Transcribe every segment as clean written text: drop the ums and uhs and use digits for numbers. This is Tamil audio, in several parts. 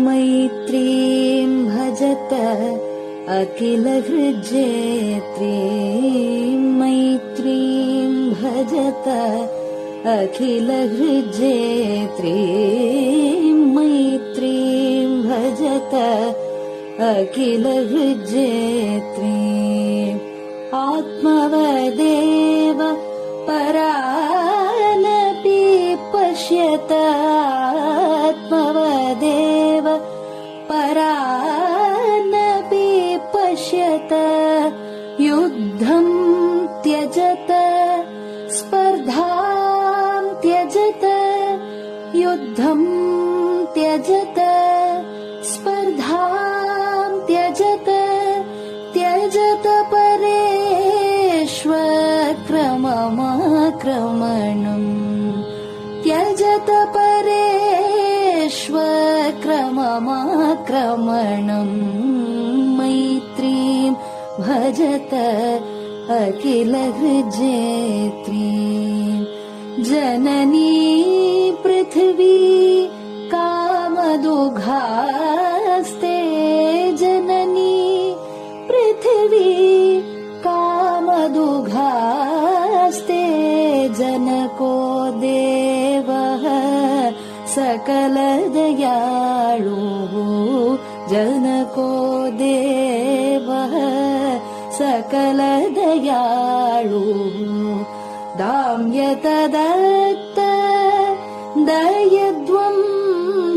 मैत्रीं भजत अखिलहृज्जेत्रीं मैत्रीं भजत अखिलहृज्जेत्रीं मैत्रीं भजत अखिलहृज्जेत्रीम् आत्मवदेव परानपि पश्यत आत्मवदेव परानपि पश्यत युद्धं त्यजत स्पर्धां त्यजत युद्धं त्यजत स्पर्धां त्यजत त्यजत परेष्वक्रममाक्रमणम् त्यजत परेष्वक्रममाक्रमणम् मैत्रीं भजत अखिलहृज्जेत्रीं जननी पृथिवी कामदुघास्ते जननी पृथिवी कामदुघास्ते जनको देवः सकलदयाळुः जनको देवः सकलदयाळुः दाम्यत दत्त दयध्वं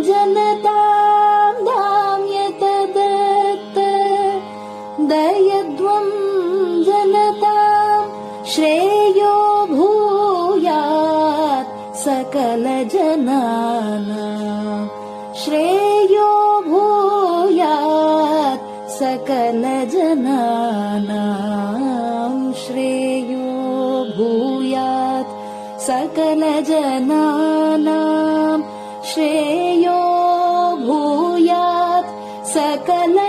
जनतां दाम्यत दत्त दयध्वं जनतां श्रेयो भूयात् सकलजनानां श्रेयो भूयात् सकलजनानां श्रेयो भूयात् सकलजनानां श्रेयो भूयात् सकलजनानां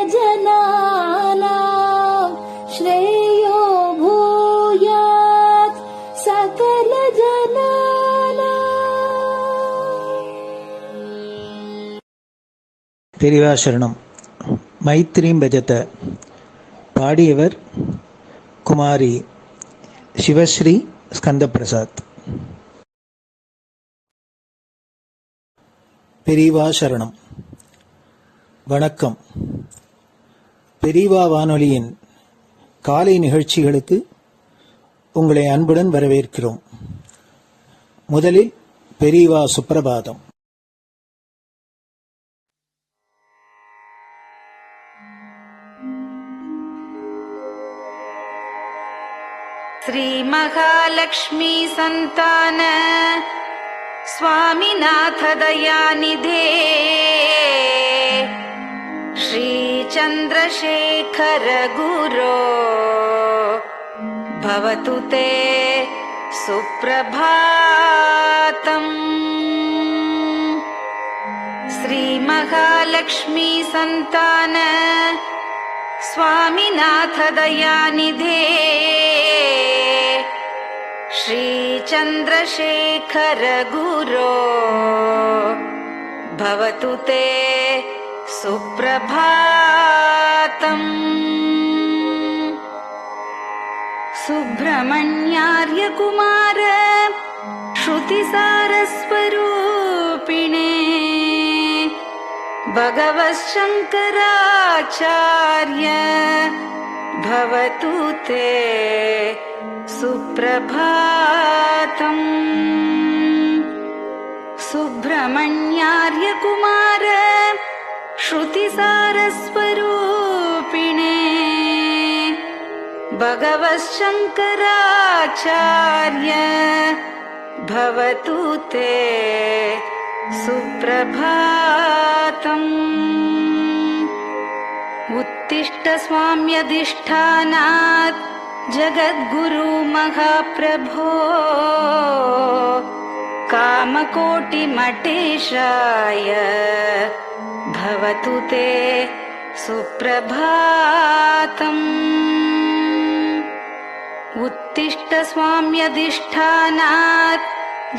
श्रेयो भूयात् सकलजनानां. பெரிவாசரணம். மைத்ரீம் பஜத. பாடியவர் குமாரி சிவஸ்ரீ ஸ்கந்தபிரசாத். பெரியவா சரணம். வணக்கம். பெரியவா வானொலியின் காலை நிகழ்ச்சிகளுக்கு உங்களை அன்புடன் வரவேற்கிறோம். முதலில் பெரியவா சுப்பிரபாதம். श्री महालक्ष्मी संतान स्वामीनाथ दयानिधे श्री चंद्रशेखर गुरो भवतु ते सुप्रभातम्. श्री महालक्ष्मी संतान स्वामीनाथ दयानिधे श्री चंद्रशेखर गुरो भवतु ते सुप्रभातम्. सुब्रह्मण्यार्य कुमार श्रुतिसारस्वरूपिणे भगवच्छंकराचार्य भवतु ते सुप्रभातम्. सुब्रह्मण्यार्य कुमार श्रुतिसारस्वरूपिणे भगवच्छंकराचार्य भवतु ते सुप्रभातम्. उत्तिष्ठ स्वाम्यधिष्ठानात् जगद्गुरु महाप्रभो कामकोटिमठेशाय भवतु ते सुप्रभातम्. उत्तिष्ठ स्वाम्यधिष्ठानात्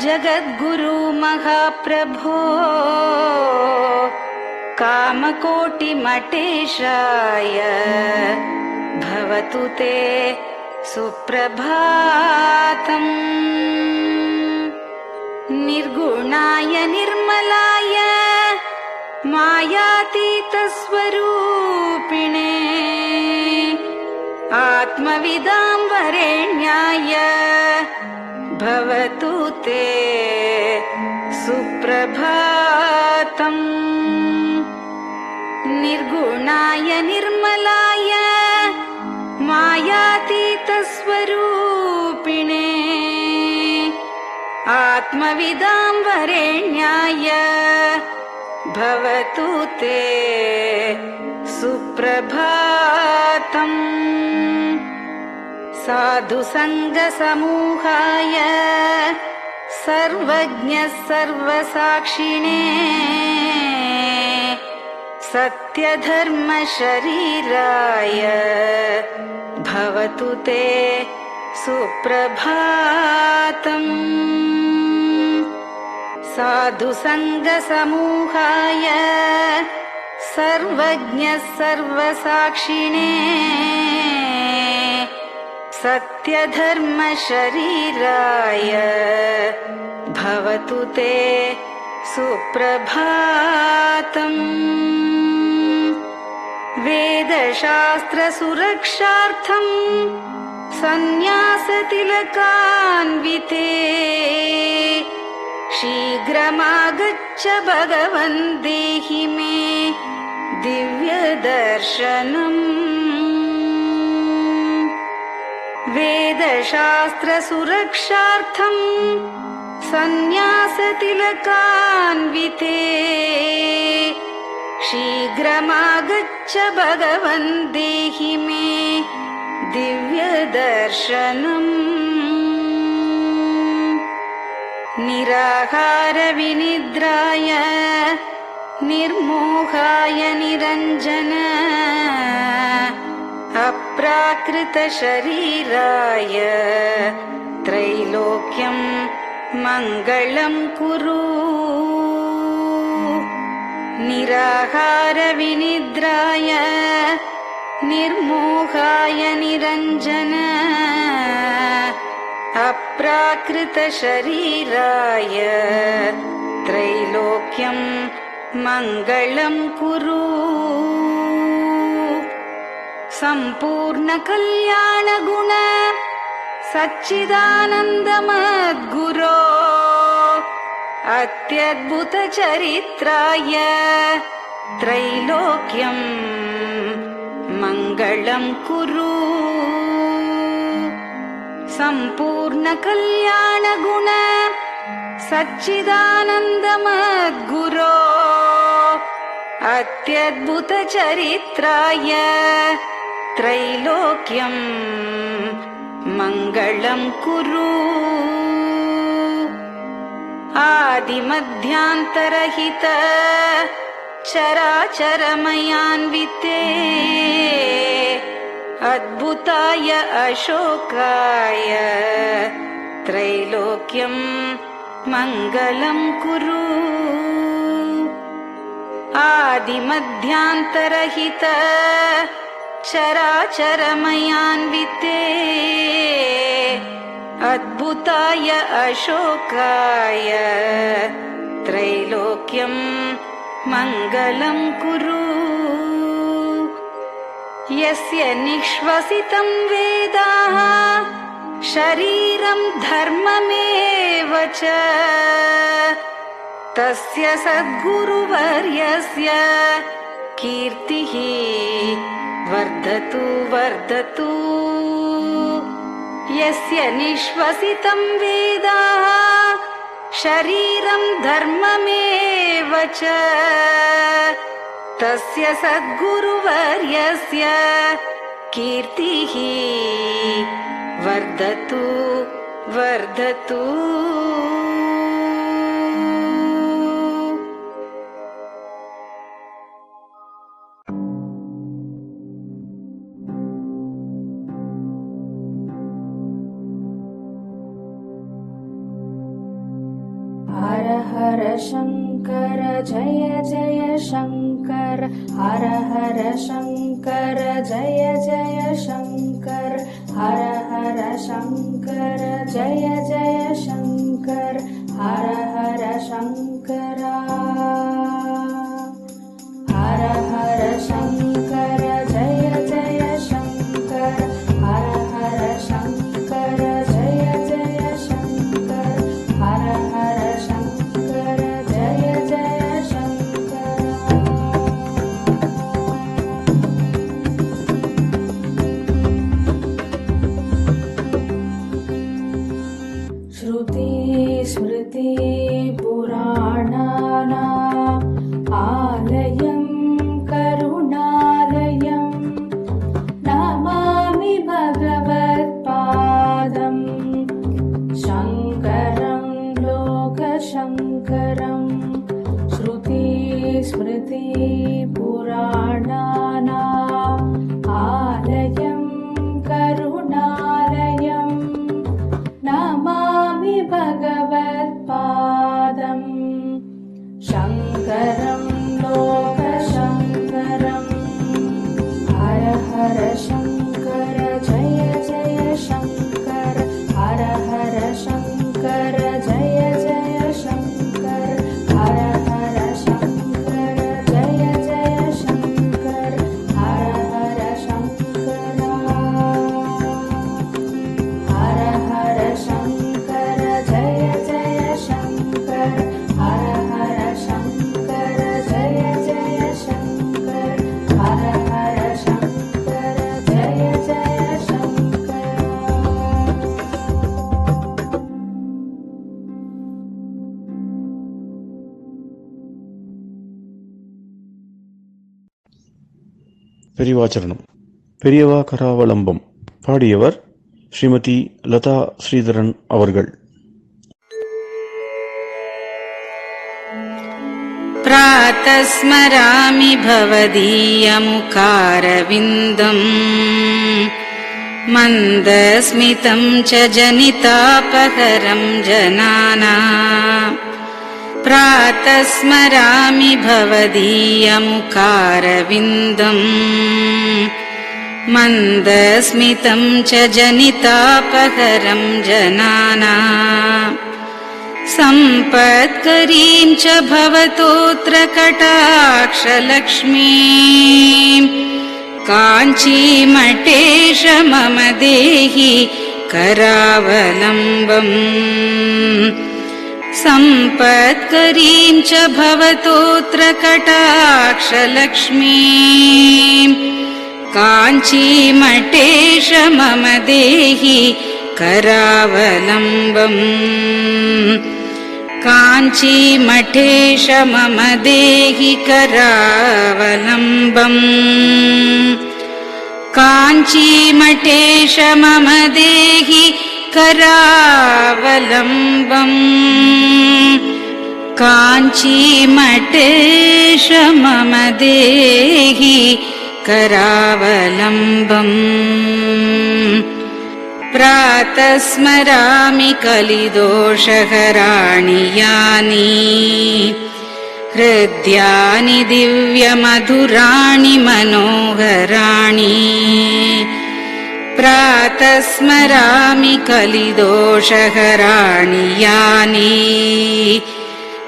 जगद्गुरु महाप्रभो कामकोटिमटेशाय भवतु ते सुप्रभातम्। निर्गुणाय निर्मलाय मायातीतस्वरूपिणे आत्मविदां वरेण्याय भवतु ते सुप्रभातम्। निर्गुणाय निर्मलाय मायातीतस्वरूपिणे आत्मविदां वरेण्याय भवतु ते सुप्रभातम्। साधुसङ्गसमूहाय सर्वज्ञः सर्वसाक्षिणे सत्यधर्मशरीराय भवतु ते सुप्रभातम्। साधुसङ्गसमूहाय सर्वज्ञः सर्वसाक्षिणे सत्यधर्मशरीराय भवतु ते सुप्रभातम्। वेदशास्त्रसुरक्षार्थं सन्न्यासतिलकान्विते शीघ्रमागच्छ भगवन् देहि मे दिव्यदर्शनम्। वेदशास्त्रसुरक्षार्थं सन्न्यासतिलकान्विते शीघ्रमागच्छ भगवन् देहि मे दिव्यदर्शनम्। निराहारविनिद्राय निर्मोहाय निरञ्जन अप्राकृतशरीराय त्रैलोक्यं मङ्गलं कुरु। निराहारविनिद्राय निर्मोहाय निरञ्जन अप्राकृतशरीराय त्रैलोक्यं मङ्गलं कुरु। सम्पूर्णकल्याणगुण सच्चिदानन्दमद्गुरो अत्यद्भुतचरित्राय त्रैलोक्यं मङ्गलं कुरु। सम्पूर्णकल्याणगुण सच्चिदानन्दमद्गुरो अत्यद्भुतचरित्राय त्रैलोक्यं मङ्गलं कुरु। आदिमध्यान्तरहित चराचरमयान्विते अद्भुताय अशोकाय त्रैलोक्यं मङ्गलं कुरु। आदिमध्यान्तरहित चराचरमयान्विते अद्भुताय अशोकाय त्रैलोक्यं मङ्गलं कुरु। यस्य निःश्वसितं वेदाः शरीरं धर्ममेव च तस्य सद्गुरुवर्यस्य कीर्तिः वर्धतु वर्धतु। यस्य निःश्वसितं वेदाः शरीरं धर्ममेव च तस्य सद्गुरुवर्यस्य कीर्तिः वर्धतु वर्धतु। हर हर शङ्कर जय जय शङ्कर हर हर शङ्कर जय जय शङ्कर हर हर शङ्कर जय जय शङ्कर हर हर शङ्करा हर हर शङ्कर जय जय शङ्कर हर हर शङ्कर जय जय शङ्कर हर हर शङ्कर जय जय शङ्कर श्रुति स्मृति पुराणानाम् आलयं करुणालयं नमामि भगवत्पादं शङ्करं लोकशङ्करं श्रुति स्मृति पुराणानाम् आलयं करुणालयं नमामि भगवत्पादं शङ्करं लोकशङ्करम् हर हर शङ्कर जय जय शङ्कर हर हर शङ्कर जय जय शङ्कर हर हर शङ्कर जय जय शङ्कर हर हर शङ्करा हर हर शङ्कर जय जय शङ्कर हर हर शङ्कर जय जय शङ्कर हर हर शङ्कर जय जय शङ्कर பெரியவாச்சரணம். பெரியவா கராவலம்பம். பாடியவர் ஸ்ரீமதி லதா ஸ்ரீதரன் அவர்கள். प्रातः स्मरामि भवदीयमुखारविन्दम् मन्दस्मितं च जनितापहरं जनानाम् प्रातः स्मरामि भवदीयमुखारविन्दम् मन्दस्मितं च जनितापहरं जनानाम् सम्पत्करीं च भवतोऽत्र कटाक्षलक्ष्मीं काञ्चीमठेश मम देहि करावलम्बम् सम्पत्करीं च भवतोऽत्र कटाक्षलक्ष्मीं काञ्चीमठेश मम देहि करावलम्बम् काञ्चीमठेश मम देहि करावलम्बम् काञ्चीमठेश मम देहि करावलम्बम् काञ्चीमठेश मम देहि करावलम्बम् प्रातः स्मरामि कलिदोषहराणि यानि हृद्यानि दिव्यमधुराणि मनोहराणि प्रातः स्मरामि कलिदोषहराणि यानि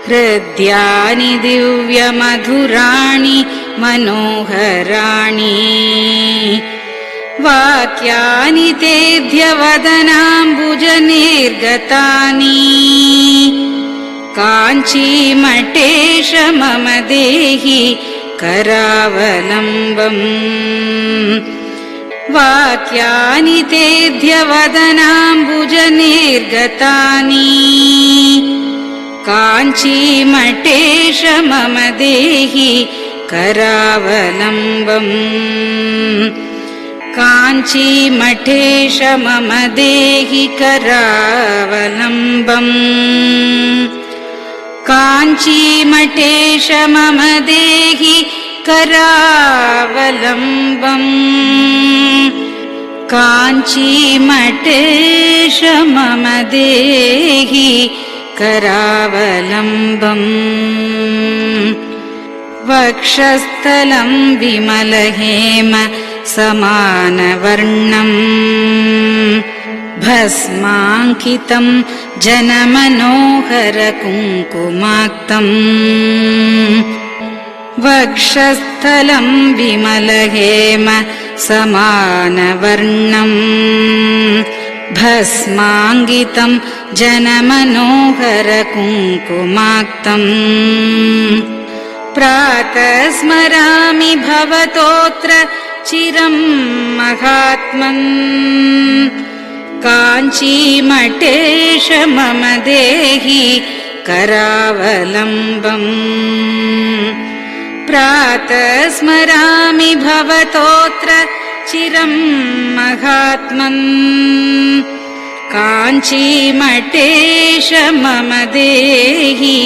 हृद्यानि दिव्यमधुराणि मनोहराणि वाक्यानि तेऽध्यवदनाम्बुजनिर्गतानि काञ्चीमठेश मम देहि करावलम्बम् वाक्यानि तेऽध्यवदनाम्बुजनिर्गतानि काञ्चीमठेश मम देहि करावलम्बम् काञ्चीमठेश मम देहि करावलम्बम् काञ्चीमठेश मम देहि करावलम्बम् काञ्चीमठेश मम देहि करावलम्बम् वक्षस्थलं विमलहेम समानवर्णम् भस्माङ्कितं जनमनोहर कुङ्कुमाक्तम् वक्षस्थलं विमलहेम समानवर्णम् भस्माङ्कितं जनमनोहर कुङ्कुमाक्तम् प्रातः स्मरामि भवतोऽत्र चिरं महात्मन् काञ्चीमठेश मम देहि करावलम्बम् प्रातः स्मरामि भवतोऽत्र चिरं महात्मन् काञ्चीमठेश मम देहि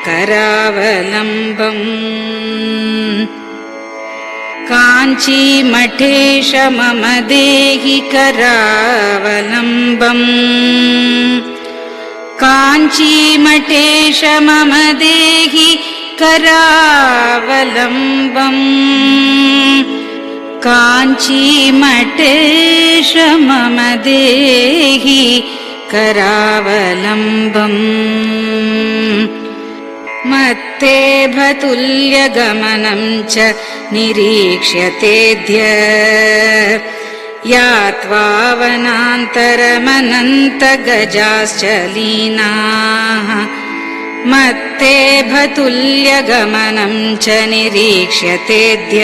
करावलम्बम् काञ्चीमठेश मम देहि करावलम्बम् काञ्चीमठेश मम देहि करावलम्बम् काञ्चीमठेश मम देहि करावलम्बम् मत्तेभतुल्यगमनं च निरीक्ष्यतेऽद्य यात्वा वनान्तरमनन्तगजाश्च लीनाः मत्तेभतुल्यगमनं च निरीक्ष्यतेऽद्य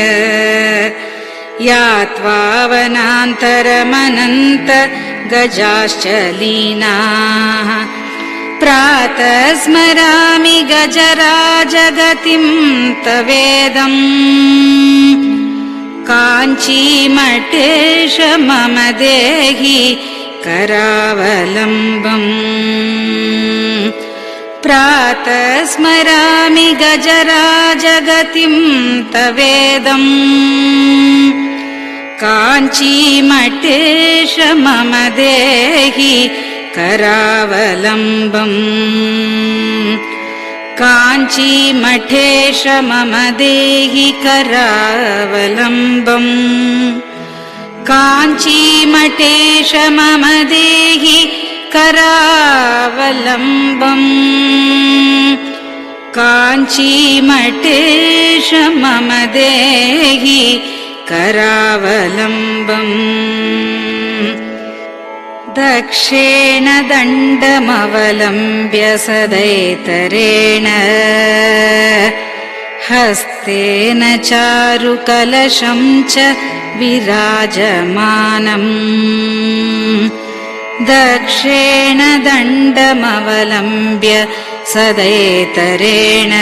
यात्वा वनान्तरमनन्तगजाश्च लीनाः प्रातः स्मरामि गजराजगतिं तवेदम् काञ्चीमठेश मम देहि करावलम्बम् प्रातः स्मरामि गजराजगतिं तवेदम् काञ्चीमठेश मम देहि करावलम्बम् काञ्चीमठेश मम देहि करावलम्बम् काञ्चीमठेश मम देहि करावलम्बम् काञ्चीमठेश मम देहि करावलम्बम् दक्षेण दण्डमवलम्ब्य सदैतरेण हस्तेन चारुकलशं च विराजमानम् दक्षेण दण्डमवलम्ब्य सदैतरेण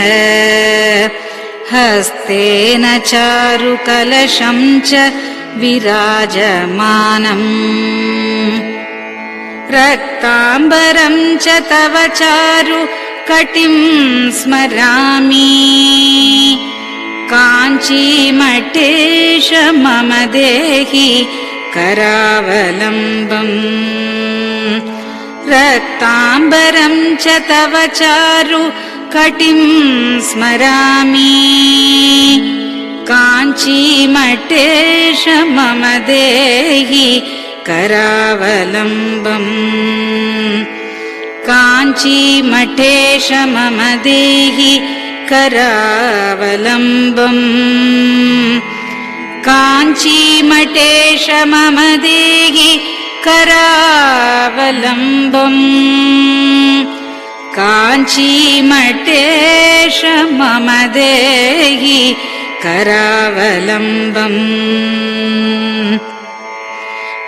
हस्तेन चारुकलशं च विराजमानम् रक्ताम्बरं च तव चारु कटिं स्मरामि काञ्चीमठेश मम देहि करावलम्बम् रक्ताम्बरं च तव चारु कटिं स्मरामि काञ्चीमठेश मम देहि करावलम्बम् काञ्चीमठेश मम देहि करावलम्बम् काञ्चीमठेश मम देहि करावलम्बम् काञ्चीमठेश मम देहि करावलम्बम्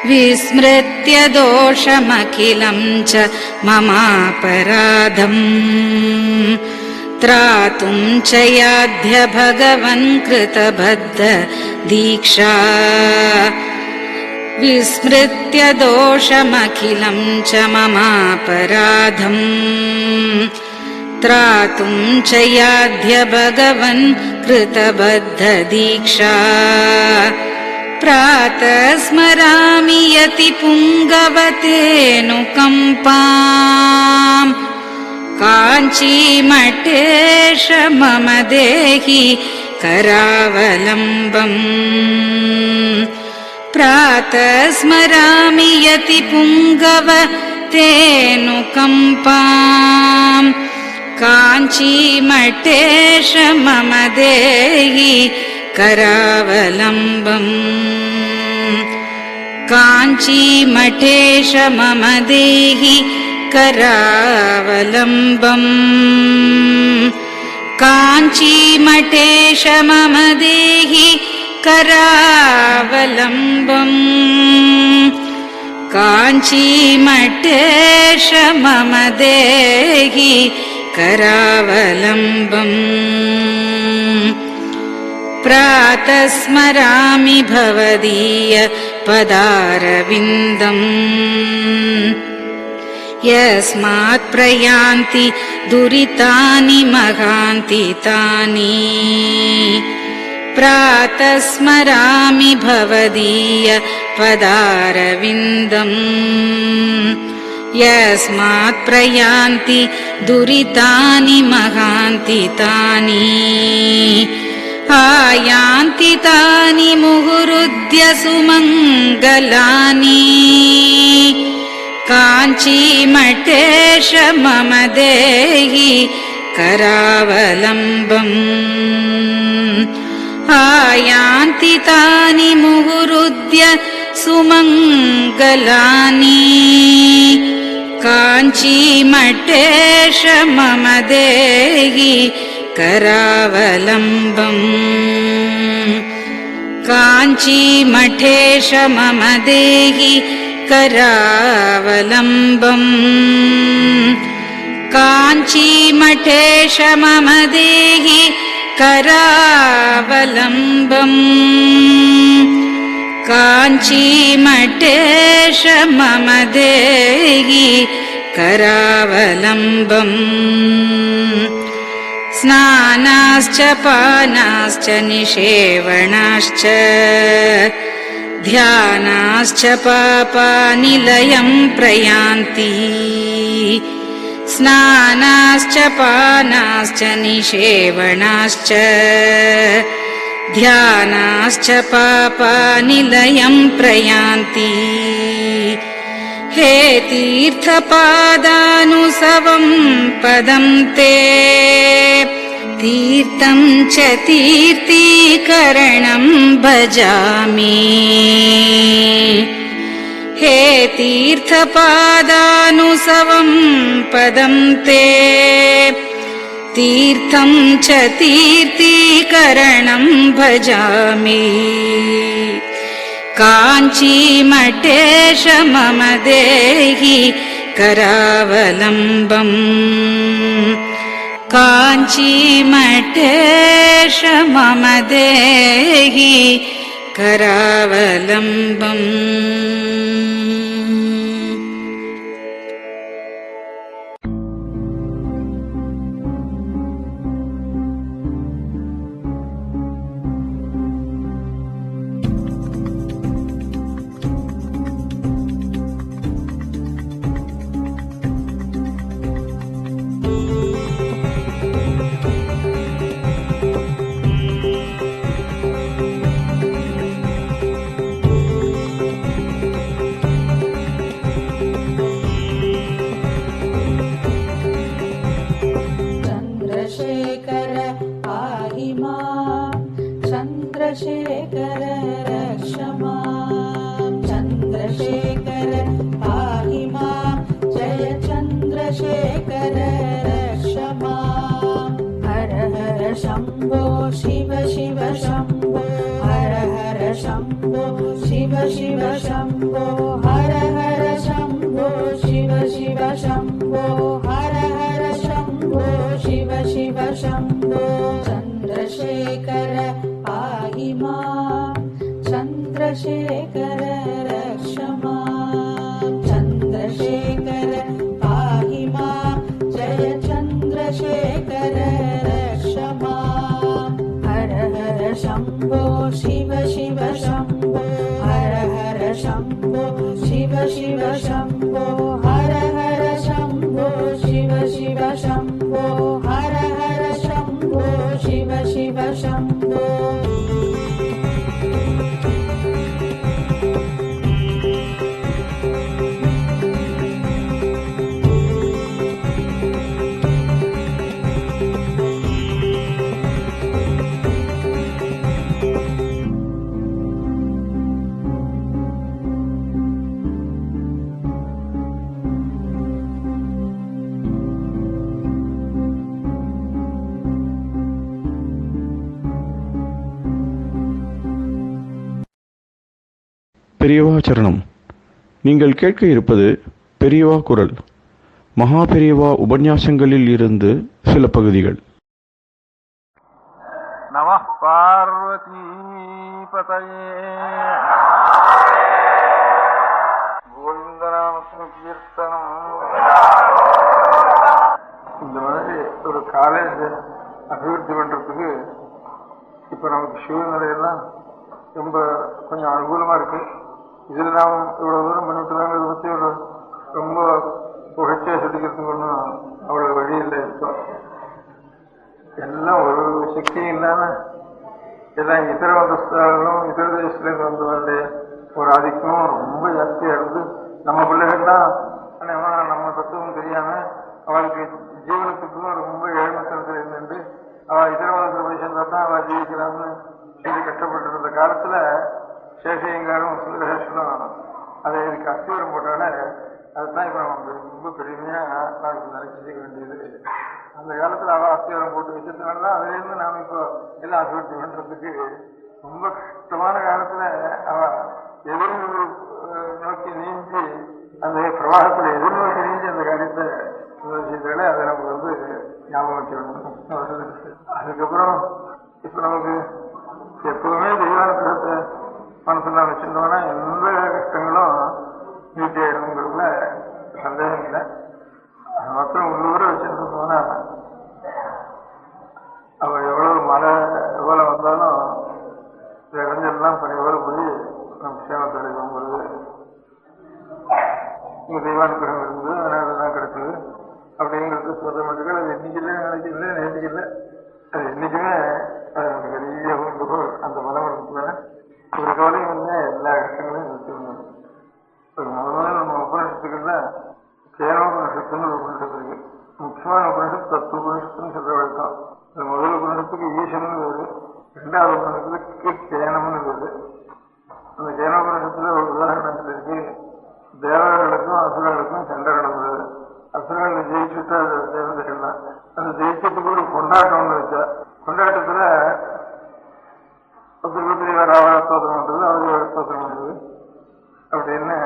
विस्मृत्य दोषमखिलं च ममापराधम् त्रातुं च याध्य भगवन् कृतबद्ध दीक्षा विस्मृत्य दोषमखिलं च ममापराधम् त्रातुं च याध्य भगवन् कृतबद्ध दीक्षा प्रातः स्मरामि यति पुङ्गवतेऽनुकम्पाम् काञ्चीमठेश मम देहि करावलम्बम् प्रातः स्मरामि यति पुङ्गव तेऽनुकम्पाम् काञ्चीमठेश मम देहि करावलम्बम् काञ्चीमठेश मम देहि करावलम्बम् काञ्चीमठेश मम देहि करावलम्बम् काञ्चीमठेश मम देहि करावलम्बम् प्रातः स्मरामि भवदीय पदारविन्दम् यस्मात् प्रयान्ति दुरितानि महान्ति तानि प्रातः स्मरामि भवदीय पदारविन्दम् यस्मात् प्रयान्ति दुरितानि महान्ति तानि आयान्ति तानि मुहुरुद्य सुमङ्गलानि काञ्चीमठेश मम देहि करावलम्बम् आयान्ति तानि मुहुरुद्य सुमङ्गलानि काञ्चीमठेश मम देहि करावलम्बम् काञ्चीमठेश मम देहि करावलम्बम् काञ्चीमठेश मम देहि करावलम्बम् काञ्चीमठेश मम देहि करावलम्बम् स्नानाश्च पानाश्च निषेवणाश्च ध्यानाश्च पापानिलयं प्रयान्ति स्नानाश्च पानाश्च निषेवणाश्च ध्यानाश्च पापानिलयं प्रयान्ति हे तीर्थपादानुसवं पदं ते तीर्थं च तीर्थीकरणं भजामि हे तीर्थपादानुसवं पदं ते तीर्थं च तीर्थीकरणं भजामि काञ्चीमठेश मम देहि करावलम्बम् काञ्चीमठेश मम देहि करावलम्बम् चन्द्रशेखर रक्ष माम् चन्द्रशेखर पाहि माम् जय चन्द्रशेखर रक्ष माम् हर हर शम्भो शिव शिव शम्भो हर हर शम्भो शिव शिव शम्भो हर हर शम्भो शिव शिव शम्भो हर हर शम्भो शिव शिव शम्भो चन्द्रशेखर पाहि माम् चन्द्रशेखर रक्ष माम् चन्द्रशेखर पाहि माम् जय चन्द्रशेखर रक्ष माम् हर हर शम्भो शिव शिव शम्भो हर हर शम्भो शिव शिव शम्भो हर हर शम्भो शिव शिव शम्भो हर हर शम्भो शिव शिव शम्भो பெரியவா சரணம். நீங்கள் கேட்க இருப்பது பெரியவா குரல். மகா பெரியவா உபன்யாசங்களில் இருந்து சில பகுதிகள். நம பார்வதி பதயே கோவிந்தநாம கீர்த்தனம். இந்த மாதிரி ஒரு காலேஜ் அபிவிருத்தி பண்றதுக்கு இப்ப நமக்கு சூழ்நிலையெல்லாம் ரொம்ப கொஞ்சம் அனுகூலமா இருக்கு. இதுல நாம் இவ்வளவு தூரம் பண்ணிட்டு தாங்க இதை பத்தி ஒரு ரொம்ப புகழ்ச்சியா சொல்லிக்கிறதுக்கு ஒன்றும் அவ்வளவு வழி இல்லை. இருக்கும் எல்லாம் ஒரு சக்தியும் இல்லாம எல்லாம் இதர மதஸ்தர்களும் இதர தேசத்துலேருந்து வந்தவருடைய ஒரு ஆதிக்கமும் ரொம்ப ஜாஸ்தியா இருந்து நம்ம பிள்ளைகள்லாம் நம்ம தத்துவம் தெரியாம அவளுக்கு ஜீவனத்துக்கும் ரொம்ப ஏழ்மத்தனத்தில் இருந்துட்டு அவள் இதர மதத்தில் போய் சேர்ந்தா தான் அவள் ஜீவிக்கலாம்னு சொல்லி கஷ்டப்பட்டு இருந்த காலத்துல சேஷையங்காரும் சுந்தரேஸ்வரம் அதை இதுக்கு அஸ்திவரம் போட்டால அதுதான் இப்ப நமக்கு ரொம்ப பெருமையா நாளைக்கு நினைச்சிக்க வேண்டியது. அந்த காலத்துல அவ அஸ்திவரம் போட்டு வச்சதுனால அதுல இருந்து நாம இப்போ எல்லாம் அபிவிருத்தி பண்றதுக்கு ரொம்ப கஷ்டமான காலத்துல அவ எதிர் நோக்கி நீஞ்சி அந்த பிரவாகத்துல எதிர்நோக்கி நீஞ்சி அந்த காரியத்தை செய்தாலே அதை நமக்கு ஞாபகம் வச்சுக்கணும். அதுக்கப்புறம் இப்ப நமக்கு எப்பவுமே தெய்வானுகிரகத்தை மனசுல வச்சிருந்தோம்னா எந்த கஷ்டங்களும் நீட்டி ஆயிடுங்கிறதுல சந்தேகம் இல்லை. அது மாத்திரம் உள்ளூர வச்சிருந்தோம்னா அவ எவ்வளவு மழை எவ்வளவு வந்தாலும் இடைஞ்செல்லாம் பணியோடு போய் நம்ம சேமத்தை அடைவோங்கிறது இங்க தெய்வானுகிரகம் இருந்தது, அதனால தான் கிடைச்சது அப்படிங்கிறது சொல்ற மட்டும். அது இன்னைக்கு நினைக்கல, நேற்றுக்கு இல்லை, அது என்னைக்குமே அது நமக்கு பெரிய வேண்டுகோள். அந்த மனம் இருக்குதுன்னா ஒரு கவலையும் இல்லை, எல்லா கஷ்டங்களையும் நிறுத்திடணும். ஒரு முதல்ல நம்ம உபநிஷத்துக்கள்ல கேனோபனிஷத்துன்னு ஒரு உபநிஷத்து இருக்கு. முக்கியமான உபநிஷத்து தத்துவ உபநிஷத்துன்னு சொல்ற வழக்கம். இந்த முதல் உபநிஷத்துக்கு ஈசன்னு வருது, ரெண்டாவது உபநிஷத்துக்கு கேனம்னு வருது. அந்த கேனோபனிஷத்துல ஒரு உதாரணம் இருக்கு. தேவர்களுக்கும் அசுரர்களுக்கும் சண்டை நடந்தது. அசுரர்களை ஜெயிச்சுட்டா தேவதைகள் தான். அந்த ஜெயிச்சதுக்கு ஒரு கொண்டாட்டம்னு வச்சா, கொண்டாட்டத்துல ராவண ஸ்தோத்திரம் பண்றது, அவரு ஸ்தோத்திரம் பண்றது அப்படின்னு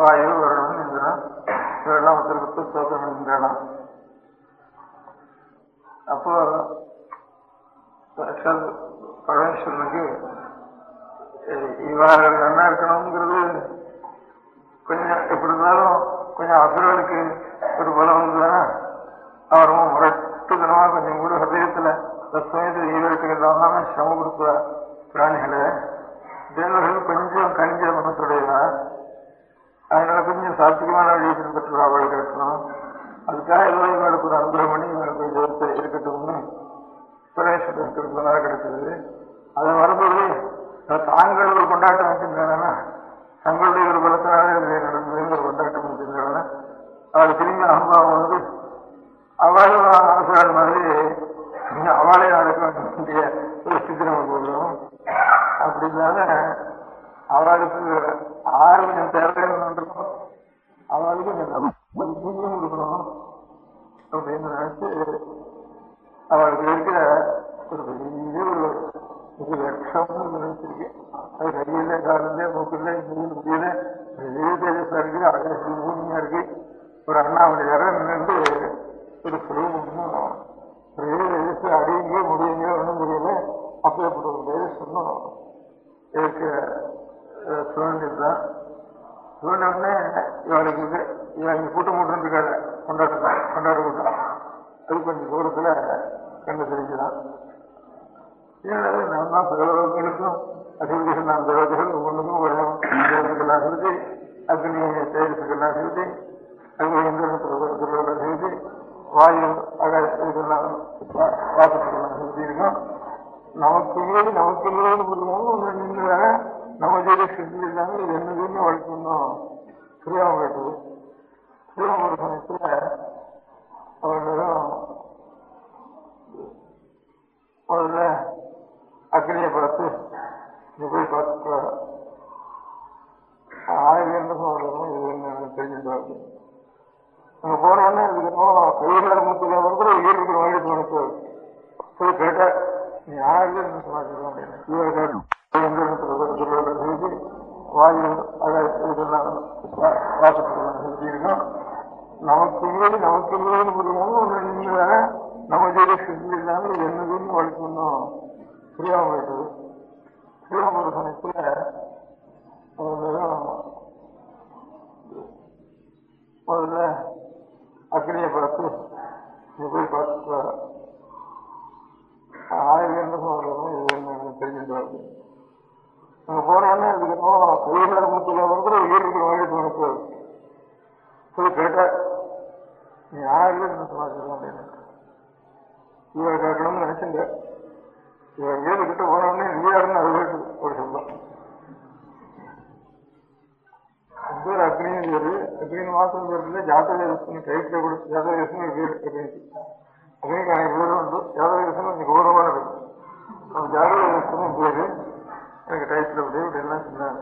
வாயு வரணும் என்கிறான். இவரெல்லாம் ஒருத்தருக்கு ஸ்தோத்திரம் பண்ணுறானாம். அப்போ பரமேஸ்வரனுக்கு இவர்கள் என்ன இருக்கணுங்கிறது கொஞ்சம் எப்படி இருந்தாலும் கொஞ்சம் அசுரர்களுக்கு ஒரு பலம் வந்ததுன்னா அவரும் முரட்டுத்தனமா கொஞ்சம் கூட ஹதயத்துல சமயத்தில் ஈவருக்கு இல்லாம சிரமம் கொடுக்குற பிராணிகளை தேவர்கள் கொஞ்சம் கணிஞ்ச மனசுடையதா, அதனால கொஞ்சம் சாத்தியமான வழியை பின்பற்ற அவள் கட்டணும். அதுக்காக ஏதோ இவங்களுக்கு ஒரு அனுகிரகம் பண்ணி இவங்களுக்கு ஜெயத்தை இருக்கட்டும்னு பரமேஸ்வரன் இருக்கிறதுனால கிடைச்சது. அதை வரும்போது தாங்கள் ஒரு கொண்டாட்டம் வச்சிருந்தாங்கன்னா, தங்களுடைய ஒரு பலத்தினால நடந்தது ஒரு கொண்டாட்டம் வச்சிருந்தாங்கன்னா அவள் திரும்பி அனுபவம் அவளும் அரசாள் மாதிரி அவளே நடக்க வேண்டிய ஒரு ஸ்திதி நமக்கு போடுறோம். அப்படின்னால அவளுக்கு ஆரோக்கியம் தேவைன்னு இருக்கும், அவளுக்கு கொஞ்சம் கொடுக்கணும் அப்படின்னு நினைச்சு அவளுக்கு இருக்கிற ஒரு பெரிய ஒரு லட்சம்னு நினைச்சிருக்கேன். அது கையில காலிலே மூக்கில நீர் முடியல பெரிய தேஜஸா இருக்கு, ஆகாசி பூமியா இருக்கு. ஒரு அண்ணாமலையார நின்று ஒரு சுலபமும் ஒரே தேஜஸ் அடியுங்க முடியுங்க ஒன்றும் தெரியல. அப்பேற்பட்ட ஒரு தேஜஸ் ஒன்றும் இருக்க சூழ்நிலைதான். சூழ்நிலை இவளுக்கு இவங்க கூட்டம் போட்டு இருக்காரு, கொண்டாட கூட்டம். அது கொஞ்சம் தூரத்துல கண்டு தெரிஞ்சுதான். நம்ம தான் சகலோகங்களுக்கும் அதிபதிகள் நாம் தேவதைகள் ஒவ்வொன்றுக்கும் வரும். தேவதைகளாக இருக்கு, அக்னி தேஜஸுகளாக இருக்கு, அக்னி இந்திரன் அதிபதி, வாயு இதெல்லாம் வாசப்படலாம் இருக்கும். நமக்கு இல்லைன்னு புரியாம ஒன்று நின்றுதாங்க நம்ம ஜீவ சித்தி இல்லாம இது என்னதுன்னு வளர்க்கணும் புரியாம போயிட்டது. புரியாம ஒரு சமயத்துல அவர்களும் முதல்ல அக்னியை பார்த்து இங்க போய் பார்த்து ஆயுதம் இது என்ன தெரிஞ்சுட்டு அங்க போனோடனே இதுக்கப்புறம் கையில் முத்துல கூட உயிர் இருக்கிற மாதிரி தோணுச்சு. போய் கேட்டா நீ யாரு சமாச்சாரம் அப்படின்னு வாயு இதெல்லாம் வாசப்படலாம் இருக்கும். நமக்கு இல்லைன்னு புரியாம ஒன்று நின்றுதாங்க நம்ம ஜீவ சித்தி இல்லாம இது என்னதுன்னு வளர்க்கணும் புரியாம போயிட்டது. புரியாம ஒரு சமயத்துல அவர்களும் முதல்ல அக்னியை பார்த்து இங்க போய் பார்த்து ஆயுதம் இது என்ன தெரிஞ்சுட்டு அங்க போனோடனே இதுக்கப்புறம் கையில் முத்துல கூட உயிர் இருக்கிற மாதிரி தோணுச்சு. போய் கேட்டா நீ யாரு சமாச்சாரம் அப்படின்னு இவரை கேட்கணும்னு நினைச்சுங்க. இவர் வீடு கிட்ட போனோடனே நீ யாருன்னு அது கேட்டு ஒரு சொல்லும். பேர் அக்னின்னு பேரு. அக்னி மாசம் பேருல ஜாதகேசன் டைட்டில் கொடுத்து ஜாதகேசன் பேர் அக்னிக்கு எனக்கு பேரும் உண்டு. ஜாதகேசன் கொஞ்சம் கௌரவமான இருக்கு. அந்த ஜாதகேசன் பேரு எனக்கு டைட்டில் அப்படி இப்படி எல்லாம் சொன்னாங்க.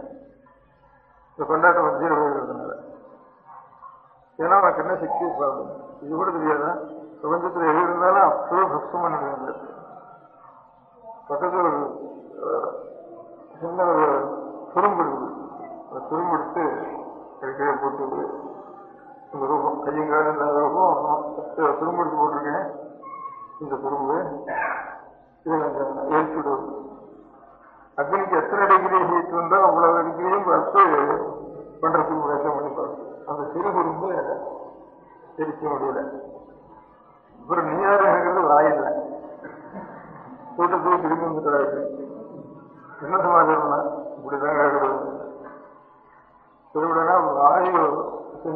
இந்த கொண்டாட்டம் வச்சு இருக்கிறதுனால ஏன்னா உனக்கு என்ன சக்தி ப்ராப்ளம் இது கூட தெரியாதா? பிரபஞ்சத்தில் எது இருந்தாலும் அப்போ பக்ஷம் பண்ண பக்கத்தில் ஒரு சின்ன ஒரு துரும்பு இருக்குது. அந்த துரும்பு எடுத்து கீழே போட்டு இந்த ரூபம் கையங்கால இல்லாத ரூபம் துரும்பு எடுத்து போட்டிருக்கேன். இந்த துரும்பு இதை கொஞ்சம் ஏற்றி விடுவது. அக்னிக்கு எத்தனை டிகிரி ஹீட் உண்டோ அவ்வளவு டிகிரியும் பார்த்து பண்றதுக்கு முயற்சி பண்ணி பார்த்து அந்த சிறு துரும்பு எரிக்க முடியல. அப்புறம் நீராடுங்கிறது வாயில்லை கூட்டத்துக்கு திரும்பி வந்துட்டு என்ன சமாச்சாரம்னா இப்படிதான் கேட்கறது. திருவிடனா வாயு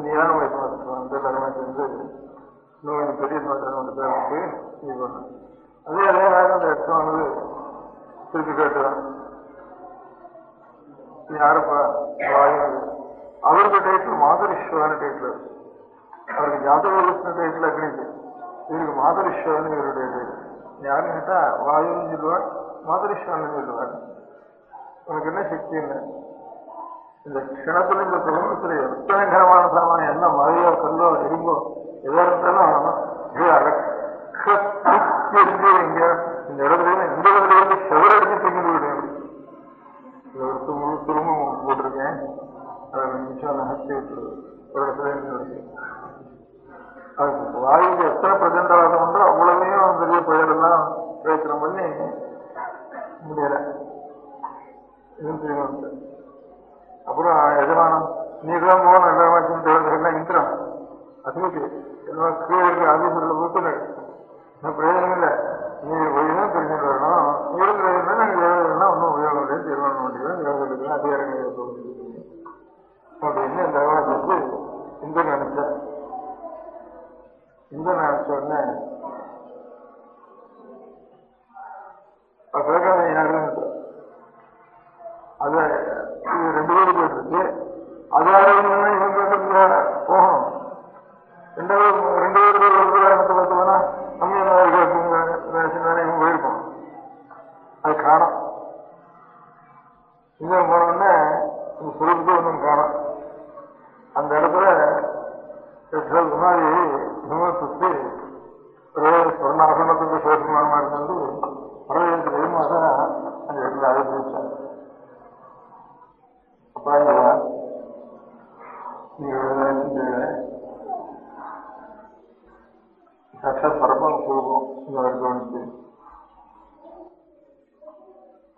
நீரான வைக்கணும் தலைமை செஞ்சு இன்னும் பெரிய சமாச்சாரம் வந்து இது பண்ணும். அதே நேரம் அந்த இடமானது திருப்பி கேட்டுதான் யாருப்பா வாயு அவருக்கு டைட்டில் மாதரிஸ்வரான டைட்டில். அவருக்கு ஜாதகேசன டைட்டில் அக்னிக்கு இவருக்கு மாதரிஸ்வரன் இவருடைய டைட்டில். யாருன்னு கேட்டா வாயுன்னு சொல்லுவார், மாதரிஸ்வரன் சொல்லுவார். உனக்கு என்ன சக்தி என்ன இந்த க்ஷணத்துல இந்த பிரபஞ்சத்துல எத்தனை கரமான சாமானியம் என்ன மழையோ கல்லோ இரும்போ எதா இருந்தாலும் எங்க இந்த இடத்துல இந்த இடத்துல வந்து செவரடிச்சு திங்கிட்டு விடுவேன். முழு திரும்பவும் போட்டிருக்கேன். அதை நிமிஷம் நகர்த்தி விட்டு ஒரு இடத்துல இருக்கு. அதுக்கு வாயுக்கு எத்தனை பிரச்சனை உண்டோ அவ்வளவையும் பெரிய புயலெல்லாம் பிரயத்தனம் பண்ணி முடியல. அப்புறம் எஜமானம் நீதான் போன எல்லா இந்திரம் அதுக்கு எல்லாம் கீழே ஆபீசர்ல போட்டு பிரயோஜனம் இல்லை. நீ போய்தான் தெரிஞ்சுட்டு வரணும். இருக்கிறதுனா நாங்கள் ஒன்றும் உபயோகம் இல்லை. தீர்மானம் பண்ணிக்கலாம் தேவையில்லை அதிகாரங்கள் அப்படின்னு இந்த வந்து இந்த நினைச்சேன். இந்த நினைச்ச உடனே கேட்காத யாருன்னு அதை இது 2 பேரும் போயிட்டு அதாவது இவங்க போகணும். 2 பேருக்கு பார்த்தோம்னா நம்ம இவங்க போயிருக்கோம். அது காணும். இங்க போனோடனே இந்த சுரூபத்தை ஒன்றும் காணும். அந்த இடத்துல மாதிரி விமர்சித்து ஒரே சொர்ணாசனத்துக்கு சோசமானமா இருந்து 65 மாதம் அந்த இடத்துல அழைப்பிச்சாங்க. அப்பா சாட்சாத் பரப்பம் சுரூபம் இந்த வரைக்கும்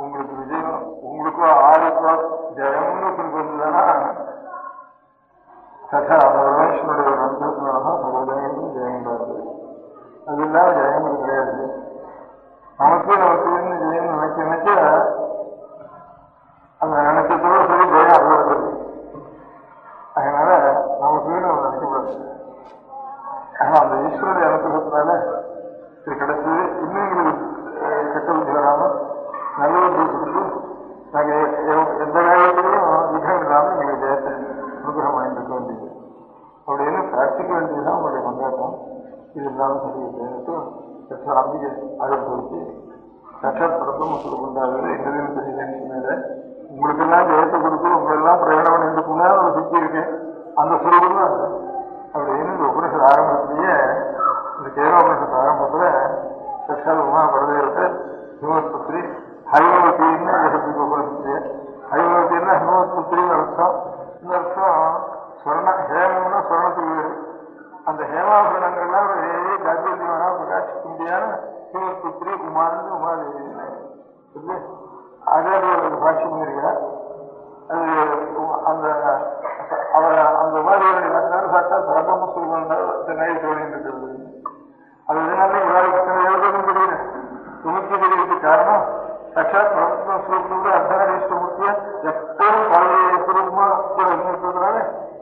உங்களுக்கு விஜயம் உங்களுக்கும் ஆளுக்கோ ஜெயம்னு திருப்பி வந்ததுன்னா சட்டா பரமேஸ்வனுடைய ஒரு அனுபவத்தினால்தான் சகோதரங்களும் ஜெயம் வருது. அது இல்லாத ஜெயங்கள் கிடையாது. நமக்கு ஜெயம் நினைக்க அந்த நினைச்சதோட சரி ஜெயம் அவ்வளவு. அதனால நமக்கு நம்ம நினைக்கக்கூடாது. ஆனா அந்த ஈஸ்வரனுடைய இது கிடைச்சது. இன்னும் எங்களுக்கு கெட்ட புத்தி வராமல் நல்ல புத்தி கொடுத்து நாங்கள் எந்த காரியத்திலையும் விகம் இல்லாமல் எங்களுக்கு ஜெயத்தை அனுகிரகம் வாங்கிட்டு வேண்டியது அப்படின்னு பிரார்த்திக்க வேண்டியதுதான் உங்களுடைய கொண்டாட்டம். இது இல்லாமல் சரி அம்பிகை அழகு கொடுத்து சட்சாத் பிரபம் உங்களுக்கு உண்டாகுது. எங்களையும் தெரியல உங்களுக்கெல்லாம் ஜெயத்தை கொடுத்து உங்களெல்லாம் பிரயாணம் என்று முன்னாள் ஒரு சுற்றி இருக்கேன். அந்த சுரூபம் தான் அப்படின்னு இந்த உபனிஷத் ஆரம்பத்திலேயே இந்த கேரளோபனிஷத் ஆரம்பத்தில் சட்சாத் உமா பரதேவத்தை ஹிமவத்புத்திரி ஹைமவத்தின்னு உபனிஷத்து. ஹைமவத்தின்னா ஹிமவத்புத்திரின்னு அர்த்தம். இந்த அர்த்தம் சொர்ண ஹேமம்னா சொர்ணத்துக்கு வீடு. அந்த ஹேமாபரணங்கள்லாம் ஒரு ஜாத்தியமான பிரகாசிக்க முடியாத ஹிமவத்புத்திரி உமான்னு உமாதேவி அதே ஒரு பாட்சி பண்ணியிருக்கிறார். அது அந்த அவர் அந்த உமாதேவியுடைய நாட்டினாலும் சாட்டா சரபம சூழ்நிலை நகை தோழின்னு இருக்கிறது. அது இதனால இவருக்கு எழுதும் தெரியல துணுக்கி தெரியறதுக்கு காரணம் சாட்சாத் பிரபுத்வ ஸ்வரூபத்தோடு அர்த்தநாரீஷ்டமூர்த்திய எப்போதும் பழைய சுரூபமா கூட இருக்கிறதுனால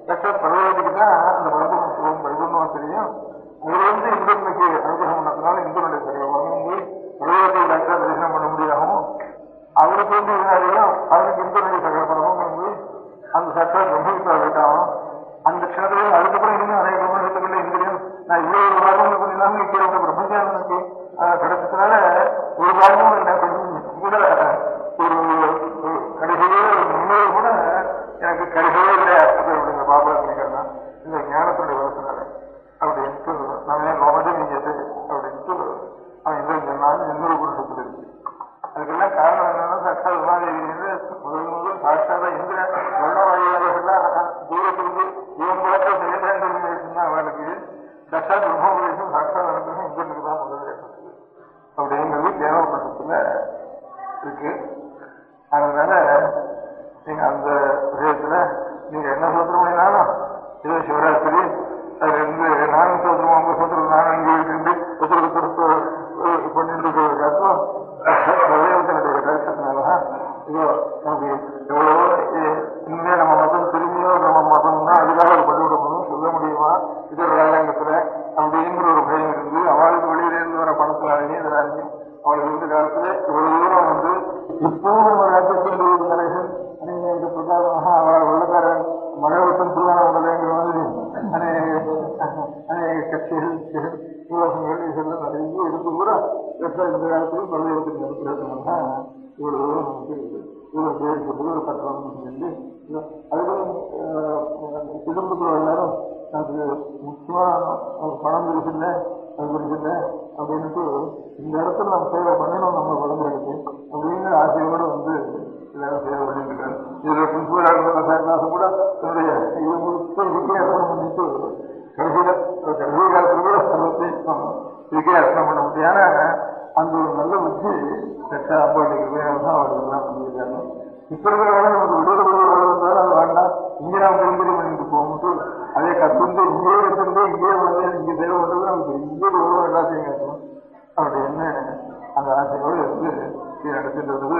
சாட்சாத் பரவாயில்லைக்கு தான் அந்த பிரபுத்வ சுரூபம் பரிபூர்ணமா தெரியும். அதுல இந்திரனுக்கு அனுகிரகம் பண்ணதுனால இந்திரனுடைய சர்வம் போய் பரவாயில்லை டாக்டர் தரிசனம் பண்ண முடியாகவும் அவருக்கு இதனாலையும் அவருக்கு இந்திரனுடைய சகல பரவங்களும் போய் அந்த சாட்சாத் பிரம்மவித்தா போயிட்டாலும் அந்த க்ஷணத்துல அதுக்கப்புறம் இன்னும் அநேக பிரம்மவித்தங்கள இந்திரியன் நான் இவ்வளவு பாகங்கள் பண்ணினாலும் இப்ப அந்த பிரம்மஜானனுக்கு கிடைச்சதுனால ஒரு பாகமும் என்ன கூட ஒரு கடைசியே முன்னோடு கூட எனக்கு கடைசியே இல்லை அப்படிங்க பாபா நினைக்கிறேன்னா இந்த ஞானத்துடைய வளர்ச்சினால அப்படின்ட்டு நான் ஏன் ரொம்ப நீங்க எது அப்படின்ட்டு அவன் இந்திரன் சொன்னாலும் இன்னொரு புருஷத்துல இருக்கு. அதுக்கெல்லாம் காரணம் என்னன்னா சாட்சாத் உமாதேவியிலிருந்து முதல் சாட்சாத இந்திர வருணவாதிகள்லாம் தூரத்திலிருந்து இவன் பார்த்த செயல்தான் அவளுக்கு சாட்சாத் பிரம்மோபதேசம் சாட்சாத் அனுகிரகம் இந்திரனுக்கு தான் முதல் ஏற்பட்டது அப்படிங்கிறது தேவபட்சத்துல இருக்கு. அதனால நீங்க அந்த விஷயத்துல நீங்க என்ன சோத்திரம் பண்ணினாலும் இதோ சிவராத்திரி அதுல இருந்து நானும் சோத்திரம் அவங்க சோத்திரம் நானும் இங்கே இருந்து பண்ணிட்டு இருக்கிறதுக்காக தேவதனுடைய கருத்தத்தினாலதான் இதோ நமக்கு எவ்வளவோ இனிமே நம்ம மதம் திரும்பியோ நம்ம மதம்னா அதுக்காக ஒரு பள்ளிவிடமும் சொல்ல முடியுமா இது ஒரு வேலைங்கத்துல அப்படிங்கிற ஒரு பயம் இருந்து அவளுக்கு வெளியில இருந்து வர பணத்தினாலேயும் இதனாலையும் அவளுக்கு இருந்த காலத்துல இவ்வளவு தூரம் வந்து இப்போது நம்ம ராஜ்யத்தின் தலைகள் அநேக பிரகாரமாக அவள் வெள்ளக்காரன் மழவட்டம் திருவான உடலைங்கிற மாதிரி அநேக கட்சிகள் விவாசங்கள் இதெல்லாம் நிறைய இருக்கு கூட இந்த காலத்திலும் பல்வேறு நடக்கிறதுனால இவ்வளவு தூரம் நமக்கு இவ்வளவு பேர் சொல்லி ஒரு பத்திரம் சொல்லி அதுவும் குடும்பத்தில் எல்லாரும் எனக்கு முக்கியமா பணம் இருக்குல்ல அது இருக்குல்ல அப்படின்ட்டு இந்த இடத்துல நம்ம சேவை பண்ணணும் நம்ம உடம்புகளுக்கு அப்படின்னு ஆசையோடு வந்து எல்லாரும் சேவை பண்ணிட்டு இருக்காரு. இதுல பிரின்சிபல் சார்நாசம் கூட என்னுடைய இதுக்கே அர்ப்பணம் பண்ணிட்டு கடைசி காலத்துல கூட சர்வத்தையும் இதுக்கே அர்ப்பணம் பண்ண முடியாத அந்த ஒரு நல்ல புத்தி சட்ட அப்பாட்டுக்கு தான் அவருக்கு எல்லாம் பண்ணியிருக்காங்க. இப்ப இருக்கிற வேலை நமக்கு விடுதலை வந்தாலும் அது வேண்டாம் இங்கே நாம் திரும்பி பண்ணிட்டு போகும்போது அதே கத்துந்து இங்கே வச்சிருந்து இங்கே வந்து இங்கே சேவை பண்றது நமக்கு இங்கே எவ்வளவு எல்லாத்தையும் கேட்கணும் அப்படின்னு அந்த ஆசையோடு இருந்து நடத்தின்றது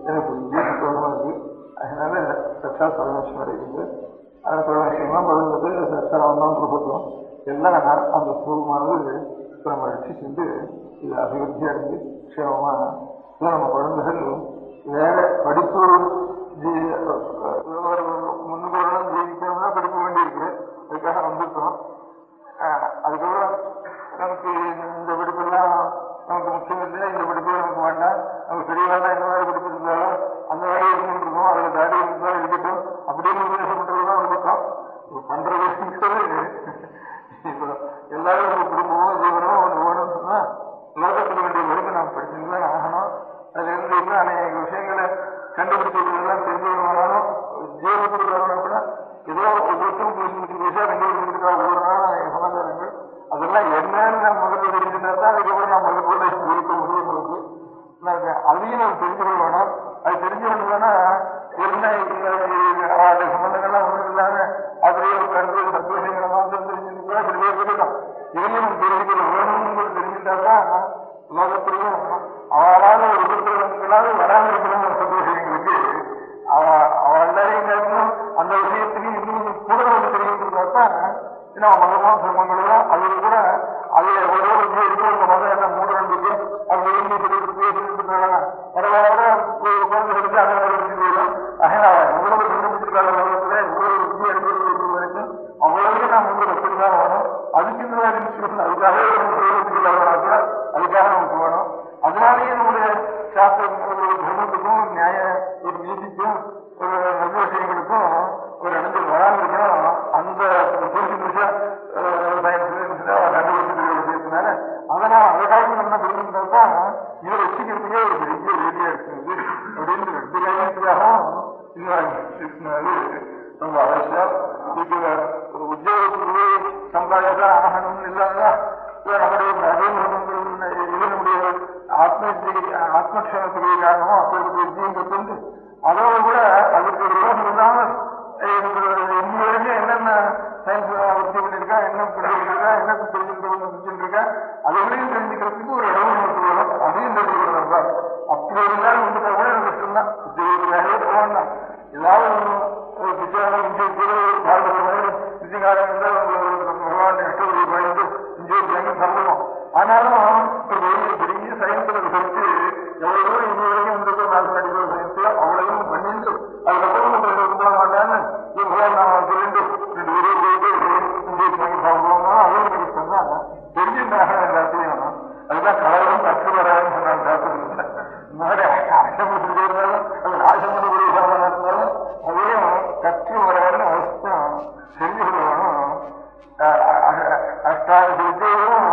எனக்கு இங்கே சந்தோஷமா இருக்கு. அதனால சட்டா பரமேஸ்வரம் இருக்குது. அந்த பரமேஸ்வரம் பதினெட்டு சட்டம் தான் பிரபுத்துவம் எல்லாம் அந்த ஸ்வரூபமானது நம்ம ரட்சி சென்று இது அபிவிருத்தியா இருக்கு க்ஷேமமா நம்ம குழந்தைகள் வேற படிப்பு முன்னுக்கு ஜீவிக்கணும்னா படிக்க வேண்டியிருக்கு. அதுக்காக வந்துட்டோம். அதுக்கப்புறம் நமக்கு இந்த படிப்பெல்லாம் நமக்கு முக்கியம் இல்லை. இந்த படிப்பு நமக்கு வேண்டாம். நமக்கு பெரியவாழ்னா இந்த மாதிரி படிப்பு இருந்தாலும் அந்த வேலையை இருந்துருக்கோம். அதில் தாடி இருந்தாலும் இருக்கட்டும் அப்படின்னு உபதேசம் பண்றதுதான் வந்துட்டோம். பண்றது இப்போ எல்லாரும் ஒரு குடும்பமும் ஜீவனமும் ஒன்று வேணும்னு சொன்னா லோகத்துக்கு வேண்டிய வரைக்கும் நாம் படிச்சுதான் ஆகணும். அதுல இருந்து இன்னும் அநேக விஷயங்களை கண்டுபிடிச்சதுலாம் தெரிஞ்சவங்களாலும் ஜீவனத்துக்கு வரணும் கூட ஏதோ ஒவ்வொருத்தரும் புதுசா கண்டுபிடிச்சிருக்கா ஒவ்வொரு நாளும் சமாச்சாரங்கள் அதெல்லாம் என்னன்னு நான் முதல்ல தெரிஞ்சுட்டா தான் அதுக்கப்புறம் நான் முதல்ல இருக்க முடியும். உங்களுக்கு அதையும் நம்ம தெரிஞ்சுக்க வேணும். அது தெரிஞ்சுக்கணும்னா என்ன அவருடைய சம்பந்தங்கள்லாம் ஒன்றும் இல்லாம அதுலேயே ஒரு கருத்து சந்தோஷங்களை மாத்திரம் தெரிஞ்சுருக்கா சில பேர் இருக்கணும். இதையும் நம்ம தெரிஞ்சுக்கல வேணும்னு தெரிஞ்சுட்டா தான் லோகத்திலையும் அவளால ஒரு விருப்பங்களாவது வராமல் இருக்கிற ஒரு சந்தோஷங்களுக்கு அவள் எல்லாரையும் கேட்கணும். அந்த விஷயத்துலையும் இன்னும் கூட வந்து தெரிஞ்சுட்டா தான் ஏன்னா மதமான சிரமங்களும் அது கூட அது எவ்வளோ இருக்கோ அதனாலேயே நம்முடைய சாஸ்திரம் ஒரு தர்மத்துக்கும் நியாய ஒரு நீதிக்கும் ஒரு நல்ல விஷயங்களுக்கும் ஒரு இடத்தில் வராமல் இருக்கணும். அந்த விஷயத்தினால அதனால அந்த காலத்தில் என்ன தெரிஞ்சுட்டா தான் இதை வச்சுக்கிறதுக்கே ஒரு பெரிய வேலையா இருக்குது அப்படின்னு 2 காரணத்துக்காக ரொம்ப அவசியம். இது ஒரு உத்தியோகத்துக்கு சம்பாதிச்சா ஆகணும்னு இல்லாதா நம்முடைய இதனுடைய ஆத்மக்ஷேமத்துக்கு காரணமோ அப்படி வித்தியம் கொண்டு அதோட கூட அதுக்கு ஒரு யோகம் இல்லாமல் இன்னி வரைக்கும் என்னென்ன சயின்ஸ் வர்த்தி பண்ணிருக்கா, என்ன பண்ணிருக்கா, என்ன செஞ்சுருக்கா, அதையும் தெரிஞ்சுக்கிறதுக்கு ஒரு இடம் வரும். அதையும் தெரிஞ்சுக்கிறோம். அப்படி இருந்தாலும் வந்துட்டா கூட எனக்கு கஷ்டம்தான். உத்தியோகத்துக்காகவே போகணும். ஏதாவது விஜயகாரம் பகவான் இஷ்டபடி பயந்து இந்தியோத்தியாங்க சொல்லணும். ஆனாலும் பெரிய சயின்ஸ்ல ரிசர்ச்சு எவ்வளவோ இன்னி வரைக்கும் வந்திருக்கோ மேத்தமெட்டிக்கல் சயின்ஸ்ல அவ்வளவும் பண்ணிட்டு அதுக்கப்புறம் போக மாட்டான்னு நான் சொல்லிட்டு 2 பேரும் போயிட்டு இந்தியோத்தியாங்க சாப்பிடுவோம்னா அதுவும் எனக்கு சொன்னாங்க. தெரிஞ்சுட்டாங்க எல்லாத்தையும். அதுதான் கடவுளும் கற்று வராதுன்னு சொன்னாங்க. சாப்பிட்டு முன்னாடி ஆசைப்பட்டிருந்தாலும் அது ஆசைப்படக்கூடிய சாதனத்தினாலும் அதையும் கற்று வராதுன்னு அவசியம் செஞ்சு கொள்ளணும். அஷ்டாதசி வித்தியும்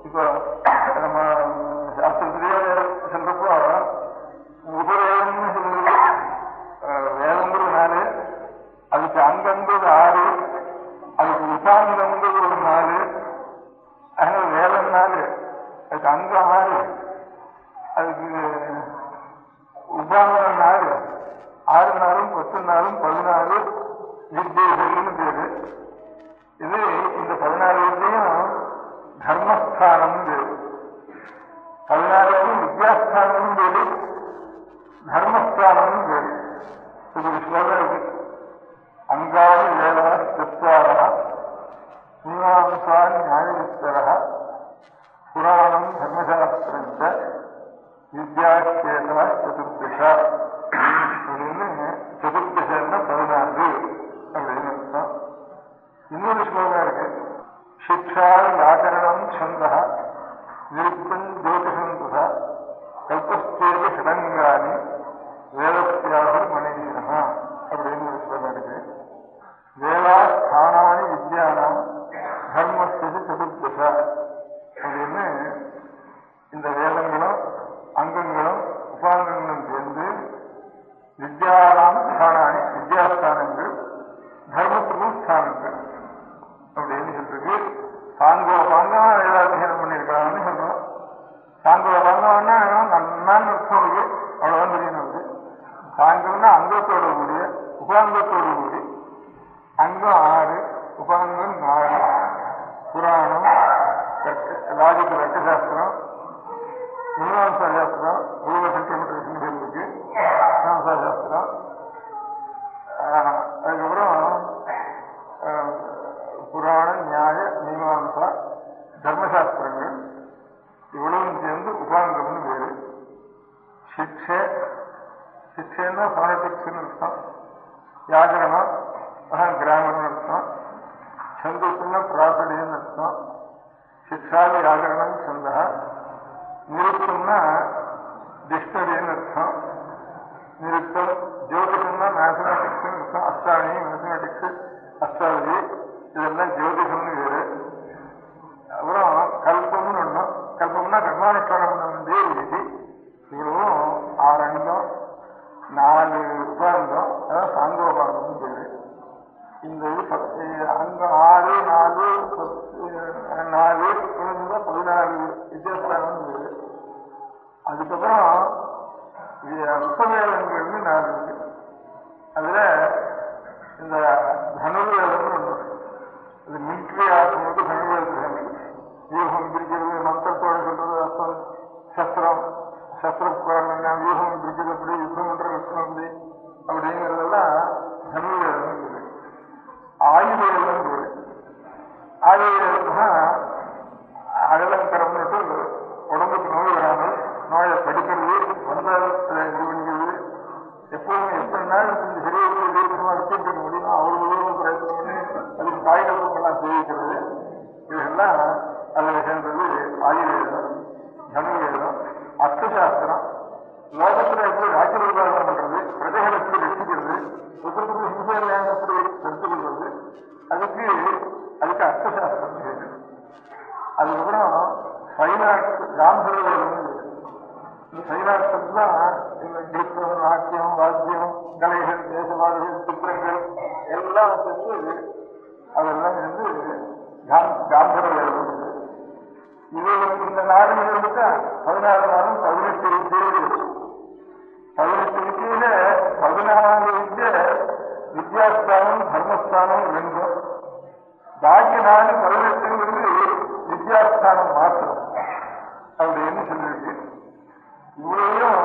இப்போ நம்ம சாஸ்திரத்திலேயே சொல்றப்போ உபவேதம்னு சொல்றது வேதங்கிறது 4, அதுக்கு அங்கங்கிறது 6, அதுக்கு உபாங்கங்கிறது ஒரு 4, அதனால வேதம் 4, அதுக்கு அங்கம் 6, அதுக்கு உபாங்கம் 4, 6 நாளும் 10 நாளும் 14 வித்தியைகள்னு பேரு. இது இந்த 14 வித்தியும் தர்மஸ்தானம் பேரு. 14 வித்யாஸ்தானம் பேரு, தர்மஸ்தானம் பேரு. இது ஒரு ஸ்லோகம் இருக்கு. அங்காதி வேதா சத்வாரா மீமாம்சா நியாயவிஸ்தரா புராணம் தர்மசாஸ்திரஞ்ச வித்யாக்கேதா சதுர்தசா அப்படின்னு சதுர்தசன்னா 14 அப்படின்னு அர்த்தம். இன்னொரு ஸ்லோகம் இருக்கு. சிக்ஷா வியாக்கரணம் சந்தா நிருத்தம் ஜோதிஷம் ததா கல்பஸ்தேக ஷடங்கானி வேதஸ்யாக மனிதனா அப்படின்னு ஒரு ஸ்லோகம் இருக்கு. வேதா ஸ்தானானி வித்யானாம் தர்மஸ்து சதுர்தசா அப்படின்னு இந்த வேதங்களும் அங்கங்களும் உபாங்கங்களும் சேர்ந்து வித்யானாம் ஸ்தானானி வித்யாஸ்தானங்கள் தர்மத்துக்கும் ஸ்தானங்கள் அப்படின்னு சொல்றது. சாங்கோபாங்கமா வேதாத்தியனம் பண்ணியிருக்காங்கன்னு சொல்றோம். சாங்கோபாங்கம்னா நன்னான்னு அர்த்தம் இருக்கு. அவ்வளவுதான் தெரியும் நமக்கு. சாங்கம்னா அங்கத்தோடு கூடிய உபாங்கத்தோடு கூடி. அங்கம் 6, உபாங்கம் 4. புராணம், லாஜிக் ரட்டசாஸ்திரம், மீமாம்சா சாஸ்திரம், பூர்வ சட்டமன்ற இருக்கு, மீமாம்சா சாஸ்திரம். அதுக்கப்புறம் புராணம், நியாய, மீமாம்சா, தர்மசாஸ்திரங்கள் இவ்வளவும் சேர்ந்து உபாங்கம்னு பேரு. சிக்ஷைன்னா பாலிட்டிக்ஸ்ன்னு அர்த்தம். வியாகரணம் கிராமர்னு அர்த்தம். சந்தோஷம்னா பிராசடின்னு அர்த்தம். சிக்ஷா வியாகரணம் சந்தா. நிருத்தம்னா டிக்ஷனரின்னு அர்த்தம். நிருத்தம். ஜோதிஷம்னா மேத்தமெட்டிக்ஸ் அர்த்தம். அஸ்ட்ரானமி, மேத்தமெட்டிக்ஸ், அஸ்ட்ராலஜி இதெல்லாம் ஜோதிஷம்னு வேறு. அப்புறம் கல்பம்னு ஒண்ணும். கல்பம்னா கர்மானுஷ்டானம் பண்ண வேண்டிய விதி. இவ்வளவும் 6 அங்கம் 4 உபாங்கம், அதாவது சாங்கோபாங்கம்னு பேரு. இந்த அங்கம் 6, 4, 4 14 வித்தியாசம் பேரு. அதுக்கப்புறம் உபவேதங்கள்னு 4 இருக்கு. அதுல இந்த தனுர்வேதம்னு ஒன்று. இது மிலிட்ரி ஆக்கும்போது தனுர்வேதம் வியூகம் பிரிக்கிறது, மந்திரத்தோடு சொல்றது, அர்த்தம், சஸ்திரம், சஸ்திரப்புகாரம், வியூகம் பிரிக்கிறது எப்படி, யுத்தம் பண்ற கஷ்டம் எப்படி அப்படிங்கிறதெல்லாம் தனுர்வேதம் பேரு. ஆயுர்வேதம் பேரு. ஆயுர்வேதம்னா அகலங்கரம்னு உடம்புக்கு நோய் வராமல் நோயை படிக்கிறது, வந்தால் இது பண்ணிக்கிறது, காந்தர்வம். இந்த சைராட்டம் தான் இந்த கீதம், நாட்டியம், வாத்தியம், கலைகள், தேசவாதிகள், சித்திரங்கள் எல்லாம் சேர்ந்து அதெல்லாம் வந்து காந்தர்வம். இது இந்த நாடுகள் வந்துட்டா 16 நாளும் 18 வித்தியை. 18 வித்தியில 14 வித்திய வித்யாஸ்தானம், தர்மஸ்தானம் வேண்டும். பாக்கி 4 18 வித்யாஸ்தானம் மாத்திரம் அப்படின்னு சொல்லிருக்கு. இவ்வளையும்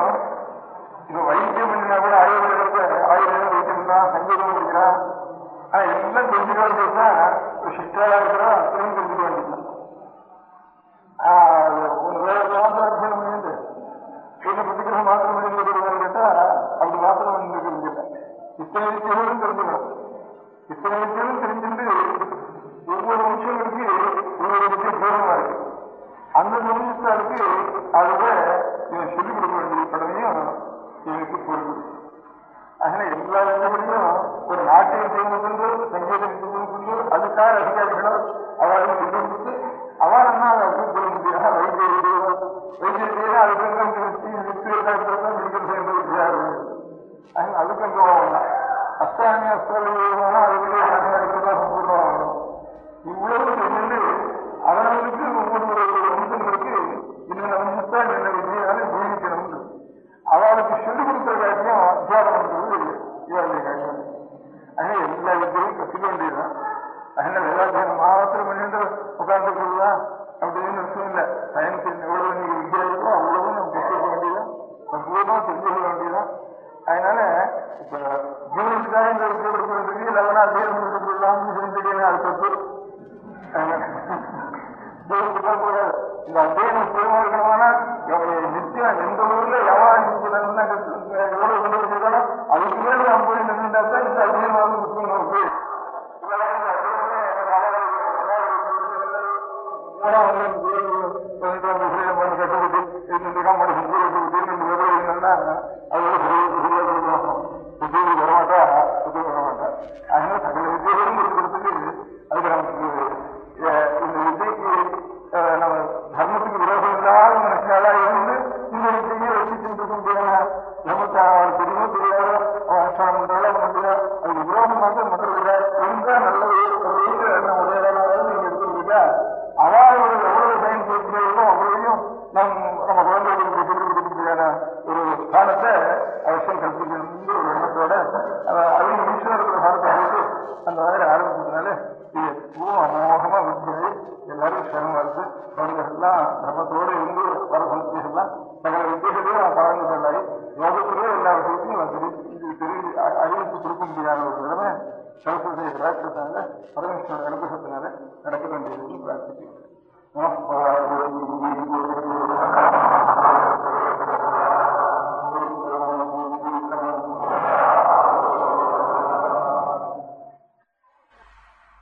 இப்ப வைத்தியம் பண்ணினா கூட ஆயுர்வேதம் வைத்தியம் தான், சங்கீதம் படிக்கிறான். எல்லாம் தெரிஞ்சுக்க வேண்டியதுதான். சிஷ்டாலா இருக்கிறோம், அத்தனையும் தெரிஞ்சுக்க வேண்டியது. வேற மாத்திரம் அத்தியானம் பண்ணிட்டு என்ன பத்திரிகை மாத்திரம் பண்ணிருக்கிறான்னு கேட்டா அப்படி மாத்திரம் பண்ணிருக்கிறீங்க. இத்தனை விஷயங்களும் தெரிஞ்சுக்கணும். இத்தனை விஷயங்களும் தெரிஞ்சுட்டு ஒவ்வொரு விஷயங்களுக்கு ஒவ்வொரு விஷயம் தூரமா இருக்கு. அந்த நிமிஷத்துக்கு அதுல இவன் சொல்லிக் கொடுக்க வேண்டிய கடமையும் இவனுக்கு பொறுப்பு. அதனால எல்லா விஷயங்களையும் ஒரு நாட்டியம் செய்வதற்கோ சங்கீதம் செய்வதற்கோ அதுக்காக அதிகாரிகளும் அவளுக்கு சொல்லிக் கொடுத்து அவனா அதை சொல்ல முடியாது. வைத்தியம் அதுக்கு அதுக்கு அஸ்தானி அஸ்தான அதுக்குள்ளே சம்பூர்ணமாகணும். இவ்வளவு சொல்லி அவர்களுக்கு ஒவ்வொரு அம்சங்களுக்கு இன்னொரு அம்சத்தா என்ன விஜயால ஜீவிக்கணும். அவளுக்கு சொல்லிக் கொடுத்த காரியம் அத்தியாபனம் பண்றது இவருடைய காரியம். அதனால எல்லா வித்தியும் கற்றுக்க வேண்டியதுதான். அதனால வேதாத்தியானம் மாத்திரம் பண்ணிட்டு உட்கார்ந்து கொள்ளலாம் அப்படின்னு விஷயம் இல்லை. சயின்ஸ் எவ்வளவு நீங்க வித்தியா இருக்கோ அவ்வளவு நம்ம கற்றுக்க வேண்டியதான், சம்பூர்ணமா தெரிஞ்சுக்க வேண்டியதான். அதனால இப்ப ஜீவனத்துக்காக இந்த வித்தியை கொடுக்கறதுக்கு இல்லைன்னா தீரம் கொடுத்துக்கலாம்னு சொல்லிட்டு அது தப்பு. இந்த அத்தியானம் சுயமா இருக்கணும்னா நிச்சயம் எந்த ஊர்ல எவ்வளவு எவ்வளவு கொண்டு வச்சிருக்கானோ அதுக்கு மேல 50 நின்றுட்டா தான் இந்த அத்தியானமாக முக்கியம் இருக்கு. வரமாட்டா அதனால சகல வித்தியைகளும் இருக்கிறதுக்கு அதுக்கு நமக்கு இந்த வித்தியைக்கு நம்ம தர்மத்துக்கு விரோதம் இல்லாத மனுஷனாலா இருந்து இந்த வித்தியை வச்சு செஞ்சுக்க முடியாது. நமக்கு அவன் தெரியுமோ தெரியாதோ அவன் அனுஷ்டானம் பண்றாலும் முடியாது. அதுக்கு விரோதமாக மற்றவர்கள எந்த நல்ல உடையவனாலும் நீங்க எடுத்துருக்கீங்க. அவாவோட எவ்வளவு சயின்ஸ் இருக்கிறதோ அவ்வளவையும் நம்ம குழந்தைகளுக்கு சொல்லிக் கொடுக்க முடியாத ஒரு ஸ்தானத்தை அவசியம் கற்பிக்கணும்னு ஒரு எண்ணத்தோட அதையும் ஈஸ்வரத்துல சாரத்தை போட்டு அந்த மாதிரி ஆரம்பிச்சதுனால இது அமோகமா வித்தியை எல்லாரும் சிரமமா இருக்கு. குழந்தைகள்லாம் தர்மத்தோடு இருந்து வர சந்தேகம்லாம் சகல வித்தியர்களையும் பழங்குதலாய் யோகத்திலே எல்லா விஷயத்தையும் அறிவித்து கொடுக்க முடியாத ஒரு நிலைமை சரஸ்வதியை பிரார்த்தித்தாங்க. பரமேஸ்வரன் அனுபவத்தினால நடக்க வேண்டியது பிரார்த்திச்சு.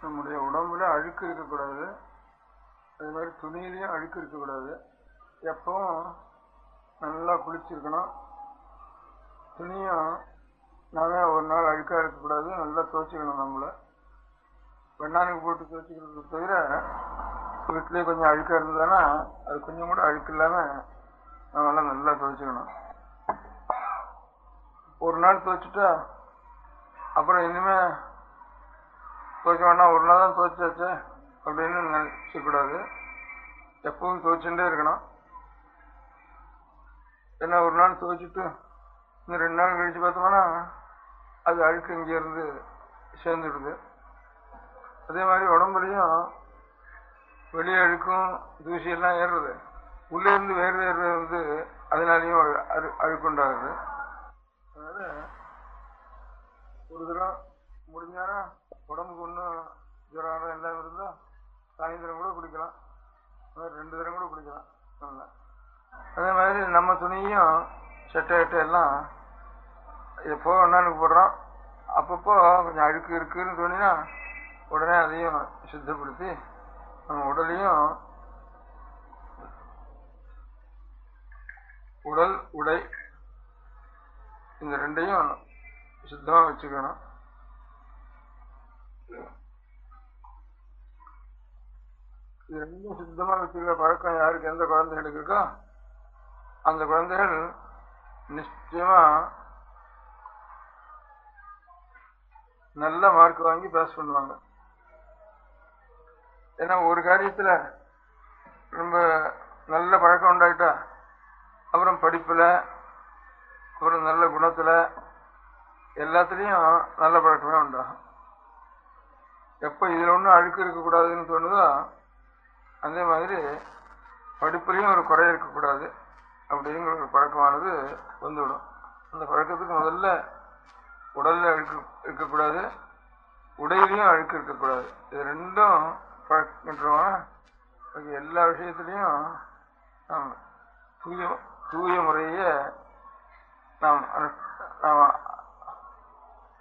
நம்முடைய உடம்புல அழுக்கு இருக்கக்கூடாது, அது மாதிரி துணியிலையும் அழுக்கு இருக்கக்கூடாது. எப்பவும் நல்லா குளிச்சிருக்கணும். துணியும் நாமே ஒரு நாள் அழுக்காக இருக்கக்கூடாது, நல்லா துவைச்சிக்கணும். நம்மளை வெண்ணானுக்கு போட்டு துவைச்சிக்கிறது தவிர வீட்டிலே கொஞ்சம் அழுக்காக இருந்ததுன்னா அது கொஞ்சம் கூட அழுக்கு இல்லாமல் நம்மளாம் நல்லா துவைச்சிக்கணும். ஒரு நாள் துவைச்சிட்டா அப்புறம் இனிமே துவைக்க வேண்டாம், ஒரு நாள் தான் துவைச்சாச்சு அப்படின்னு நினைச்சக்கூடாது. எப்பவும் துவைச்சுட்டே இருக்கணும். ஏன்னா ஒரு நாள் துவைச்சிட்டு இன்னும் 2 நாள் கழிச்சு பார்த்தோம்னா அது அழுக்கு இங்கேருந்து சேர்ந்துடுது. அதே மாதிரி உடம்புலையும் வெளியே அழுக்கும் தூசியெல்லாம் ஏறுறது, உள்ளேருந்து வேறு வேறு வந்து அதனாலையும் அழுக்குண்டாகுது. அதனால ஒரு தரம் முடிஞ்சானா உடம்புக்கு ஒன்றும் ஜுரம் எல்லாம் இருந்தால் சாயந்தரம் கூட குடிக்கலாம், 2 தரம் கூட குடிக்கலாம் நல்லா. அதே மாதிரி நம்ம துணியும் சட்டை எல்லாம் எப்போ ஒன்னானுக்கு போடுறோம். அப்பப்போ கொஞ்சம் அழுக்கு இருக்குன்னு தோணினா உடனே அதையும் சுத்தப்படுத்தி நம்ம உடலையும் உடல் உடை இந்த 2ஐயும் சுத்தமாக வச்சுக்கணும். இது ரெண்டும் சுத்தமா வச்சுக்கிற பழக்கம் யாருக்கு எந்த குழந்தைகளுக்கு இருக்கோ அந்த குழந்தைகள் நிச்சயமா நல்ல மார்க் வாங்கி பாஸ் பண்ணுவாங்க. ஏன்னா ஒரு காரியத்துல ரொம்ப நல்ல பழக்கம் உண்டாயிட்டா அப்புறம் படிப்புல அப்புறம் நல்ல குணத்துல எல்லாத்துலயும் நல்ல பழக்கமே உண்டாகும். எப்ப இதுல ஒன்றும் அழுக்கு இருக்கக்கூடாதுன்னு தோணுதோ அதே மாதிரி படிப்புலையும் ஒரு குறை இருக்கக்கூடாது அப்படிங்கிற ஒரு பழக்கமானது வந்துவிடும். அந்த பழக்கத்துக்கு முதல்ல உடல்ல அழுக்கு இருக்கக்கூடாது, உடையிலையும் அழுக்கு இருக்கக்கூடாது. இது ரெண்டும் பழக்கின்றோம். எல்லா விஷயத்திலையும் நாம் தூய முறைய நாம்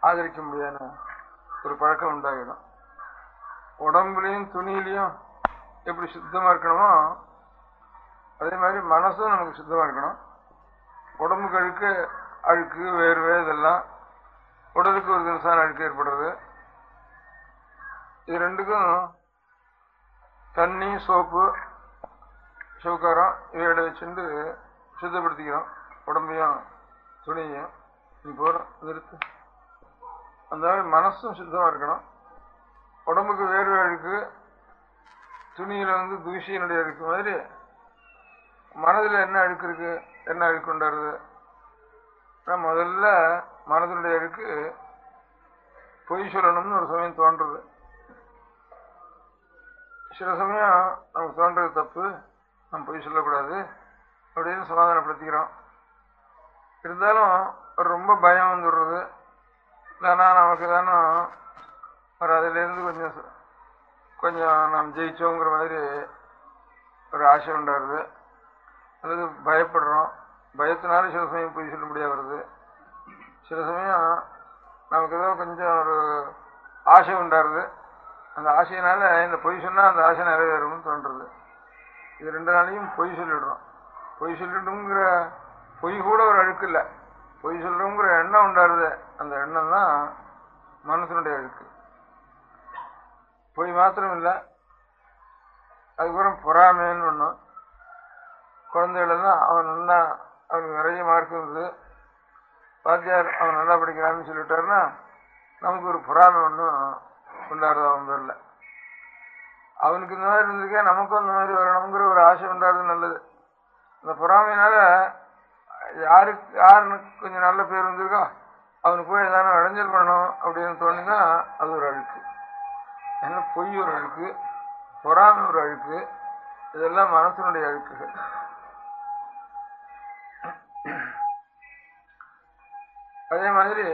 ஆதரிக்க முடியாத ஒரு பழக்கம் உண்டாகிடும். உடம்புலையும் துணியிலையும் எப்படி சுத்தமா இருக்கணுமோ அதே மாதிரி மனசும் நமக்கு சுத்தமா இருக்கணும். உடம்புக்கு அழுக்கு வேர்வை இதெல்லாம் உடலுக்கு ஒரு தினசான அழுக்கு ஏற்படுறது. இது ரெண்டுக்கும் தண்ணி, சோப்பு, சவுக்காரம் இவையோட வச்சுட்டு சுத்தப்படுத்திக்கிறோம் உடம்பையும் துணியையும். நீ போறோம் நிறுத்து. அந்த மாதிரி மனசும் சுத்தமா இருக்கணும். உடம்புக்கு வேர்வை அழுக்கு, துணியில தூசியினுடைய அழுக்கு மாதிரி மனதில் என்ன அழுக்கு இருக்கு, என்ன அழுக்கு உண்டாருது. முதல்ல மனதினுடைய அழுக்கு பொய் சொல்லணும்னு ஒரு சமயம் தோன்றது. சில சமயம் நமக்கு தோன்றது தப்பு, நம்ம பொய் சொல்லக்கூடாது அப்படின்னு சமாதானப்படுத்திக்கிறோம். இருந்தாலும் ரொம்ப பயம் வந்துடுறது. இல்லைன்னா நமக்கு தானே ஒரு அதிலேருந்து கொஞ்சம் நாம் ஜெயிச்சோங்கிற மாதிரி ஒரு ஆசை உண்டாருது. அல்லது பயப்படுறோம். பயத்தினால சில சமயம் பொய் சொல்ல முடியாது வருது. சில சமயம் நமக்கு ஏதோ கொஞ்சம் ஒரு ஆசை உண்டாருது. அந்த ஆசையினால இந்த பொய் சொன்னால் அந்த ஆசை நிறைவேறும்னு தோன்றுறது. இது ரெண்டு நாளையும் பொய் சொல்லிடுறோம். பொய் சொல்லிடுங்கிற பொய் கூட ஒரு அழுக்கு இல்லை. பொய் சொல்றோங்கிற எண்ணம் உண்டாருது. அந்த எண்ணம் தான் மனசனுடைய அழுக்கு. பொய் மாத்திரம் இல்லை, அதுக்கப்புறம் பொறாமைன்னு ஒன்றும். குழந்தைகளெல்லாம் அவனுக்கு நிறைய மார்க் இருந்தது, வாத்தியார் அவன் நல்லா படிக்கிறான்னு சொல்லிட்டாருன்னா நமக்கு ஒரு பொறாமை ஒன்றும் உண்டாடுறது அவன் பேர்ல. அவனுக்கு இந்த மாதிரி இருந்திருக்கே நமக்கும் அந்த மாதிரி வரணுங்கிற ஒரு ஆசை உண்டாடுறது நல்லது. அந்த பொறாமையினால யாருக்கு கொஞ்சம் நல்ல பேர் வந்திருக்கோ அவனுக்கு போய் ஏதாவது இடைஞ்சல் பண்ணணும் அப்படின்னு தோணுன்னா அது ஒரு அழுக்கு. ஏன்னா பொய் ஒரு அழுக்கு, பொறாமை ஒரு அழுக்கு. இதெல்லாம் மனசனுடைய அழுக்குகள். அதே மாதிரி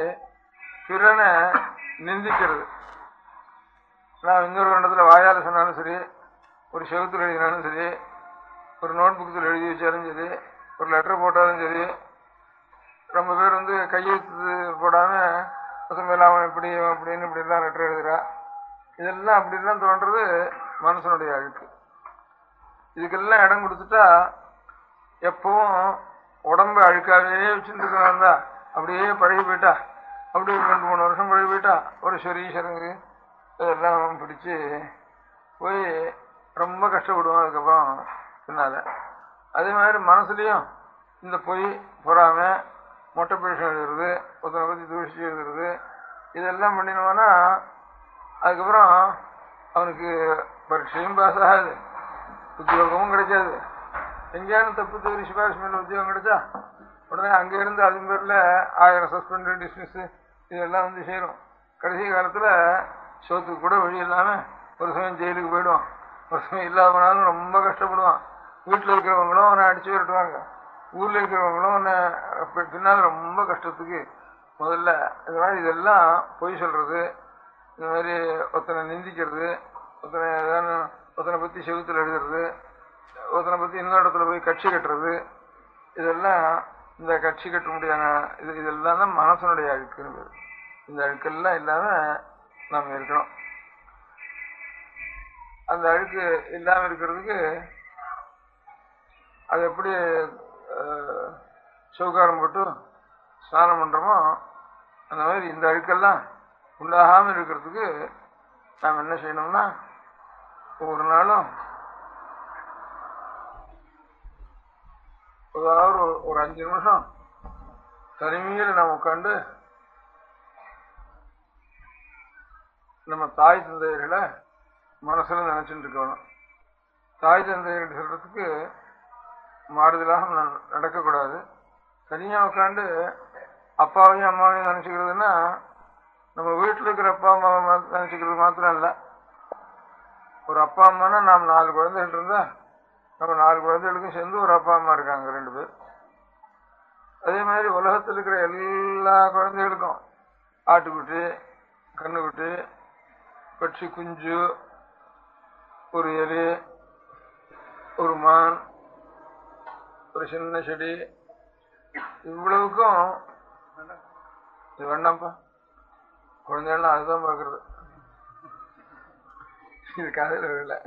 பிறனை நிந்திக்கிறது. நான் இன்னொரு இடத்துல வாயால் சொன்னாலும் சரி, ஒரு செவத்தில் எழுதினாலும் சரி, ஒரு நோட் புக்கத்தில் எழுதி வச்சாலும் சரி, ஒரு லெட்டர் போட்டாலும் சரி, ரொம்ப பேர் கையெழுத்து போடாமல் பசங்க அவன் இப்படி அப்படின்னு இப்படிலாம் லெட்டர் எழுதுறா. இதெல்லாம் அப்படிலாம் தோன்றது மனசனுடைய அழுக்கு. இதுக்கெல்லாம் இடம் கொடுத்துட்டா எப்பவும் உடம்பு அழுக்காகவே வச்சுட்டு இருக்கிறாந்தா அப்படியே பழகி போயிட்டா, அப்படி 2-3 வருஷம் பழகி போயிட்டா ஒரு சரங்கு இதெல்லாம் பிடிச்சி போய் ரொம்ப கஷ்டப்படுவோம் அதுக்கப்புறம் பின்னால. அதே மாதிரி மனசுலையும் இந்த பொய், பொறாம, மொட்டை பேஷம் எழுதுறது, ஒருத்தனை பற்றி தூஷிச்சு எழுதுறது, இதெல்லாம் பண்ணினோம்னா அதுக்கப்புறம் அவனுக்கு பரீட்சையும் பாஸ் ஆகாது, உத்தியோகமும் கிடைக்காது. எங்கேயானு தப்பு தவறி சிபாரிசு மேல உத்தியோகம் கிடைச்சா உடனே அங்கேருந்து அது பேரில் 1000 சஸ்பெண்டு, டிஸ்மிஸ்ஸு இதெல்லாம் சேரும். கடைசி காலத்தில் சோத்துக்கு கூட வழி இல்லாமல் ஒரு சமயம் ஜெயிலுக்கு போயிடுவான். ஒரு சமயம் இல்லாத போனாலும் ரொம்ப கஷ்டப்படுவான். வீட்டில் இருக்கிறவங்களும் அவனை அடிச்சு விரட்டுவாங்க, ஊரில் இருக்கிறவங்களும் அவனை பின்னால் ரொம்ப கஷ்டத்துக்கு. முதல்ல இந்த மாதிரி இதெல்லாம் பொய் சொல்கிறது, இந்த மாதிரி ஒருத்தனை நிந்திக்கிறது, ஒருத்தனை பற்றி செவுத்தில் எழுதுறது, ஒருத்தனை பற்றி இன்னொரு இடத்துல போய் கட்சி கட்டுறது, இதெல்லாம் இந்த கட்சி கட்ட முடியாத இதெல்லாம் தான் மனசனுடைய அழுக்குன்னு. இந்த அழுக்கெல்லாம் இல்லாமல் நாம் இருக்கணும். அந்த அழுக்கு இல்லாமல் இருக்கிறதுக்கு அது எப்படி சவுக்காரம் போட்டு ஸ்நானம் பண்ணுறோமோ அந்த மாதிரி இந்த அழுக்கெல்லாம் உண்டாகாமல் இருக்கிறதுக்கு நாம் என்ன செய்யணும்னா ஒவ்வொரு நாளும் ஏதாவது ஒரு 5 நிமிஷம் தனிமையில் நம்ம உட்காந்து நம்ம தாய் தந்தையர்களை மனசுல நினைச்சுட்டு இருக்கணும். தாய் தந்தையர்கள் சொல்றதுக்கு மாறுதலாக நடக்கக்கூடாது. தனியா உட்காந்து அப்பாவையும் அம்மாவையும் நினைச்சுக்கிறதுன்னா நம்ம வீட்டில் இருக்கிற அப்பா அம்மாவை நினைச்சுக்கிறது மாத்திரம் இல்லை. ஒரு அப்பா அம்மானா நாம் 4 குழந்தைகள் இருந்தா நம்ம 4 குழந்தைகளுக்கும் சேர்ந்து ஒரு அப்பா அம்மா இருக்காங்க 2 பேர். அதே மாதிரி உலகத்தில் இருக்கிற எல்லா குழந்தைகளுக்கும் ஆட்டுக்குட்டி, கண்ணுக்குட்டி, பட்சி குஞ்சு, ஒரு எலி, ஒரு மான், ஒரு சின்ன செடி, இவ்வளவுக்கும் இது வேண்டாம்ப்பா. குழந்தைகள்லாம் அதுதான் பார்க்கறது. இது காலையில் இல்லை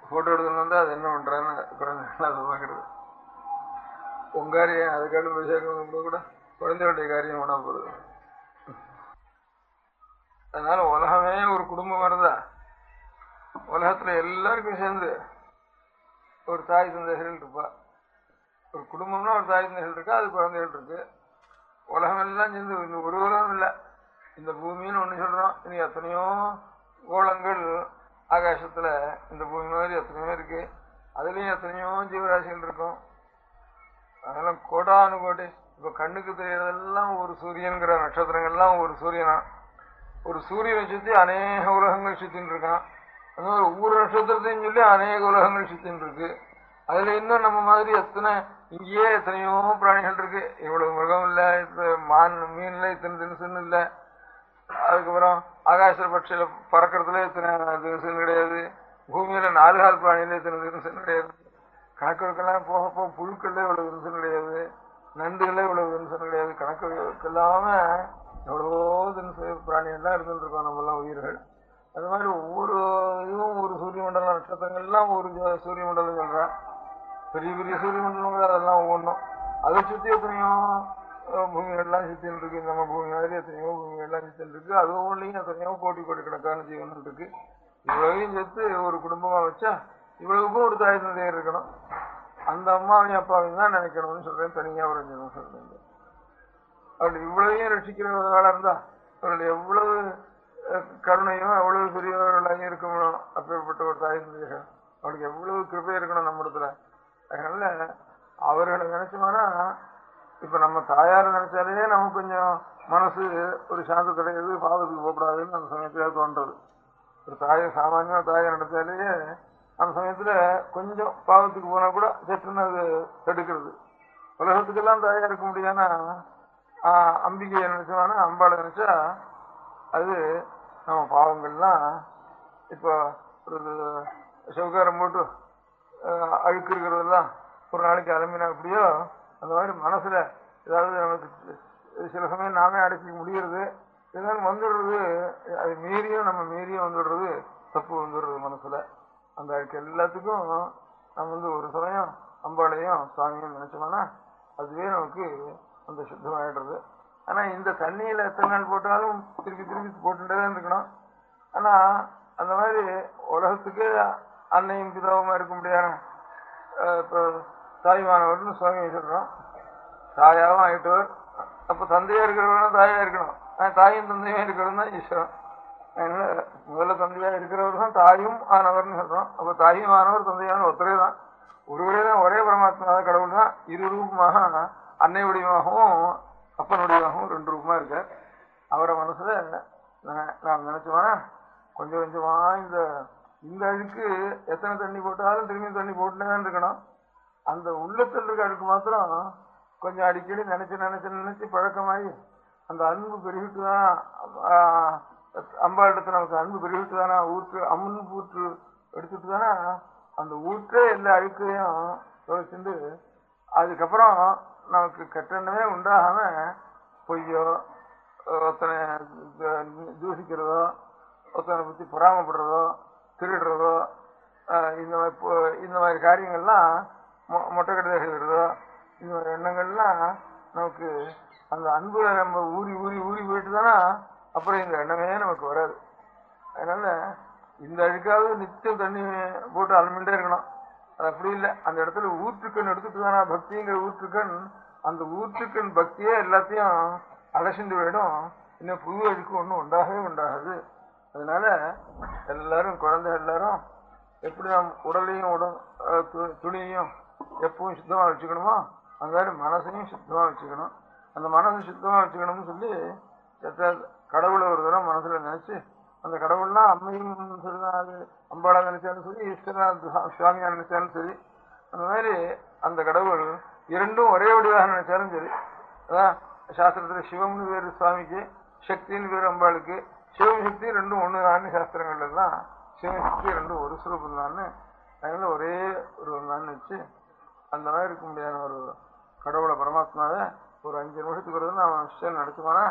போட்டோ எடுத்துன்னு வந்தா அது என்ன பண்றான்னு குழந்தைகள் அதை பார்க்கறது. உங்காரியம் அதுக்காக போய் சேர்க்கணும் கூட குழந்தைகளுடைய காரியம் வேணா போகுது. அதனால உலகமே ஒரு குடும்பம் வருதா, உலகத்துல எல்லாருக்கும் சேர்ந்து ஒரு தாய் தந்தைகள் இருப்பா. ஒரு குடும்பம்னா ஒரு தாய் தந்தைகள் இருக்கா, அது குழந்தைகள் இருக்கு. உலகம் எல்லாம் சேர்ந்து இந்த ஒரு உலகம் இல்லை, இந்த பூமின்னு ஒண்ணு சொல்றோம். இனி எத்தனையோ கோளங்கள் ஆகாசத்துல இந்த பூமி மாதிரி எத்தனையோ இருக்கு. அதுலயும் எத்தனையோ ஜீவராசிகள் இருக்கும். அதெல்லாம் கோடானு கோடி. இப்ப கண்ணுக்கு தெரியறதெல்லாம் ஒரு சூரியன்கிற நட்சத்திரங்கள்லாம் ஒரு சூரியனா. ஒரு சூரியனை சுத்தி அநேக உலகங்கள் சுத்தின்னு இருக்கான். அந்த மாதிரி ஒவ்வொரு நட்சத்திரத்தையும் சொல்லி அநேக உலகங்கள் சுத்தின்னு இருக்கு. அதுல இன்னும் நம்ம மாதிரி எத்தனை இங்கேயே எத்தனையோ பிராணிகள் இருக்கு. இவ்வளவு மிருகம் இல்லை, மீன்ல இத்தனை தினசுன்னு இல்லை. அதுக்கப்புறம் ஆகாச பட்சியில பறக்கிறதுல இத்தனை தினசுன்னு கிடையாது. பூமியில 4 கால் பிராணியில இத்தனை தினசுன்னு கிடையாது. கணக்கெடுக்கெல்லாம் போக போக புழுக்கள்ல இவ்வளவு தினசுன்னு கிடையாது, நண்டுகளே இவ்வளவு தினசுன்னு கிடையாது. கணக்கு இல்லாம எவ்வளவோ தினசு பிராணிகள்லாம் இருந்துட்டு இருக்கோம் நம்மெல்லாம் உயிர்கள். அது மாதிரி ஒவ்வொரு இதுவும் ஒரு சூரிய மண்டலம், நட்சத்திரங்கள்லாம் ஒரு சூரிய மண்டலம் சொல்றேன். பெரிய பெரிய சூரிய மண்டலங்கள் அதெல்லாம் ஒவ்வொன்றும். அதை சுற்றி எத்தனையோ பூமிகள்லாம் சுத்தின்னு இருக்கு. நம்ம பூமி மாதிரி எத்தனையோ பூமிகள்லாம் சுத்தின்னு இருக்கு. அது ஒவ்வொன்றையும் எத்தனையோ கோடி கணக்கான ஜீவன் இருக்கு. இவ்வளவையும் சேர்த்து ஒரு குடும்பமா வச்சா இவ்வளவுக்கும் ஒரு தாய் தந்தையர் இருக்கணும். அந்த அம்மாவையும் அப்பாவையும் தான் நினைக்கணும்னு சொல்றேன். தனியா ஒரு 5 நிமிஷம் சொல்றேன். அப்படி இவ்வளவையும் ரட்சிக்கிறவர்களா இருந்தா அவர்கள் எவ்வளவு கருணையும் எவ்வளவு பெரியவர்களாக இருக்கணும். அப்பேற்பட்ட ஒரு தாய் தந்தையர்கள் அவளுக்கு எவ்வளவு கிருபை இருக்கணும் நம்ம இடத்துல. அதனால அவர்களை நினைச்சோம்னா இப்ப நம்ம தாயாரை நினைச்சாலே நமக்கு கொஞ்சம் மனசு ஒரு சாந்தத்தடையுது, பாவத்துக்கு போகக்கூடாதுன்னு அந்த சமயத்துல தோன்றது. ஒரு தாயை சாமானியமா தாயை நினைச்சாலேயே அந்த சமயத்துல கொஞ்சம் பாவத்துக்கு போனா கூட சற்றுன்னு அது தடுக்கிறது. உலகத்துக்கெல்லாம் தாயா இருக்க முடியாதுன்னா அம்பிகையை நினைச்சோம்னா, அம்பாளை நினைச்சா அது நம்ம பாவங்கள்லாம் இப்போ ஒரு சவுகாரம் போட்டு அழுக்கு இருக்கிறதெல்லாம் ஒரு நாளைக்கு அலம்பினா எப்படியோ அந்த மாதிரி மனசுல ஏதாவது நமக்கு சில சமயம் நாமே அடைச்சிக்க முடிகிறது. இதெல்லாம் வந்துடுறது, அது மீறியும் வந்துடுறது, தப்பு வந்துடுறது மனசுல. அந்த அழுக்கு எல்லாத்துக்கும் நம்ம ஒரு சமயம் அம்பாளையும் சுவாமியும் நினைச்சோம்னா அதுவே நமக்கு அந்த சுத்தமாயிடுறது. ஆனா இந்த தண்ணியில எத்தனை நாள் போட்டாலும் திருப்பி போட்டுட்டேதான் இருக்கணும். ஆனா அந்த மாதிரி உலகத்துக்கு அன்னையும் பிதாவுமா இருக்க முடியாது. இப்போ தாய்மானவர்னு சுவாமியை சொல்றோம். தாயாவும் ஆயிட்டவர். அப்ப தந்தையா இருக்கிறவரும் தாயா இருக்கணும். தாயும் தந்தையும் இருக்கிறவரும் தான் ஈஸ்வரன். அதனால முதல்ல தந்தையா இருக்கிறவர் தான் தாயும் ஆனவர்னு சொல்றோம். அப்ப தாயும் ஆனவர் தந்தையான ஒருத்தரே தான், ஒருவரே தான், ஒரே பரமாத்மா கடவுள் தான். இரு ரூபமாக அன்னை வடிவாகவும் அப்பன் வடிவாகவும் 2 ரூபமா இருக்கார். அவரை மனசுல நாம் நினைச்சோம்னா கொஞ்சம் கொஞ்சமா இந்த அழுக்கு எத்தனை தண்ணி போட்டாலும் திரும்பி தண்ணி போட்டுனே தான் இருக்கணும். அந்த உள்ளத்தில் இருக்க அழுக்கு மாத்திரம் கொஞ்சம் அடிக்கடி நினைச்சு பழக்கமாகி அந்த அன்பு பெருகிட்டுதான் அம்பாளிடத்துல நமக்கு அன்பு பெருகிட்டுதானா ஊற்று அம்மன் ஊற்று எடுத்துட்டு தானே அந்த ஊற்றே எல்லா அழுக்கையும் தொலைச்சுண்டு அதுக்கப்புறம் நமக்கு கெட்டெண்ணமே உண்டாகாம பொய்யோ ஒருத்தனை தூசிக்கிறதோ ஒருத்தனை பற்றி பொறாமப்படுறதோ திருடுறதோ இந்த மாதிரி காரியங்கள்லாம் மொட்டை கடையில் செய்கிறதோ இந்த மாதிரி எண்ணங்கள்லாம் நமக்கு அந்த அன்பு நம்ம ஊறி போயிட்டு தானே அப்புறம் இந்த எண்ணமே நமக்கு வராது. அதனால இந்த அழுக்காவது நிச்சயம் தண்ணி போட்டு அலமிண்டே இருக்கணும். அது அப்படி இல்லை. அந்த இடத்துல ஊற்றுக்கண் எடுத்துட்டு தானா பக்திங்கிற ஊற்றுக்கண், அந்த ஊற்றுக்கண் பக்தியே எல்லாத்தையும் அலசிண்டு போயிடும். இன்னும் புது அழுக்கு ஒன்றும் உண்டாகவே உண்டாகாது. அதனால எல்லாரும் குழந்தை எல்லாரும் எப்படி நம் உடலையும் துணியையும் எப்பவும் சுத்தமா வச்சுக்கணுமோ அந்த மாதிரி மனசையும் சுத்தமா வச்சுக்கணும். அந்த மனசை சுத்தமா வச்சுக்கணும்னு சொல்லி கடவுளை ஒரு தடவை மனசுல நினைச்சு, அந்த கடவுள்னா அம்மையும் சரிதான், அது அம்பாளா நினைச்சாலும் சரி, ஈஸ்வரநாத் சுவாமியா நினைச்சாலும் சரி, அந்த மாதிரி அந்த கடவுள் இரண்டும் ஒரே வடிவாக நினைச்சாலும் சரி. அதான் சாஸ்திரத்துல சிவம்னு பேரு சுவாமிக்கு, சக்தின்னு பேரு அம்பாளுக்கு. சிவம் சக்தி ரெண்டும் ஒண்ணுதான்னு சாஸ்திரங்கள்ல எல்லாம் சிவசக்தி ரெண்டும் ஒரு சுரூபம் தான்னு, அதனால ஒரே உருவம் தான் வச்சு அந்த மாதிரி இருக்க முடியாத ஒரு கடவுளை பரமாத்மாவை ஒரு 5 நிமிஷத்துக்கு வருது நம்ம விஷயம் நடத்துமானா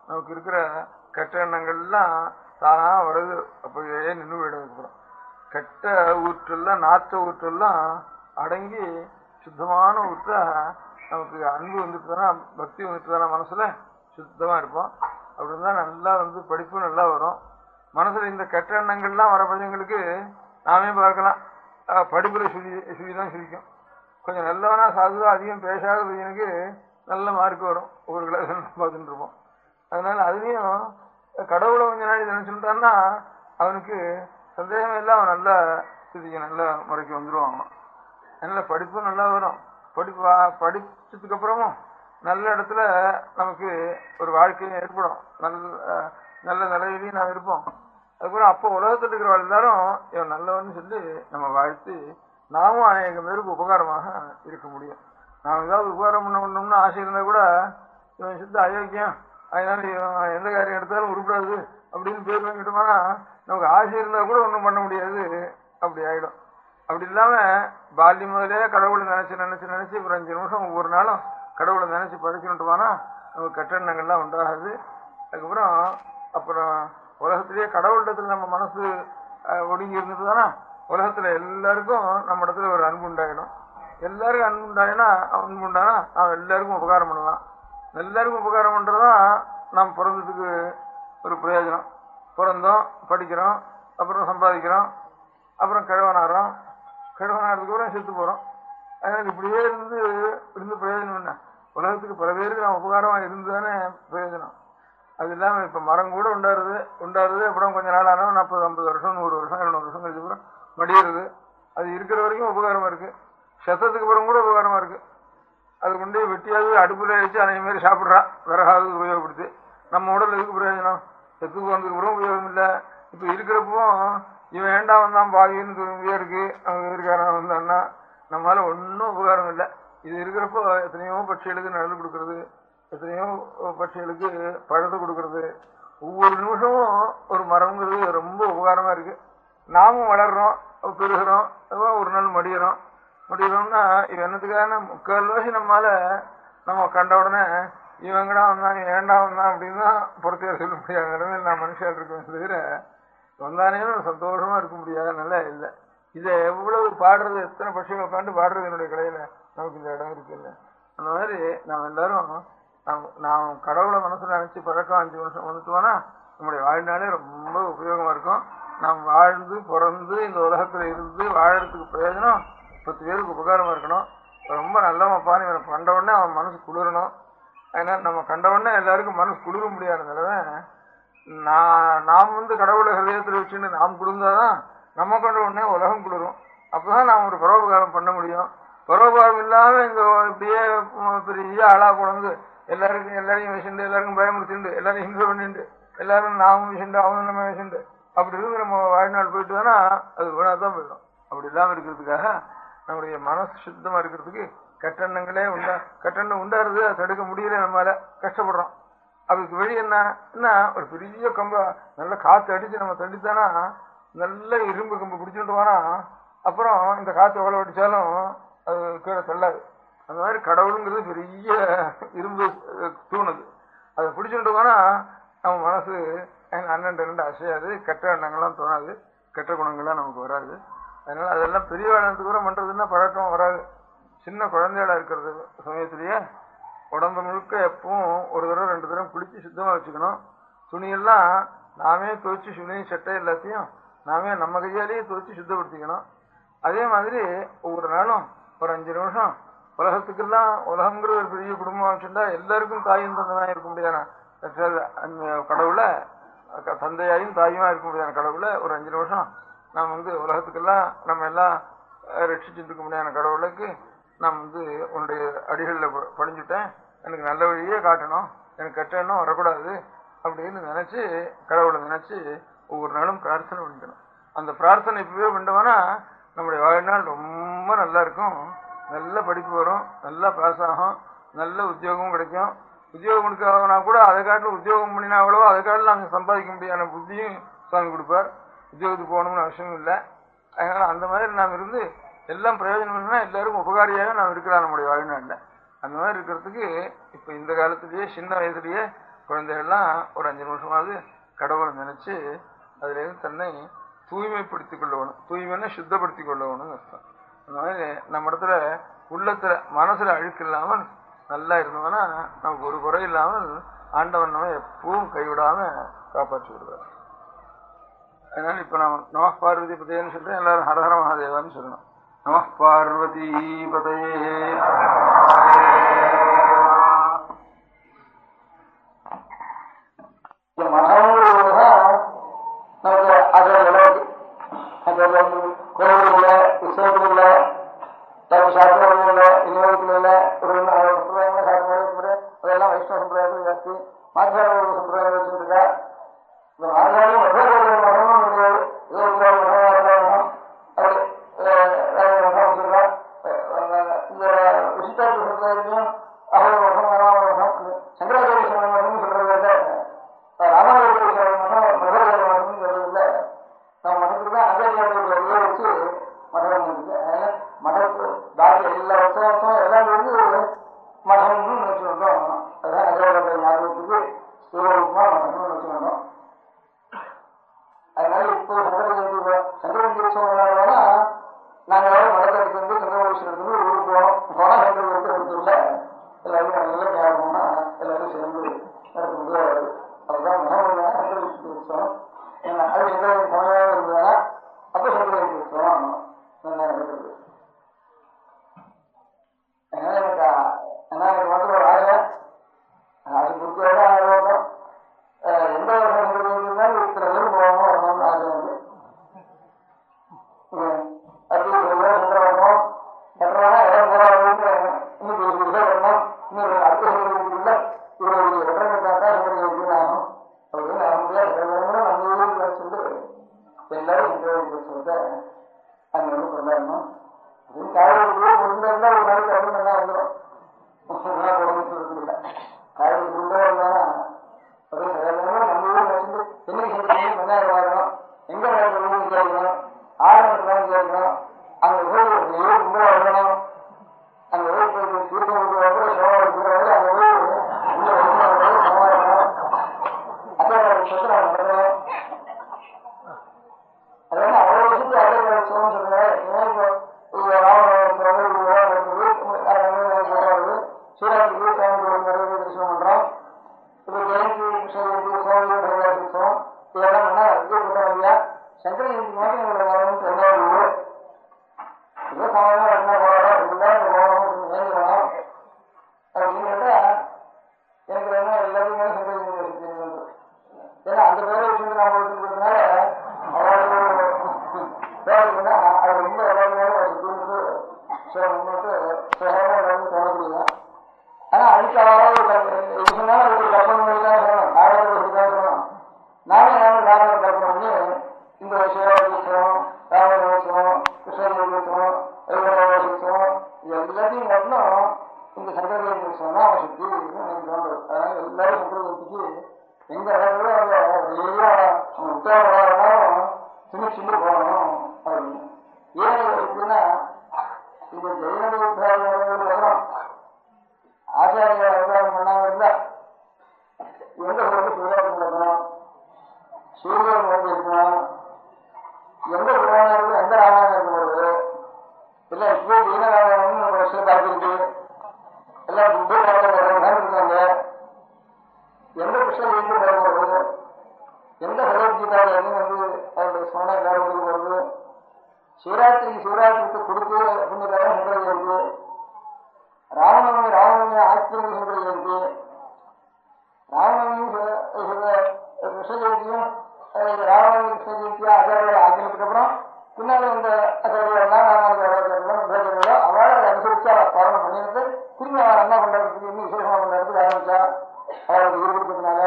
நமக்கு இருக்கிற கெட்ட எண்ணங்கள்லாம் தானா வருது. அப்பயே நின்று போயிடும். கெட்ட ஊற்றெல்லாம் நாற்ற ஊற்றெல்லாம் அடங்கி சுத்தமான ஊற்றா நமக்கு அன்பு வந்துட்டு தானே, பக்தி வந்துட்டு தானே, மனசுல சுத்தமா இருப்போம். அப்படின்னா நல்லா படிப்பு நல்லா வரும். மனசுல இந்த கெட்ட எண்ணங்கள்லாம் வர பையங்களுக்கு நாமே பார்க்கலாம், படிப்புல சுழிதான் சுழிக்கும். கொஞ்சம் நல்லவனா சாதுவா அதிகம் பேசாத பையனுக்கு நல்ல மார்க் வரும். ஒரு கிளாஸ் பார்த்துட்டு இருப்போம். அதனால அதுலயும் கடவுளை கொஞ்ச நாள் நினைச்சுட்டான்னா அவனுக்கு சந்தேகம் இல்லை, அவன் நல்லா ஸ்திதிக்கு நல்ல முறைக்கு வந்துடுவான். அதனால படிப்பும் நல்லா வரும். படிச்சதுக்கு அப்புறமும் நல்ல இடத்துல நமக்கு ஒரு வாழ்க்கையும் ஏற்படும். நல்ல நிலையிலையும் நாம் இருப்போம். அதுக்கப்புறம் அப்போ உலகத்தில் இருக்கிற எல்லாரும் இவன் நல்லவன்னு சொல்லி நம்ம வாழ்த்தி நாமும் அநேக பேருக்கு உபகாரமாக இருக்க முடியும். நாம் ஏதாவது உபகாரம் பண்ணணும்னு ஆசை இருந்தா கூட இவன் சித்த அயோக்கியம், அதனால இவன் எந்த காரியம் எடுத்தாலும் உருப்படாது அப்படின்னு பேர் வாங்கிட்டோம்னா நமக்கு ஆசை இருந்தா கூட ஒன்றும் பண்ண முடியாது. அப்படி ஆயிடும். அப்படி இல்லாம பால்யம் முதலே கடவுளை நினைச்சு ஒரு 5 நிமிஷம் ஒவ்வொரு நாளும் கடவுளை நினைச்சு படிச்சுட்டுவானா நமக்கு கட்டணங்கள்லாம் உண்டாகாது. அப்புறம் உலகத்திலேயே கடவுளிடத்துல நம்ம மனசு ஒடுங்கி இருந்துட்டு தானா உலகத்துல எல்லாருக்கும் நம்ம இடத்துல ஒரு அன்பு உண்டாயிடும். எல்லாருக்கும் அன்பு உண்டானா நாம் எல்லாருக்கும் உபகாரம் பண்ணலாம். எல்லாருக்கும் உபகாரம் பண்றதுதான் நாம் பிறந்ததுக்கு ஒரு பிரயோஜனம். பிறந்தோம், படிக்கிறோம், அப்புறம் சம்பாதிக்கிறோம், அப்புறம் கிழவனாகிறதுக்கு அப்புறம் செத்து போறோம். அதனால இப்படியே இருந்து பிரயோஜனம் என்ன? உலகத்துக்கு பல பேருக்கு நாம் உபகாரமா இருந்துதானே பிரயோஜனம். அது இல்லாம இப்ப மரம் கூட உண்டாருது அப்புறம் கொஞ்ச நாள் ஆனா 40, 50 வருஷம், 100 வருஷம், 200 வருஷம் கழிச்சு அப்புறம் மடியிறது. அது இருக்கிற வரைக்கும் உபகாரமா இருக்கு. சத்தத்துக்கு அப்புறம் கூட உபகாரமா இருக்கு. அது கொண்டு வெட்டியாவது அடுப்புல வச்சு அதே மாதிரி சாப்பிட்றான், விறகாவது உபயோகப்படுத்தி. நம்ம உடல் எதுக்கு பிரயோஜனம்? செத்துக்கு வந்ததுக்கு அப்புறம் உபயோகம் இல்லை. இப்ப இருக்கிறப்போ இவன் வேண்டாம் வந்தான் பாவின்னு தூங்கியே இருக்கு. அவங்க எதிர்காரம் வந்தான்னா நம்மளால ஒன்றும் உபகாரம் இல்லை. இது இருக்கிறப்போ எத்தனையோ பட்சிகளுக்கு நிழல் கொடுக்கறது, எத்தனையோ பட்சிகளுக்கு பழத்தை கொடுக்கறது. ஒவ்வொரு நிமிஷமும் ஒரு மரம்ங்கிறது ரொம்ப உபகாரமா இருக்கு. நாமும் வளர்றோம், பெருகிறோம், ஒரு நாள் மடிகிறோம்னா இது என்னத்துக்கான 3/4 வருஷம் நம்ம கண்ட உடனே இவங்கடா வந்தான், ஏண்டா வந்தான் அப்படின்னு தான் பொறுத்தையார் சொல்ல முடியாது. நான் மனுஷால் இருக்கேன் தவிர வந்தானே சந்தோஷமா இருக்க முடியாத நல்லா இல்லை. இதை எவ்வளவு பாடுறது, எத்தனை பட்சிகளை உட்காந்து பாடுறது என்னுடைய கலையில நமக்கு இந்த இடம் இருக்குல்ல. அந்த மாதிரி நாம் எல்லாரும் நாம் கடவுளை மனசுல நினைச்சு பழக்கம் 5 நிமிஷம் வந்துட்டோம்னா நம்முடைய வாழ்நாளே ரொம்ப உபயோகமா இருக்கும். நாம் வாழ்ந்து பிறந்து இந்த உலகத்துல இருந்து வாழறதுக்கு பிரயோஜனம் 10 பேருக்கு உபகாரமா இருக்கணும். ரொம்ப நல்லவன்ப்பான்னு இவனை கண்ட உடனே அவன் மனசு குளிரணும். அதனால நம்ம கண்ட உடனே எல்லாருக்கும் மனசு குளிர முடியாதுனால நாம் கடவுளை ஹிருதயத்தில் வச்சுன்னு நாம் குளிர்ந்தாதான் நம்ம கண்ட உடனே உலகம் குளிரும். அப்பதான் நாம் ஒரு பரோபகாரம் பண்ண முடியும். பரோபகாரம் இல்லாம இந்த இப்படியே பெரிய ஆளா கொண்டு எல்லாரையும் விஷண்டு, எல்லாருக்கும் பயமுறுத்திண்டு, எல்லாரும் ஹிம்சை பண்ணிண்டு, எல்லாரும் நாமும் விஷண்டு அவனும் நம்ம விஷண்டு அப்படி இருந்து நம்ம வாழ்நாள் போயிட்டு தானா அது வீணாதான் போயிடும். அப்படி இல்லாம இருக்கிறதுக்காக நம்முடைய மனசு சுத்தமா இருக்கிறதுக்கு கட்டணங்களே கட்டணம் உண்டாருது. அதை தடுக்க முடியல, நம்மளால கஷ்டப்படுறோம். அதுக்கு வழி என்ன ஒரு பெரிய கம்ப நல்ல காற்று அடிச்சு நம்ம தண்டித்தானா நல்ல இரும்பு கம்பு பிடிச்சுட்டுவானா அப்புறம் இந்த காற்று எவ்வளவு அடிச்சாலும் அது கீழே தள்ளாது. அந்த மாதிரி கடவுளுங்கிறது பெரிய இரும்பு தூணுது. அதை பிடிச்சுட்டுவானா நம்ம மனசு 12 அசையாது, கெட்ட எண்ணங்கள்லாம் தோணாது, கெட்ட குணங்கள்லாம் நமக்கு வராது. அதனால அதெல்லாம் பெரிய வேலைக்கு கூட பண்றதுன்னா பழக்கம் வராது. சின்ன குழந்தைகளா இருக்கிறது சமயத்திலேயே உடம்பு முழுக்க எப்பவும் ஒரு தடவை 2 தடவை குளிச்சு சுத்தமா வச்சுக்கணும். துணியெல்லாம் நாமே துவைச்சு, சுனி சட்டை எல்லாத்தையும் நாமே நம்ம கையாலேயே துவைச்சு சுத்தப்படுத்திக்கணும். அதே மாதிரி ஒவ்வொரு நாளும் ஒரு 5 நிமிஷம் உலகத்துக்கெல்லாம், உலகங்கிறது ஒரு பெரிய குடும்பம் வச்சுட்டா எல்லாருக்கும் தாயும் தந்தையாக இருக்க முடியாத கடவுளை, தந்தையாயும் தாயுமா இருக்க முடியாத கடவுளை ஒரு 5 நிமிஷம் நாம் உலகத்துக்கெல்லாம் நம்ம எல்லாம் ரட்சிச்சுட்டு இருக்க முடியாத கடவுளுக்கு நான் உன்னுடைய அடிகளில் பணிஞ்சுட்டேன், எனக்கு நல்ல வழியே காட்டணும், எனக்கு கெட்ட எண்ணம் வரக்கூடாது அப்படின்னு நினைச்சு கடவுளை நினைச்சு ஒவ்வொரு நாளும் பிரார்த்தனை பண்ணிக்கணும். அந்த பிரார்த்தனை இப்பவே பண்ணோம்னா நம்முடைய வாழ்நாள் ரொம்ப நல்லா இருக்கும். நல்ல படிப்பு வரும், நல்லா பாஸ் ஆகும், நல்ல உத்தியோகமும் கிடைக்கும். உத்தியோகம் கொடுக்காதனா கூட அதை காட்டில் உத்தியோகம் பண்ணினா அவ்வளவோ அதை காட்டில் நாங்கள் சம்பாதிக்க முடியாத புத்தியும் சுவாமி கொடுப்பார். உத்தியோகத்துக்கு போகணும்னு அவசியம் இல்லை. அதனால அந்த மாதிரி நாம் இருந்து எல்லாம் பிரயோஜனம் பண்ணா எல்லாருக்கும் உபகாரியாக நாம் இருக்கலாம் நம்முடைய வாழ்நாளில். அந்த மாதிரி இருக்கிறதுக்கு இப்போ இந்த காலத்திலேயே சின்ன வயசுலேயே குழந்தைகள்லாம் ஒரு 5 நிமிஷமாவது கடவுளை நினைச்சு அதுலேருந்து தன்னை தூய்மைப்படுத்திக் கொள்ளணும். தூய்மைன்னா சுத்தப்படுத்திக் கொள்ளணும்னு அர்த்தம். அந்த மாதிரி நம்ம இடத்துல உள்ளத்துல மனசுல அழுக்கு இல்லாமல் நல்லா இருந்தோம்னா நமக்கு ஒரு குறை இல்லாமல் ஆண்டவன் நம்ம எப்பவும் கைவிடாம காப்பாற்றி விடுவார். அதனால இப்ப நம்ம நம பார்வதி பதையன்னு சொல்றேன், எல்லாரும் ஹரஹர மகாதேவான்னு சொல்லணும். நம பார்வதி பதையே. கோவில்ல உற்சவத்துல சாப்பிடுறதுல இனிவரத்துல ஒரு சம்பிரதாயங்கள சாப்பிடுறது அதெல்லாம் வைஷ்ணவ சம்பிரதாயத்தில் ஜாஸ்தி. மாற்றாள ஒரு சம்பிரதாயம் வச்சுருக்கா. இந்த மாற்றாலும் மதம் கிடையாது. ஏதோ மதம் வச்சிருக்கா. இந்த விசிஷ்டாத்வ சம்பிரதாயத்திலையும் அகோர மதம் வராம மதம் சங்கராச்சாரிய மதம்னு சொல்றத ராமானுஜ மதம் மதம் சொல்றதில்ல. நம்ம மதத்துக்கு தான் ஆச்சாரியாவுடைய வச்சு மதம் இருக்கு. அதனால மதத்து பாக்கி எல்லா வருஷம் எல்லாம் மதம்னு நினைச்சு வந்தோம். அதான் ஆச்சாரியாவுடைய ஞாபகத்துக்கு ஸ்வரூபமா மதம்னு நினைச்சு வந்தோம். அதனால இப்போ சங்கரஜெயந்தி உற்சவம்னா நாங்கள் எல்லாரும் மதத்தை எடுத்து சங்கரவீஸ்வரத்துக்கு ஊருக்கு போனோம். போனா சங்கரவீரத்தை எடுத்துல எல்லாரும் நல்ல ஞாபகம்னா எல்லாரும் சேர்ந்து நடக்க முடியாது. அதுதான் மதம் சங்கரஜெயந்தி உற்சவம். அது சங்கரஜெயந்தி சமயம் இருந்ததுன்னா அப்போ சங்கரஜெயந்தி உற்சவம் நல்லா நடக்கிறது. அதனால எனக்கு மட்டும் ஒரு ஆசை கொடுக்கிறதா ஆர்வம். எந்த வருஷம் இருந்தாலும் இத்தனை பேர் போகணும் வரணும்னு ஆசை வந்து அப்படி சந்திரவரணம் எட்டனா இடம் போறாங்க. இன்னைக்கு ஒரு விஷயம் வரணும், இன்னொரு அடுத்த சங்கரஜெயந்திக்குள்ள இவ்வளவு இடம் கட்டாக்கா சங்கரஜெயந்தி ஆகும் அப்படின்னு ஆக முடியாது. நம்ம ஊருக்கு வச்சுட்டு எல்லாரும் சங்கரஜெயந்தி உற்சவத்தை அங்கே வந்து கொண்டாடணும். காலையில இருந்தா ஒரு நாளைக்கு வந்து நல்லா வந்துடும். இல்லை காலையில் குண்டா இருந்தானா அதே சரியான நம்ம ஊர் வச்சுட்டு என்னைக்கு சங்கரஜெயந்தி கொண்டாட வரணும், எங்க நடக்கணும் விசாரிக்கணும், ஆரம்பத்தான் விசாரிக்கணும். அங்கே போய் ஊர் குண்டா வரணும். அங்கே போய் தீர்த்தம் கூட சோழ இருக்கிறவங்க அங்கே போய் சமாளிக்கணும். அதே சொத்து நான் நடக்கணும். அதனால அவ்வளவு விஷயத்தை அதே சொல்றேன். சூராத்துக்கு சுவாமி தரிசனம் பண்றோம். இப்போ ஜெயந்தி கிருஷ்ணஜெயந்தி சுவாமி உற்சவம் இதெல்லாம் விஜயபுரம் இல்லையா. சங்கரஜெயந்தி மாதம் எங்களோட வரணும் 2வது ஊர். இதோ சமயம் என்ன போறோம் போகணும் வேண்டி போனோம் அப்படின்னு கேட்டா எனக்கு என்ன எல்லாத்தையுமே சங்கரஜெயந்தி வசிக்கிறது. ஏன்னா அந்த பேரை விஷயத்தை நான் கொடுத்துருக்கிறதுனால அவங்களுக்கு பேருக்குன்னா அது ரொம்ப எல்லாருமே வசிக்கிறது சில முன்னோட்டு சுகமாக எல்லாருமே தோணக்கூடியது. ஆனா அதுக்காக இது சொன்னாலும் அதுக்கு கற்பனை தான் சொல்லணும், காரணத்துக்காக சொல்லணும். நானும் காரணத்தை கற்பனை பண்ணி இந்த சிவராஜி உற்சவம், ராமநாத உற்சவம், கிருஷ்ணஜெயந்தி உற்சவம், ரவிநாத உற்சவம் இது எல்லாத்தையும் வரணும். இந்த சங்கரஜெயந்தி உற்சவம் தான் அவன் சுற்றி எனக்கு தோன்றுது. அதனால எல்லாரும் சங்கரஜெயந்திக்கு எங்க இடத்துல அந்த நிறையா உற்சாகம் சின்ன போகணும் அப்படின்னு. ஏன் இருக்குன்னா இந்த ஜெயினத உத்தாரம் வரணும். ஆச்சாரிய அவதாரம் பண்ணாம இருந்தா எந்த பொருள் சிவராத்திரி நடக்கணும், சூரியன் வந்து இருக்கணும், எந்த புராணம் இருக்கு, எந்த ராமாயணம் இருக்க போறது இல்லை. இப்போ தீனராமாயணம் ஒரு வருஷம் பார்த்துருக்கு. ஆச்சரிய இருக்கு. ராமநவமியும் கிருஷ்ண ஜெயந்தியும் ராமநவமி கிருஷ்ண ஜெயந்தியா ஆச்சாரியோட ஆக்கினதுக்கு அப்புறம் பின்னாடி இந்த ஆச்சாரியெல்லாம் ராமாச்சாரியர்களோ அவளை அனுசரிச்சு அவளை ஸ்மரணம் பண்ணிட்டு திரும்பி அவன் என்ன பண்றதுக்கு இன்னும் விசேஷமா பண்றதுக்கு ஆரம்பிச்சா அவளுக்கு ஈடுபடுறதுனால.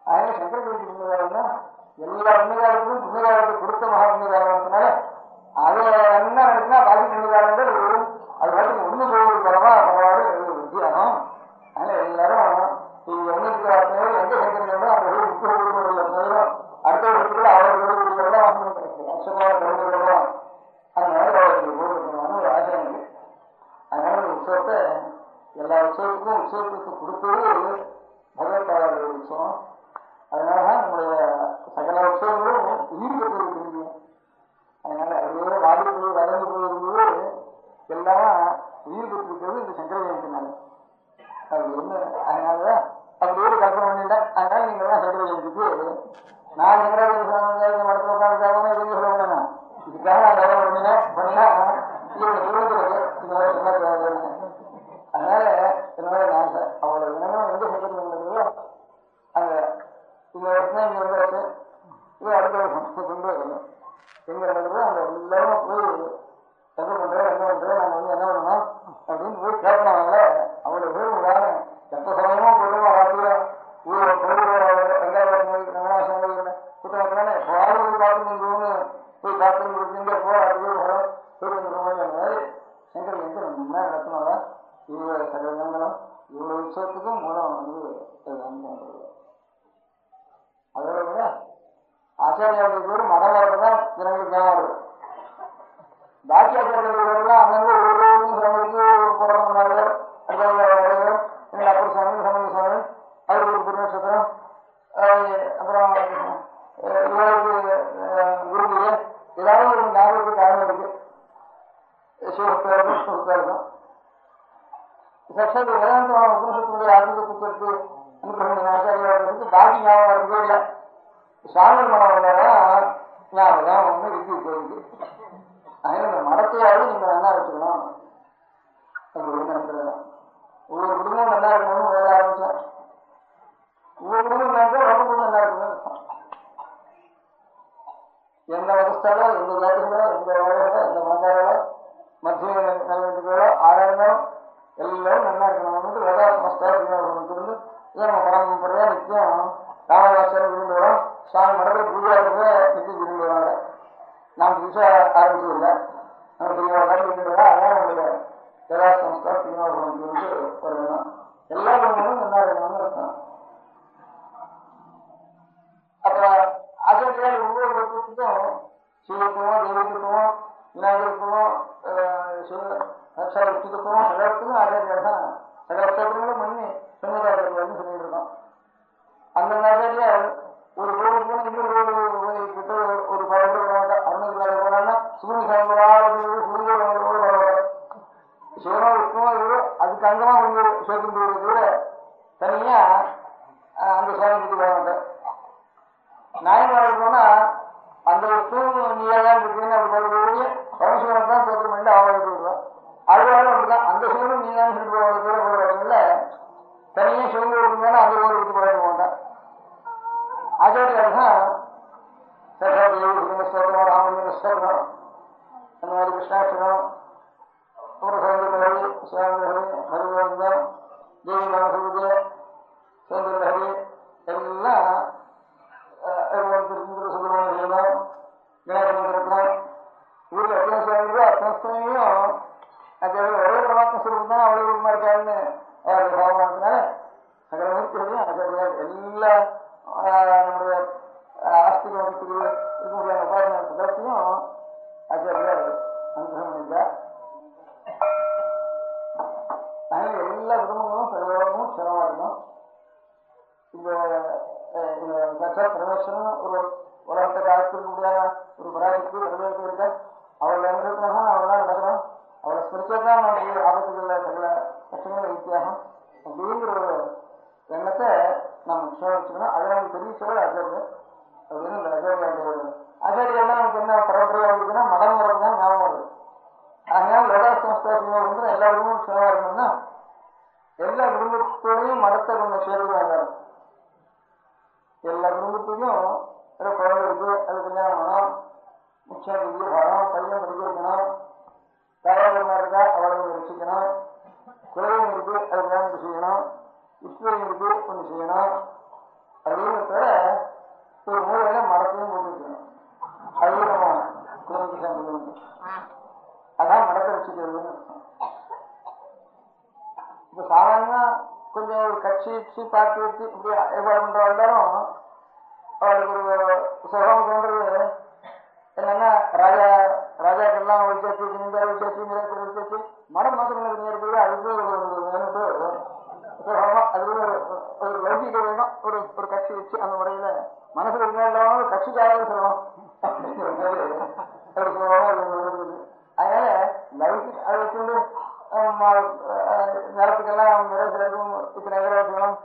அதனால சங்கர ஜெயந்தி புண்ணியகாலம்னா எல்லா புண்ணியகாலத்துக்கும் புண்ணியகாலத்தை கொடுத்த மகா புண்ணியகாலத்தினால அதை என்ன நடக்குன்னா பாக்கி புண்ணியகாலங்கள் அது பாட்டுக்கு ஒண்ணு போவது பரவா பரவாறு வித்தியாசம். அதனால எல்லாரும் இங்க ஒண்ணுக்கு எந்த சங்கரங்களோ அந்த முக்கிய நேரம் அடுத்த இடத்துல அவர்களுடைய வருஷமாக கலந்துக்கிறோம். அதனால அவர்களுக்கு போடுறதுமான ஒரு ஆசை இருக்கு. அதனால இந்த உற்சவத்தை எல்லா உற்சவத்துக்கும் உற்சவத்துக்கு கொடுத்தது பகவத்பாதர்களுடைய உற்சவம். அதனாலதான் நம்முடைய சகல உற்சவங்களும் ஈடுபட்டு தெரியும். அதனால அதுவே வாடி போய் வளர்ந்து போயிருந்தது எல்லாம் ஈடுபட்டு இருக்கிறது இந்த சங்கர ஜெயந்தினால. அது என்ன அதனாலதான் அப்படியே கல்பனை பண்ணிட்டேன். அதனால நீங்க எல்லாம் சங்கர ஜெயந்திக்கு நான் சங்கராச்சாரிய மடத்துல உட்காந்துக்காக எதுவும் சொல்ல முடியும். இதுக்காக நான் வேலை பண்ணினா இவங்க சொல்லுறது. அதனால என்னோட ஆசை அவ்வளவு என்னமோ எந்த சங்கரங்களோ அந்த இந்த வருஷம் இங்க வந்தாச்சு, இது அடுத்த வருஷம் கொண்டு வரணும். எங்க நடக்குது அந்த எல்லாரும் போய் என்ன பண்றேன் என்ன பண்றேன் நாங்க வந்து என்ன பண்ணணும் அப்படின்னு போய் கேட்கறாங்கல்ல. அவ்வளவு பேர் உதாரண எத்த சமயமா போட்டோம் ராத்திரில ஊரை வெங்காயம் ரங்கநாசம் கூட்டணத்தானே போய் பார்த்து நீங்க போய் பார்த்து கொடுத்தீங்க போற மாதிரி சங்கர் வந்து ரொம்ப நடத்தினால இவ்வளவு சகலங்களும் இவ்வளவு விஷயத்துக்கும் மூலம் வந்து அதோட விட ஆச்சாரியாவுடைய பேர் மடம் வரதான் ஜனங்களுக்கு தான் வருது. பாக்கி ஆச்சாரியர்கள்லாம் அங்கங்க ஒரு சிரமத்துக்கு போடுறதுனால எங்களை அப்படி சுவாமி சமந்த சுவாமி அவருக்கு ஒரு திருநட்சத்திரம் அப்புறம் குருவிய ஏதாவது ஒரு ஞாபகத்துக்கு காரணம் இருக்கு. சிவபக்தருக்கும் சுகத்தாருக்கும் சட்சத்து வேதாந்தமான உபனிஷத்துடைய அறிவுக்கு அனுப்பின ஆச்சாரியாளர்களுக்கு பாக்கி ஞாபகம் வரதே இல்லை. சாமி மடம் வந்தாதான் ஞாபகம் ஒன்று விக்கி போயிருக்கு. அதனால இந்த மடத்தையாவது நீங்க நல்லா வச்சுக்கணும் அப்படின்னு நினைக்கிறேன். ஒவ்வொரு குடும்பமும் நல்லா இருக்கணும்னு வேலை ஆரம்பிச்சேன். ஒவ்வொரு குடும்பம் ரொம்ப குடும்பம் நல்லா இருக்கணும்னு எந்த அவஸ்தாலோ எந்த ஜாதிகளோ எந்த வேலைகளோ எந்த மதங்களோ மத்திய நிலையத்துகளோ ஆராய்ந்தாலும் எல்லாரும் நல்லா இருக்கணும். வேதா சமஸ்தா இருந்து இதை நம்ம பரம்பரையா நித்தியம் ராமதாசன் விரும்பி வரோம். சுவாமி மடத்தில் பூஜா இருக்கிற நித்தியம் விரும்பி வராங்க. நாம் புதுசா ஆரம்பிச்சதில்லை, நம்ம பெரியவர்கள் விரும்பி வரோம். அதான் நம்முடைய வேதா சமஸ்தா திருநாபுரம் இருந்து வரணும். எல்லா குடும்பங்களும் நல்லா இருக்கணும்னு இருக்கணும். அப்புறம் ஆசிரியர்கள் ஒவ்வொரு வருஷத்துக்கும் சிவத்துவம் தெய்வத்துவம் விநாயகத்துவம் சக்ஷாத்துவம் சகலத்துக்கும் ஆச்சாரியார் தான் சகல கஷேத்திரங்களும் பண்ணி சமுதாயத்தில் சொல்லிட்டு இருக்கோம். அந்த ஆச்சாரியார் ஒரு கோடு போன இன்னொரு கோடு கிட்ட ஒரு படம் அருணகிரி போனான்னா சிவனி சிவனோ விஷ்ணுவோ இவரோ அதுக்கு அங்கமா வந்து சேர்த்து விட தனியா அந்த சுவாமி பற்றி போக மாட்டேன். நாயன்மார்கள் போனா அந்த நீதான் இருக்கீங்கன்னு அப்படி பரமசிவனை தான் தோற்றம் பண்ணி அவங்களுக்கு விடுறோம். அதுவாலும் அப்படிதான் அந்த சிவனும் நீதான் சொல்லிட்டு போகிறதுல தனியா சிவங்க இருந்தாலும் அந்த ஊரை விட்டு போயிட மாட்டேன். ஆச்சாரியார் தான் சர்வதேவ ராமலிங்க ஸ்தோத்திரம் அந்த மாதிரி கிருஷ்ணாஷ்டகம் சௌந்தரஹரி சிவாந்தஹரி ஹரிகோவிந்தம் தேவி நாமசூரிய சௌந்தரஹரி எல்லாம் சுப்பிரமணியம் கணேசமந்திரத்னம் ஊரில் எத்தனை சுவாமிகளோ அத்தனையும் அது ஒரே பரமாத்ம சுரூபம் தான் அவ்வளவு விருப்பமா இருக்காருன்னு பாவமானதுனால சகல மூர்த்திகளையும் ஆச்சாரியார் எல்லா நம்முடைய ஆஸ்திக வகுப்புக்கு இருக்கக்கூடிய உபாசன சதத்தையும் ஆச்சாரியார் அனுகிரகம் பண்ணிட்டார். அதனால எல்லா குடும்பங்களும் சர்வமும் சிரமமா இருக்கும். இந்த பரமேஸ்வரன் ஒரு உலகத்தை காலத்திற்கு முடியாத ஒரு பராசக்தி வரவேற்பு இருக்க அவளை அனுபவத்தினாக அவளால் நடக்கிறோம். அவளை ஸ்பிரிச்சுவல் நமக்கு ஆபத்துகளில் சகல கஷ்டங்கள் வித்தியாசம் அப்படிங்கிற ஒரு எண்ணத்தை நாம் வச்சுக்கணும். அதை நமக்கு தெரிவிச்சவர்கள் ஆச்சாரியர் அப்படின்னு இந்த ஆச்சாரியாருடைய ஆச்சாரியெல்லாம் நமக்கு என்ன பரம்பரையாக இருக்குன்னா மடம் வரது தான் ஞாபகம் வருது. அதனால வேதா சமஸ்தா வந்து எல்லா இடமும் சேவா இருக்கணும்னா எல்லா இருக்கு, அது வேணும் செய்யணும், இஷ்டம் இருக்கு ஒன்று செய்யணும் அப்படின்னு தவிர ஒரு மூலையில மடத்தையும் போட்டு வச்சுக்கணும். அதுவும் நம்ம கோவிலுக்கு சேர்ந்து அதான் மடத்தை வச்சுக்கிறதுன்னு அர்த்தம். இப்ப சாதாரண கொஞ்சம் ஒரு கட்சி பார்த்து வச்சு இப்படி ஏற்பாடு பண்றவங்களும் அவளுக்கு ஒரு சுகம் தோன்றது என்னன்னா, ராஜாக்கெல்லாம் வச்சாச்சு, ஜமீன்தார் வச்சாச்சு, மிராசர் வச்சாச்சு, மடம் மாத்திரம் இருக்குது. அதுக்கு வேணுட்டு சுகமா அதுக்கு ஒரு லௌகிக வேணும், ஒரு கட்சி வச்சு அந்த முறையில மனசுல இருந்தாலும் கட்சிக்காக சொல்லணும் அப்படிங்கிற மாதிரி ஒரு சுகமா இருக்குது. அதனால லௌகிக் அதை வச்சுட்டு நிலத்துக்கெல்லாம் மிராசரும் இத்தனை ஏக்கரா வச்சுக்கணும்,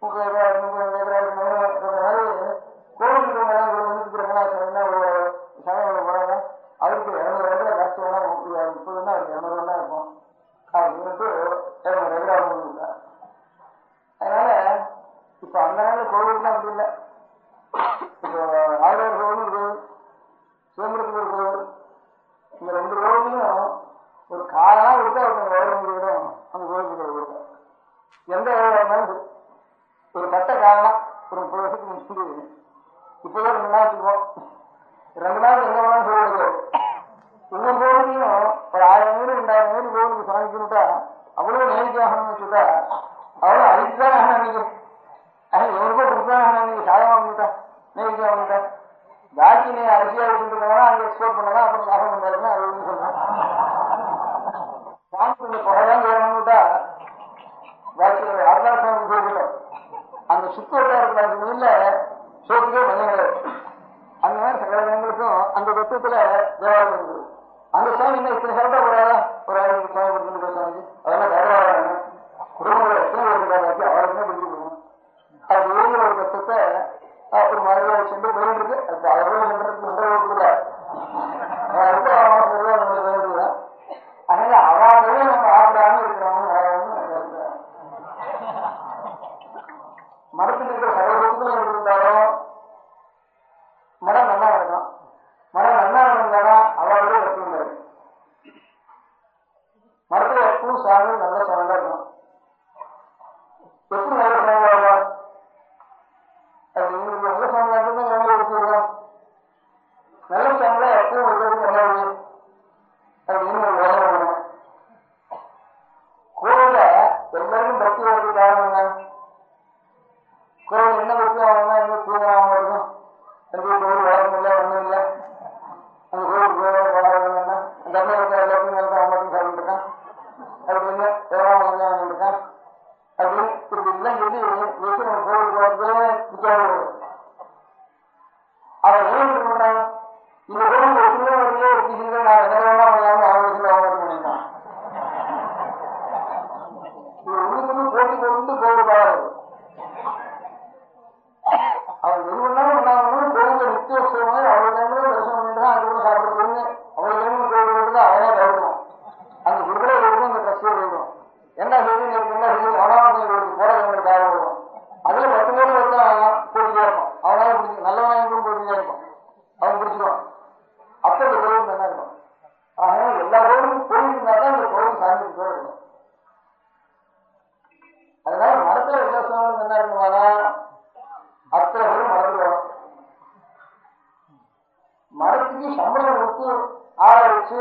30 ஏக்கரா 30 ஏக்கரா மாதிரி கோவிலுக்கு ஒரு சமயம் போறாங்க, அவருக்கு 200 ஏக்கரா காசு வேணா 30 தான் இருக்கு, 200 தான் இருக்கும் அப்படின்ட்டு 200 ஏக்கரா கொடுங்க. அதனால இப்ப அந்த நாள் கோவிலுக்குலாம் அப்படி இல்லை. இப்போ ஆயிரம் கோவில் ஒரு கோவில், சிதம்பரத்துக்கு ஒரு கோவில், இந்த 2 கோவிலையும் ஒரு காலெல்லாம் கொடுத்தா அவங்க விடும் அந்த கோவிலுக்கு கொடுக்க. எந்த இருந்தாலும் சரி ஒரு கட்ட காலம் ஒரு 30 வருஷத்துக்கு முடிச்சுட்டு இப்போதான் 2 நாள் வச்சுக்குவோம். 2 நாள் எங்க வேணாலும் சொல்லிடுது. ஒவ்வொரு கோவிலையும் ஒரு 1000 மீன் 2000 மீன் கோவிலுக்கு சமைக்கணுட்டா அவ்வளவு நேரிக்கை ஆகணும்னு வச்சுட்டா அவ்வளவு அழிச்சுதான் ஆகணும். அன்னைக்கு எவருக்கோ கொடுத்தான் அன்னைக்கு சாதகம் வாங்கிட்டா நேரிக்கை வாங்கிட்டா பாக்கி நீ அரிசியா வச்சுருக்கா அங்கே எக்ஸ்போர்ட் பண்ணலாம் அப்புறம் லாபம் பண்ணாருன்னா அது ஒன்று சொல்லலாம். சாமி இந்த புகைதான் வேணும்னுட்டா பாக்கி ஆத்மாசாமி போய்விட்டோம். அந்த சுத்து வட்டாரத்தில் அந்த மீன்ல சோத்துக்கே மஞ்சள் கிடையாது. அந்த மாதிரி சகல ஜனங்களுக்கும் அந்த தத்துவத்துல தேவாரம் இருக்குது. அந்த சாமி இன்னும் இத்தனை சாப்பிட்டா போறாதா, ஒரு 1000 சாமி கொடுத்துட்டு சாமி அதெல்லாம் தேவாரம் குடும்பங்களை எத்தனை பேருக்கு அவருக்குமே பிடிச்சி கொடுக்கணும். அது ஏழு ஒரு தத்துவத்தை ஒரு மரபா சென்று போயிட்டு இருக்கு. அது அவ்வளவு சென்றதுக்கு கொடுக்கல வேண்டுதான். அதனால அவாவே நம்ம ஆடாம இருக்கிறவங்க மரத்தில் இருக்கிற சகோதரத்துக்கும் இருந்தாலும் மரம் நல்லா நடக்கும். மரம் நல்லா நடந்தானா அவளோட வச்சுருந்தாரு. மரத்துல எப்பவும் சாமி நல்ல சவங்கா இருக்கும். எப்படி நல்ல சவங்கா அது நல்ல சவங்கா இருந்தா எடுத்துருக்கோம். நல்ல சவங்கா எப்பவும் இருக்கிறது நல்லது அப்படின்னு ஒரு வேலை பண்ணணும். கோவில எல்லாருக்கும் பக்தி வரது காரணம் என்ன? கோவில் என்ன பக்தி ஆகணும்னா இன்னும் தூங்குறாம இருக்கும். கோவில் வளர்க்கும் இல்லை ஒன்றும் இல்லை. அந்த கோவில் வளர்க்கணும்னா அந்த அண்ணன் எல்லாத்தையும் நல்லா மட்டும் சாப்பிட்டு இருக்கான் அப்படின்னு எவ்வளவு நல்லா இருக்கான் அப்படின்னு இப்படி எல்லாம் சொல்லி வச்சு நம்ம கோவிலுக்கு வரதுல வித்தியாசம். அவன் என்ன பண்றான்? இந்த கோவில் ஒற்றுமையா வரலையே ஒட்டிச்சுங்க நான் என்ன வேணா பண்ணாம அவன் வச்சு அவன் மட்டும் பண்ணிட்டான். இது ஒண்ணுக்கு போட்டி போட்டு கோவில் பாடாது. அவன் எது பண்ணாலும் பண்ணாலும் கோவில நித்தியோத்சவம் அவ்வளவு நேரம் தரிசனம் பண்ணிட்டு தான் அதுக்கப்புறம் சாப்பிடுறதுன்னு அவ்வளவு நேரம் கோவில் போட்டு அவனே தவிர்க்கணும். அந்த குருக்களே இருக்கும் அந்த கஷ்டம் இருக்கும். என்ன செய்தி என்ன செய்தி அவனாவது போராட்டங்களுக்கு காரணம் இருக்கும். அதுல 10 பேர் ஒருத்தன் போட்டியா இருக்கும். அவனால பிடிக்கும். நல்லவனாயும் போட்டியா இருக்கும். அவன் பிடிச்சிருவான். அப்ப இந்த கோவில் நல்லா இருக்கும். அதனால எல்லா கோவிலும் கோவில் இருந்தாதான் இந்த கோவில் சார்ந்து கூட இருக்கும். அதனால மரத்துல எல்லா சமயம் என்ன இருக்குமானா அத்தனை பேரும் மரத்துல வரும். மரத்துக்கு சம்பளம் கொடுத்து ஆளை வச்சு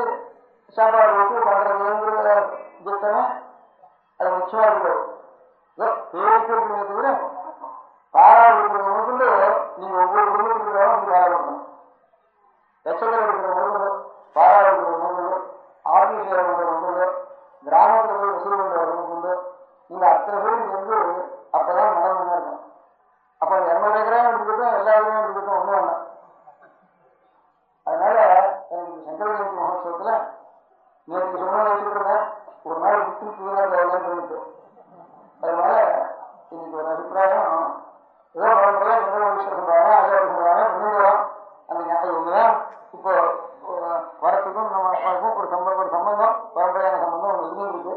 சாப்பாடு கொடுத்து பண்றதுங்கிற திட்டமே அது முக்கியமா இருக்கிறது. பேருக்கு தவிர பாராடு இருக்கிற முதற்கொண்டு நீங்க ஒவ்வொரு குடும்பத்துக்கு பாராடணும். எச்சக்கரை இருக்கிற முதற்கொண்டு பாராடு இருக்கிற முதற்கொண்டு ஆர்மி சேவை பண்ற முதற்கொண்டு கிராமத்துல போய் வசூல் பண்ற முதற்கொண்டு இந்த அத்தனை பேருக்கு வந்து அப்பதான் நடந்துதான் இருக்கும். அப்ப 200 ஏக்கரா இருக்கட்டும் எல்லா ஏக்கரையும் இருக்கட்டும் ஒண்ணு வேண்டாம். அதனால எனக்கு சங்கர ஜெயந்தி மகோத்சவத்துல நேற்று சொன்ன வச்சுட்டு இருந்தேன். ஒரு நாள் விட்டு சொல்லிட்டு அதனால இன்னைக்கு ஒரு அபிப்பிராயம் ஏதோ பரம்பரையா சங்கர விஷயம் சொல்றாங்க அதே சொல்றாங்க பண்ணிடுறோம். அந்த ஞாபகம் இப்போ வரத்துக்கும் நம்ம ஒரு சம்பந்தம் பரம்பரையான சம்பந்தம் ஒன்று இருக்கு.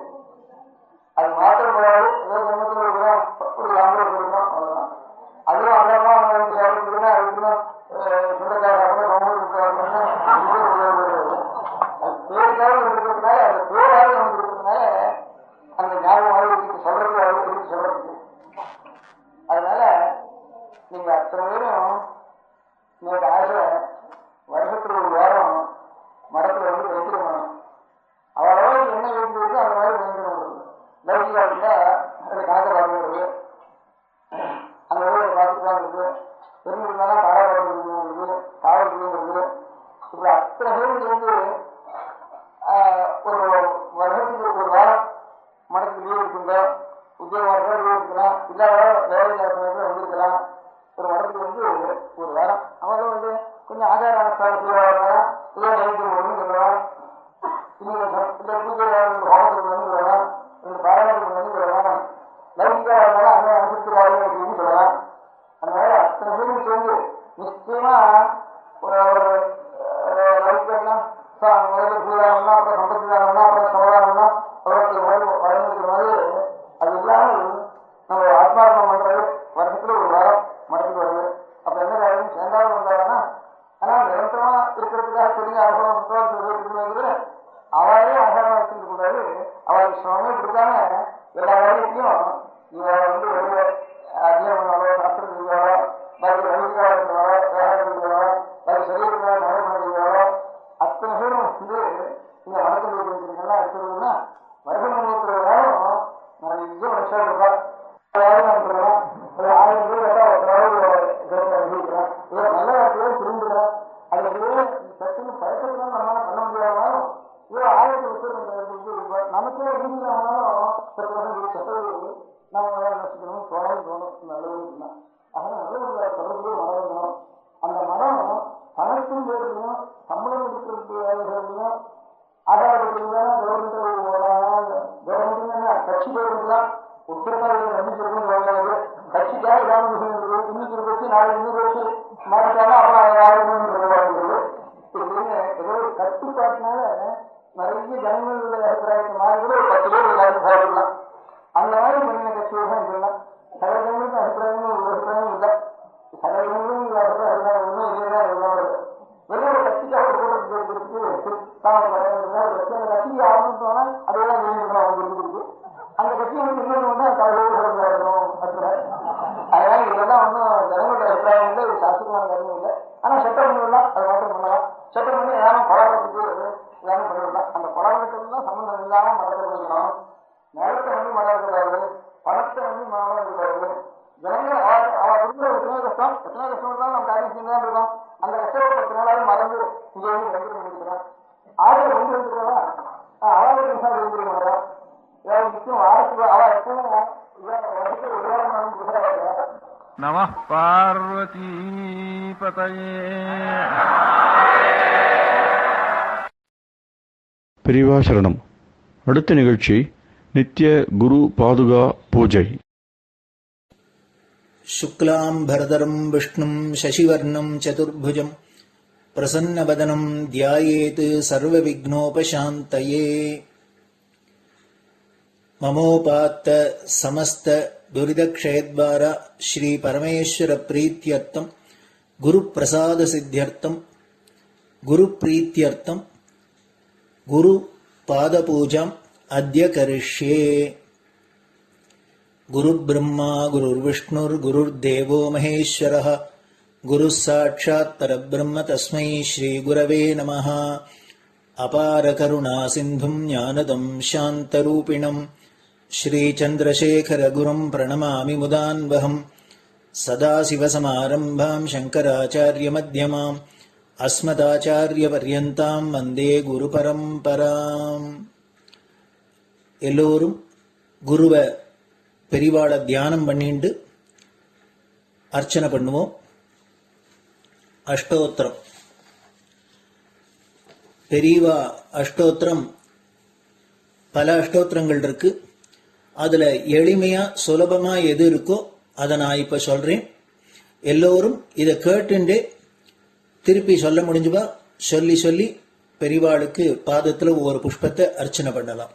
அது மாற்றப்படாது. ஏதோ சம்பந்தத்தில் மாதிரி சொல்றதுக்கு. அதனால நீங்க அத்தனை பேரும் இன்னைக்கு ஆசை வருஷத்துல ஒரு வாரம் மரத்துல வந்து வைத்திருக்கணும். அவளவு என்ன வேண்டியது அந்த மாதிரி வேண்டியது. லௌகிகா இருந்தா அது காக்க வாங்குறது, அந்த ஊரை பார்த்துக்கலாம் இருக்கு, பெருமிருந்தாலும் காராபாரம் காவல் புரியுங்கிறது. இப்படி அத்தனை பேருக்கு வந்து ஒரு வருஷத்துக்கு ஒரு வாரம் மடத்துக்கு லீவ் இருக்குங்க, உத்தியோகம் லீவ் இருக்கலாம், இல்லாத வேலை இல்லாத சமயத்தில் வந்துருக்கலாம். ஒரு மடத்துக்கு வந்து ஒரு வாரம் அவங்க வந்து கொஞ்சம் ஆதார அனுஷ்டானம் இதே நைட்டு ஒன்று சொல்லலாம், இல்லை பூஜை ஹோமத்துக்கு வந்து சொல்லலாம், இந்த பாராயணத்துக்கு வந்து சொல்லலாம், லௌகிகா இருந்தாலும் அங்கே அனுசரிக்கிறாரு அப்படின்னு சொல்லலாம். அதனால அத்தனை பேரும் சேர்ந்து நிச்சயமா ஒரு லௌகிகம்னா முதல்ல பூதாரம்னா அப்புறம் சம்பத்திதாரம்னா அப்புறம் சமாதானம்னா அவருக்கு வழங்கிருக்கிற மாதிரி அது இல்லாமல் நம்ம ஆத்மார்ப்பணம் பண்றது வருஷத்துல ஒரு வாரம் மடத்துக்கு வருது. அப்ப என்ன காரணம் சேர்ந்தாவது வந்தாங்கன்னா ஆனா நிரந்தரமா இருக்கிறதுக்காக தெரிஞ்ச ஆகணும் சொல்றது அவரே ஆகாரம் வச்சுக்க கூடாது. அவருக்கு சிரமமே கொடுக்காம எல்லா வேலையத்தையும் இவன் வந்து வெளியே அத்தியம் பண்ணாலோ சாஸ்திரம் செய்வாரோ பாக்கி ரவிகாரோ வேகாரோ பாக்கி சரீரங்களோ மழை செய்வாரோ அத்தனை பேரும் வந்து இந்த வணக்கம் வைக்கிறதுக்கெல்லாம் எடுத்துருந்தோம்னா வருஷம் முன்னூறு நிறைய வருஷம் இருக்கா 1000 பேர் 1000 நல்ல வார்த்தையோ திரும்புகிறோம். அதுல சட்டுன்னு பழக்கத்தான் நம்மளால பண்ண முடியாதாலும் இவ்வளோ 1000 பேர் நமக்கே இருந்தாலும் சட்டங்கள் நம்ம நஷ்டணும் தோணும் நல்லதுன்னு தான். அதனால நல்ல தொடர்பு மரம் இருக்கணும். அந்த மரம் பணத்தும் பேருலையும் சம்பளம் கொடுக்கறதுலையும் ஆதாரப்பட்டிருந்தாலும் கவர்மெண்ட் கட்சி பேருக்கலாம் உத்தரவாதம் நம்பிக்கை கட்சிக்காக கிராம இன்னைக்கு வச்சு நாலு 200 வருஷம் மாறிட்டாலும் அப்புறம் ஏதோ ஒரு கட்டுப்பாட்டினால நிறைய ஜனங்களுடைய அபிப்பிராயத்தை மாறி கூட ஒரு 10 பேர் எல்லாரும் சாப்பிடலாம். அந்த மாதிரி பண்ணின கட்சியை தான் சொல்லலாம். சில ஜனங்களுக்கு அபிப்பிராயமும் ஒரு அபிப்பிராயம் இல்லை, சில ஜனங்களும் அபிப்பிராயம் ஒன்றும் இல்லைதான் எல்லாம் வெளியோட கட்சிக்காக போட்டு கட்சிக்கு ஆரம்பிச்சோம்னா அதெல்லாம் இருக்கு. அந்த கட்சி வந்து இன்னொன்று வந்து அதனால இதெல்லாம் ஒன்றும் ஜனங்களோட அபிப்பிராயம் இல்லை, இது சாஸ்திரமான கருமும் இல்லை. ஆனால் சட்டம் பண்ணலாம், அது மாற்றம் பண்ணலாம். சட்டம் பண்ணி ஏதாவது கொலாபரத்துக்கு ஏதாவது பண்ணிவிடலாம். அந்த கொலாபரத்துலாம் சம்பந்தம் இல்லாமல் மரத்தை பண்ணலாம். நிலத்தை வந்து மழை இருக்கக்கூடாது, பணத்தை வந்து மழை இருக்கக்கூடாது. ஜனங்கள் அவள் கொடுக்குற எத்தனை கஷ்டம் இருந்தாலும் நம்ம காரியம் செஞ்சுதான் இருக்கோம். அந்த கஷ்டப்பட்ட 10 நாளாவது மறந்து இங்கே வந்து வெங்கடம் பண்ணிக்கிறோம். ஆறு வந்து வந்துருக்கா அவாத நிமிஷம் வந்துருக்க மாட்டோம். ஏதாவது முக்கியம் வாரத்துக்கு அவ எப்பவும் வருஷத்துக்கு ஒரு வாரம் நம பார்வதி பதையே. பெரியவா சரணம். அடுத்த நிகழ்ச்சி நித்திய குரு பாதுகா பூஜை. शुक्लाम्भरधरम् विष्णुम् शशिवर्णम् चतुर्भुजम् प्रसन्नवदनम् ध्यायेत् सर्वविघ्नोपशान्तये. ममोपात्त समस्त दुरितक्षयद्वार श्री परमेश्वर प्रीत्यर्थम् गुरुप्रसाद सिद्ध्यर्थम् गुरुप्रीत्यर्थम् गुरुपादपूजाम् अद्य करिष्ये. गुरुर्ब्रह्मा गुरुर्विष्णुर्गुरुर्देवो महेश्वरः गुरुः साक्षात् परब्रह्म तस्मै श्रीगुरवे नमः. अपारकरुणासिन्धुम् ज्ञानदम् शान्तरूपिणम् श्रीचन्द्रशेखरगुरुम् प्रणमामि मुदान्वहम्. सदाशिवसमारम्भाम् शङ्कराचार्यमध्यमाम् अस्मदाचार्यपर्यन्ताम् वन्दे गुरुपरम्पराम्. எல்லோரும் குருவை பெரிவாளை தியானம் பண்ணிண்டு அர்ச்சனை பண்ணுவோம். அஷ்டோத்திரம். பெரியவா அஷ்டோத்திரம் பல அஷ்டோத்திரங்கள் இருக்கு. அதுல எளிமையா சுலபமா எது இருக்கோ அதை நான் இப்ப சொல்றேன். எல்லோரும் இதை கேட்டுண்டே திருப்பி சொல்ல முடிஞ்சுபா சொல்லி சொல்லி பெரிவாளுக்கு பாதத்துல ஒவ்வொரு புஷ்பத்தை அர்ச்சனை பண்ணலாம்.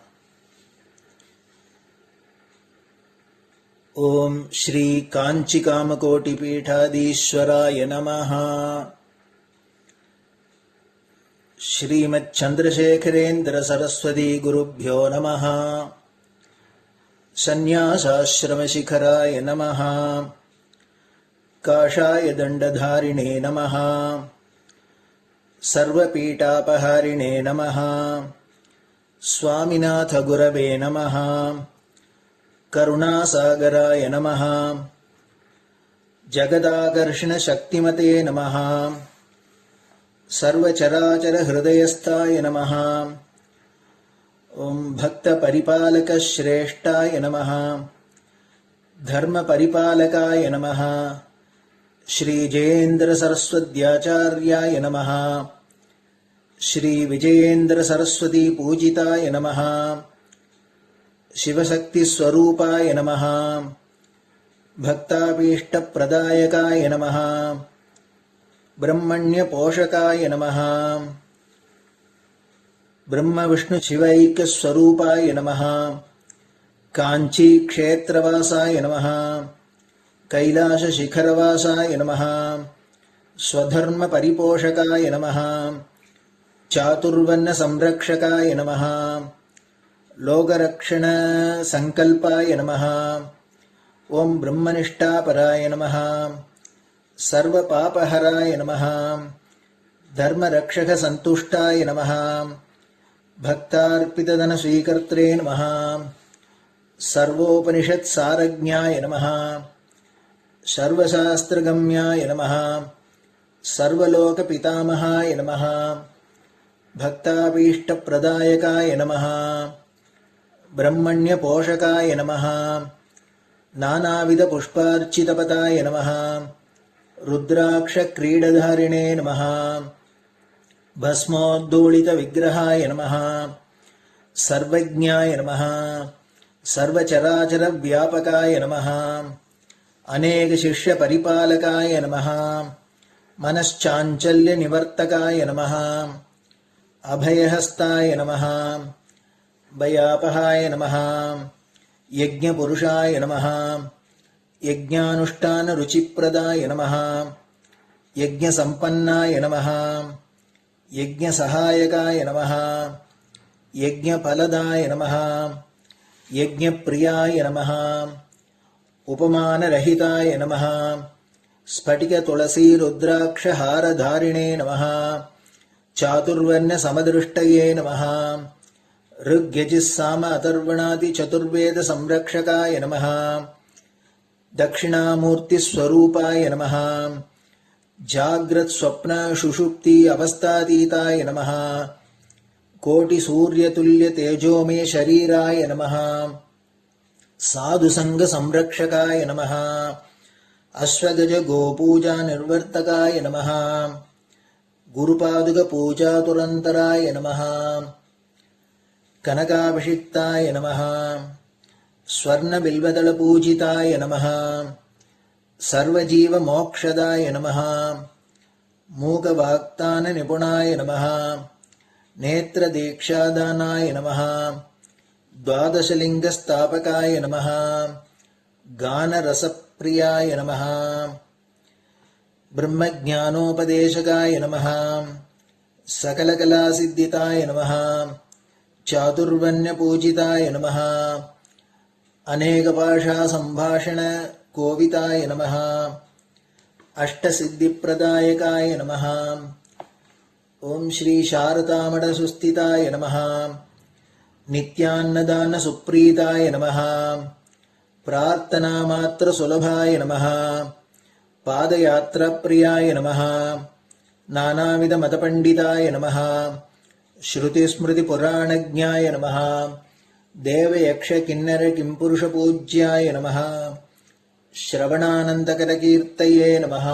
ओम श्री कांची कामकोटि पीठाधीश्वराय नमः. श्रीमच्चंद्रशेखरेन्द्र सरस्वती गुरुभ्यो नमः. सन्न्यासाश्रमशिखराय नमः। काषाय दण्डधारिणे नमः। सर्वपीठापहारिणे नमः। स्वामिनाथ गुरवे नमः। करुणासागराय नमः। जगदाकर्षणशक्तिमते नमः। सर्वचराचरहृदयस्थाय नमः। ॐ भक्तपरिपालकश्रेष्ठाय नमः। धर्मपरिपालकाय नमः। श्रीजयेन्द्रसरस्वत्याचार्याय नमः। श्रीविजयेन्द्रसरस्वतीपूजिताय नमः। शिवशक्तिस्वरूपाय नमः। भक्ताभीष्टप्रदायकाय नमः। ब्रह्मण्यपोषकाय नमः। ब्रह्मविष्णुशिवैक्यस्वरूपाय नमः। काञ्चीक्षेत्रवासाय नमः। कैलासशिखरवासाय नमः। स्वधर्मपरिपोषकाय नमः। चातुर्वर्णसंरक्षकाय नमः। लोकरक्षणसङ्कल्पाय नमः। ॐ ब्रह्मनिष्ठापराय नमः। सर्वपापहराय नमः। धर्मरक्षकसन्तुष्टाय नमः। भक्तार्पितधनस्वीकर्त्रे नमः। सर्वोपनिषत्सारज्ञाय नमः। सर्वशास्त्रगम्याय नमः। सर्वलोकपितामहाय नमः। भक्ताभीष्टप्रदायकाय नमः। ब्रह्मण्यपोषकाय नमः। नानाविधपुष्पार्चितपताय नमः। रुद्राक्षक्रीडधारिणे नमः। भस्मोद्धूलितविग्रहाय नमः। सर्वज्ञाय नमः। सर्वचराचरव्यापकाय नमः। अनेकशिष्यपरिपालकाय नमः। मनश्चाञ्चल्यनिवर्तकाय नमः। अभयहस्ताय नमः। भयापहाय नमः। यज्ञपुरुषाय नमः। यज्ञानुष्ठानरुचिप्रदाय नमः। यज्ञसम्पन्नाय नमः। यज्ञसहायकाय नमः। यज्ञफलदाय नमः। यज्ञप्रियाय नमः। उपमानरहिताय नमः। स्फटिकतुलसीरुद्राक्षहारधारिणे नमः। चातुर्वर्ण्यसमदृष्टये नमः। ऋग्यजुस्साम अथर्वणादिचतुर्वेदसंरक्षकाय नमः। दक्षिणामूर्तिस्वरूपाय नमः। जाग्रत्स्वप्नसुषुप्ति अवस्थातीताय नमः। कोटिसूर्यतुल्यतेजोमे शरीराय नमः। साधुसङ्गसंरक्षकाय नमः। अश्वगजगोपूजानिर्वर्तकाय नमः। गुरुपादुकपूजातुरन्तराय नमः। कनकाभिषिक्ताय नमः। स्वर्णबिल्वदलपूजिताय नमः। सर्वजीवमोक्षदाय नमः। मूकवाक्ताननिपुणाय नमः। नेत्रदीक्षादानाय नमः। द्वादशलिङ्गस्थापकाय नमः। गानरसप्रियाय नमः। ब्रह्मज्ञानोपदेशकाय नमः। सकलकलासिद्धिताय नमः। चातुर्वर्ण्यपूजिताय नमः। अनेकभाषासम्भाषणकोविताय नमः। अष्टसिद्धिप्रदायकाय नमः। ॐ श्रीशारदामठसुस्थिताय नमः। नित्यान्नदानसुप्रीताय नमः। प्रार्थनामात्रसुलभाय नमः। पादयात्राप्रियाय नमः। नानाविधमतपण्डिताय नमः। श्रुतिस्मृतिपुराणज्ञाय नमः। देवयक्षकिन्नरकिंपुरुषपूज्याय नमः। श्रवणानन्दकरकीर्तये नमः।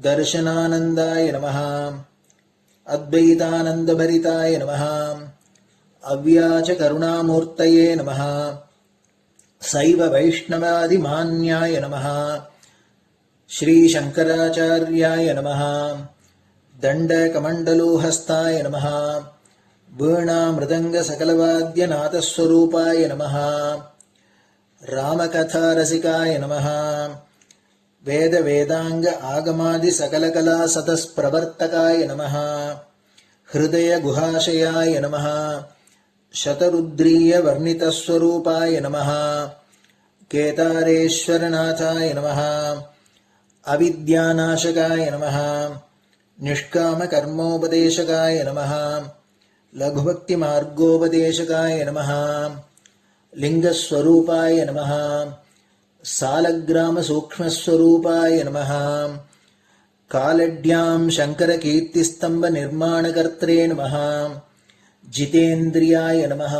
दर्शनानन्दाय नमः। अद्वैतानन्दभरिताय नमः। अव्याचकरुणामूर्तये नमः। शैव वैष्णवादिमान्याय नमः। श्रीशङ्कराचार्याय नमः। दण्डकमण्डलोहस्ताय नमः। वीणामृदङ्गसकलवाद्यनाथस्वरूपाय नमः। रामकथारसिकाय नमः। वेदवेदाङ्ग आगमादिसकलकलासतस्प्रवर्तकाय नमः। हृदयगुहाशयाय नमः। शतरुद्रीय वर्णितस्वरूपाय नमः केदारेश्वरनाथाय नमः अविद्यानाशकाय नमः निष्कामकर्मोपदेशकाय नमः लघुभक्तिमार्गोपदेशकाय नमः लिंगस्वरूपाय नमः सालग्रामसूक्ष्मस्वरूपाय नमः कालड्यां शङ्करकीर्तिस्तम्भनिर्माणकर्त्रे नमः जितेन्द्रियाय नमः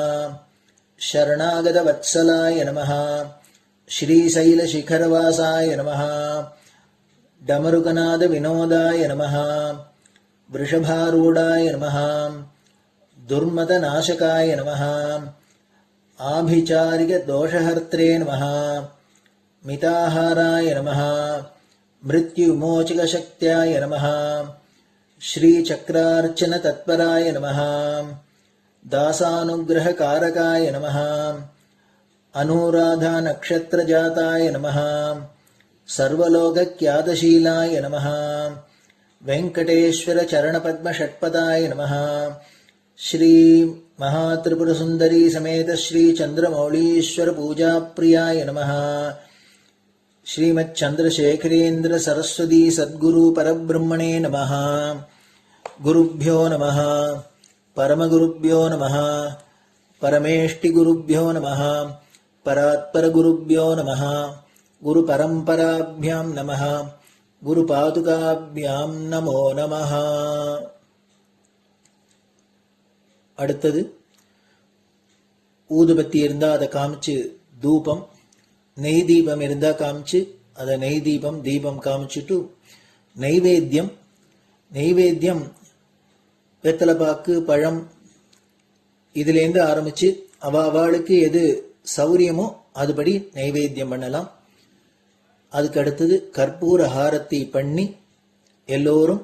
शरणागतवत्सलाय नमः श्रीशैलशिखरवासाय नमः डमरुकनादविनोदाय नमः वृषभारूढाय नमः दुर्मदनाशकाय नमः आभिचारिकदोषहर्त्रे नमः मिताहाराय नमः मृत्युविमोचकशक्त्याय नमः श्रीचक्रार्चनतत्पराय नमः दासानुग्रहकारकाय नमः अनुराधानक्षत्रजाताय नमः सर्वलोकख्यातशीलाय नमः वेङ्कटेश्वरचरणपद्मषट्पदाय नमः श्री महात्रिपुरसुन्दरी समेत श्री चन्द्रमौळीश्वर पूजाप्रियाय नमः श्रीमच्चन्द्रशेखरेन्द्र सरस्वती सद्गुरु परब्रह्मणे नमः गुरुभ्यो नमः परमगुरुभ्यो नमः परमेष्टिगुरुभ्यो नमः परात्परगुरुभ्यो नमः गुरुपरम्पराभ्यां नमः गुरुपादुकाभ्यां नमो नमः. அடுத்தது ஊதுபத்தி இருந்தா அதை காமிச்சு தூபம், நெய் தீபம் இருந்தா காமிச்சு அதை நெய் தீபம் தீபம் காமிச்சுட்டு நைவேத்தியம் வெத்தலைப்பாக்கு பழம் இதுலேருந்து ஆரம்பிச்சு அவளுக்கு எது சௌரியமோ அதுபடி நைவேத்தியம் பண்ணலாம். அதுக்கு அடுத்தது கற்பூர ஹாரத்தி பண்ணி எல்லோரும்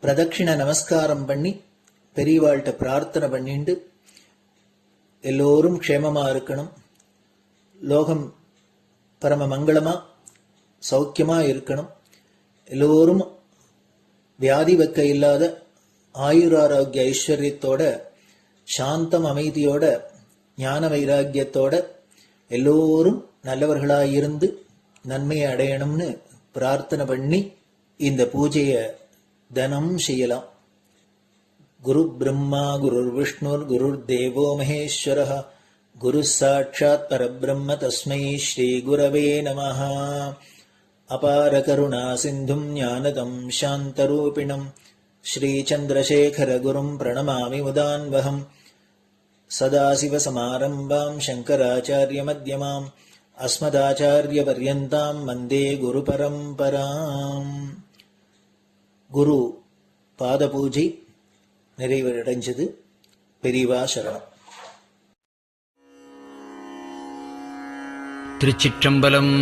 பிரதட்சிண நமஸ்காரம் பண்ணி பெரியவாள்கிட்ட பிரார்த்தனை பண்ணிண்டு எல்லோரும் க்ஷேமமா இருக்கணும், லோகம் பரம மங்களமா சௌக்கியமா இருக்கணும், எல்லோரும் வியாதி வெக்க இல்லாத ஆயுராரோக்கிய ஐஸ்வர்யத்தோட சாந்தம் அமைதியோட ஞான வைராக்கியத்தோட எல்லோரும் நல்லவர்களாயிருந்து நன்மையை அடையணும்னு பிரார்த்தனை பண்ணி இந்த பூஜையை தினம் செய்யலாம். குரு பிரம்மா குருர் விஷ்ணுர் குருர் தேவோ மகேஸ்வரः குரு சாட்சாத் பரபிரம்ம தஸ்மை ஸ்ரீ குரவே நமः. அபார கருணா சிந்தும் ஞானதம் சாந்தரூபிணம் ஸ்ரீ சந்திரசேகர குரும் பிரணமாமி முதான்வகம். சதாசிவசமாரம்பாம் சங்கராச்சார்ய மத்யமாம் அஸ்மதாச்சார்ய பர்யந்தாம் வந்தே குரு பரம்பராம். குரு பாத பூஜை நிறைவடைஞ்சது. பெரியவா சரணம். திருச்சிற்றம்பலம்.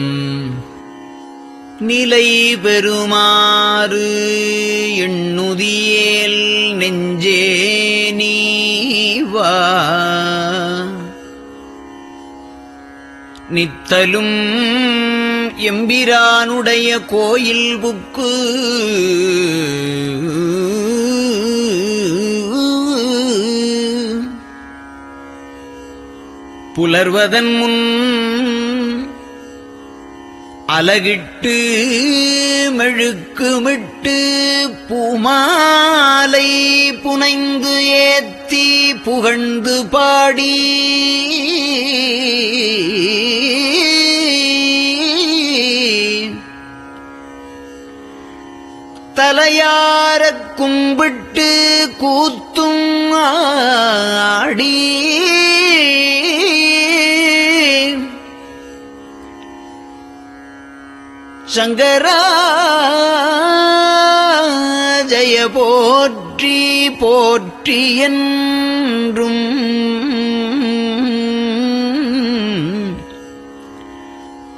நிலை பெறுமாறு எண்ணுதியேல் நெஞ்சே நீவா, நித்தலும் எம்பிரானுடைய கோயில் புக்கு புலர்வதன் முன் அலகிட்டு மெழுக்குமிட்டு பூமாலை புனைந்து ஏத்தி புகழ்ந்து பாடி தலையாரக் கும்பிட்டு கூத்தும் ஆடி சங்கரா ஜய போற்றி போற்றி என்றும்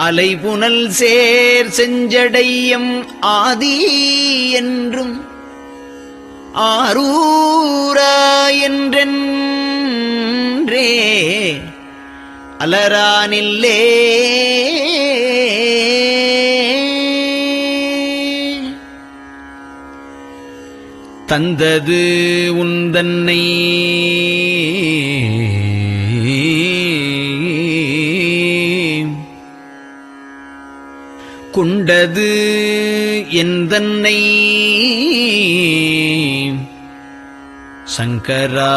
அலைபுனல் சேர் செஞ்சடையம் ஆதி என்றும் ஆரூரா என்றென்றே அலரானில்லே தந்தது உந்தன்னை கொண்டது எந்தன்னை சங்கரா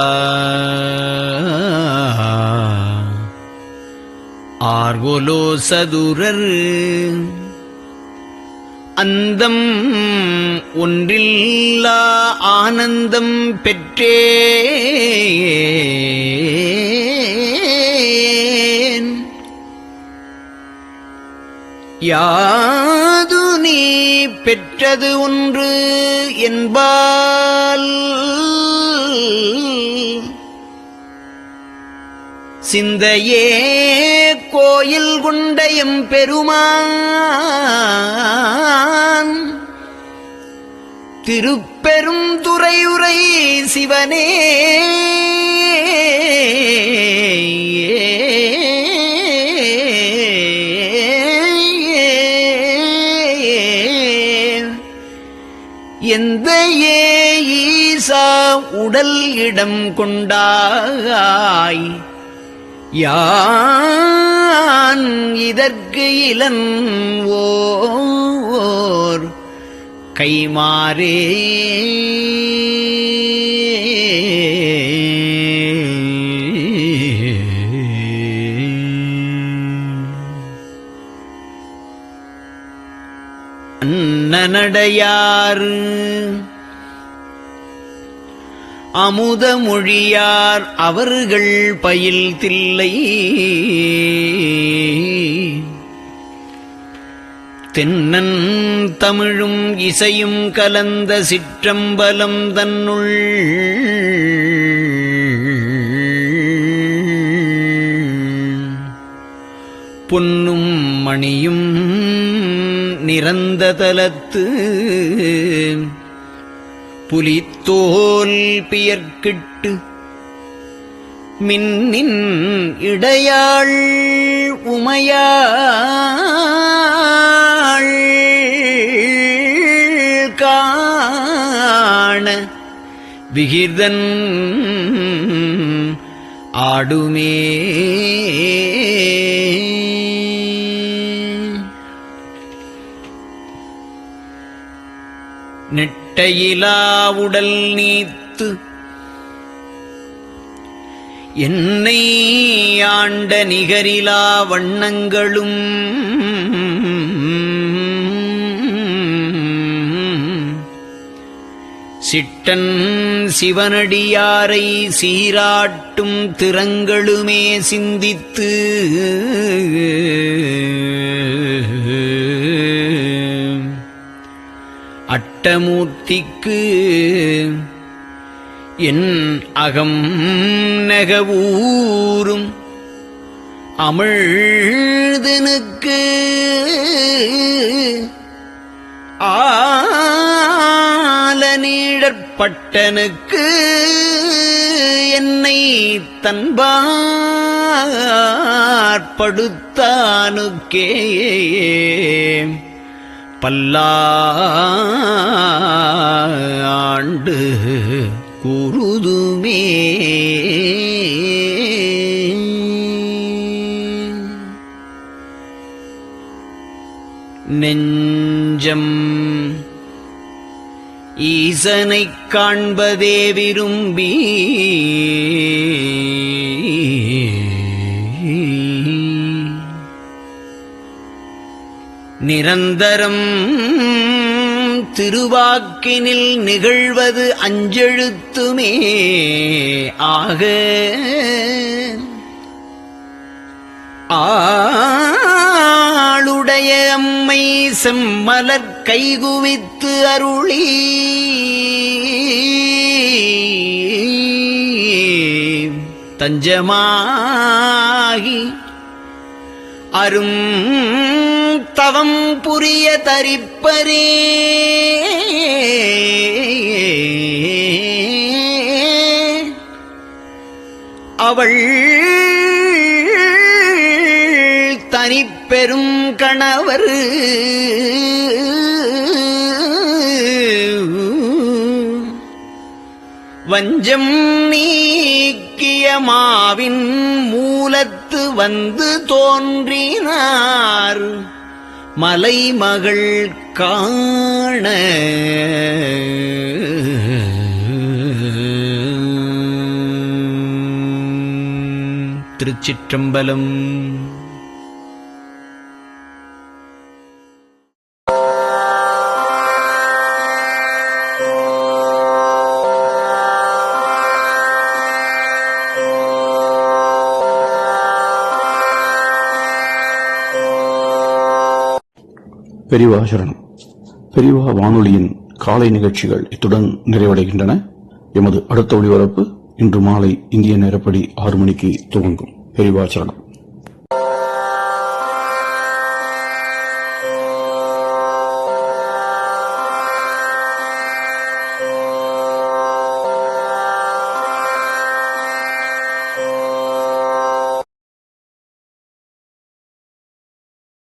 ஆர்கோலோ சதுரர் அந்தம் ஒன்றில்லா ஆனந்தம் பெற்றேன் யாது நீ பெற்றது ஒன்று என்பால் சிந்தையே கோயில் கொண்ட எம்பெருமான் திருப்பெரும் துறையுரை சிவனே எந்த ஈசா உடல் இடம் கொண்டாய் யான் இதற்கு இலன் ஓர் கைமாறே அன்னநடையார் அமுத மொழியார் அவர்கள் பயில் தில்லை தென்னன் தமிழும் இசையும் கலந்த சிற்றம்பலம் தன்னுள் பொன்னும் மணியும் நிறந்த தலத்து புலித்தோல் பியர்க்கிட்டு மின்னின் இடையாள் உமையாள் காண விகிர்தன் ஆடுமே நெட்டையிலா உடல் நீத்து என்னை ஆண்ட நிகரிலா வண்ணங்களும் சிட்டன் சிவனடியாரை சீராட்டும் திறங்களுமே சிந்தித்து அட்டமூர்த்திக்கு என் அகம் நெகவூரும் அமிழ்தனுக்கு ஆலநீழற்பட்டனுக்கு என்னை தன்பாற்படுத்தானுக்கே பல்லாண்டு கூறுதுமே நெஞ்சம் ஈசனைக் காண்பதே விரும்பி நிரந்தரம் திருவாக்கினில் நிகழ்வது அஞ்செழுத்துமே ஆக ஆளுடைய அம்மை செம்மலர் கைகுவித்து அருளி தஞ்சமாகி அரும் தவம் புரிய தரிப்பரே அவள் தனிப்பெரும் கணவர் வஞ்சம் நீக்கிய மாவின் மூலத்து வந்து தோன்றினார் மலைமகள் காண திருச்சிற்றம்பலம். பெரியவா சரணம். பெரியவா வானொலியின் காலை நிகழ்ச்சிகள் இத்துடன் நிறைவடைகின்றன. எமது அடுத்த ஒளிபரப்பு இன்று மாலை இந்திய நேரப்படி 6 மணிக்கு துவங்கும். பெரியவா சரணம்.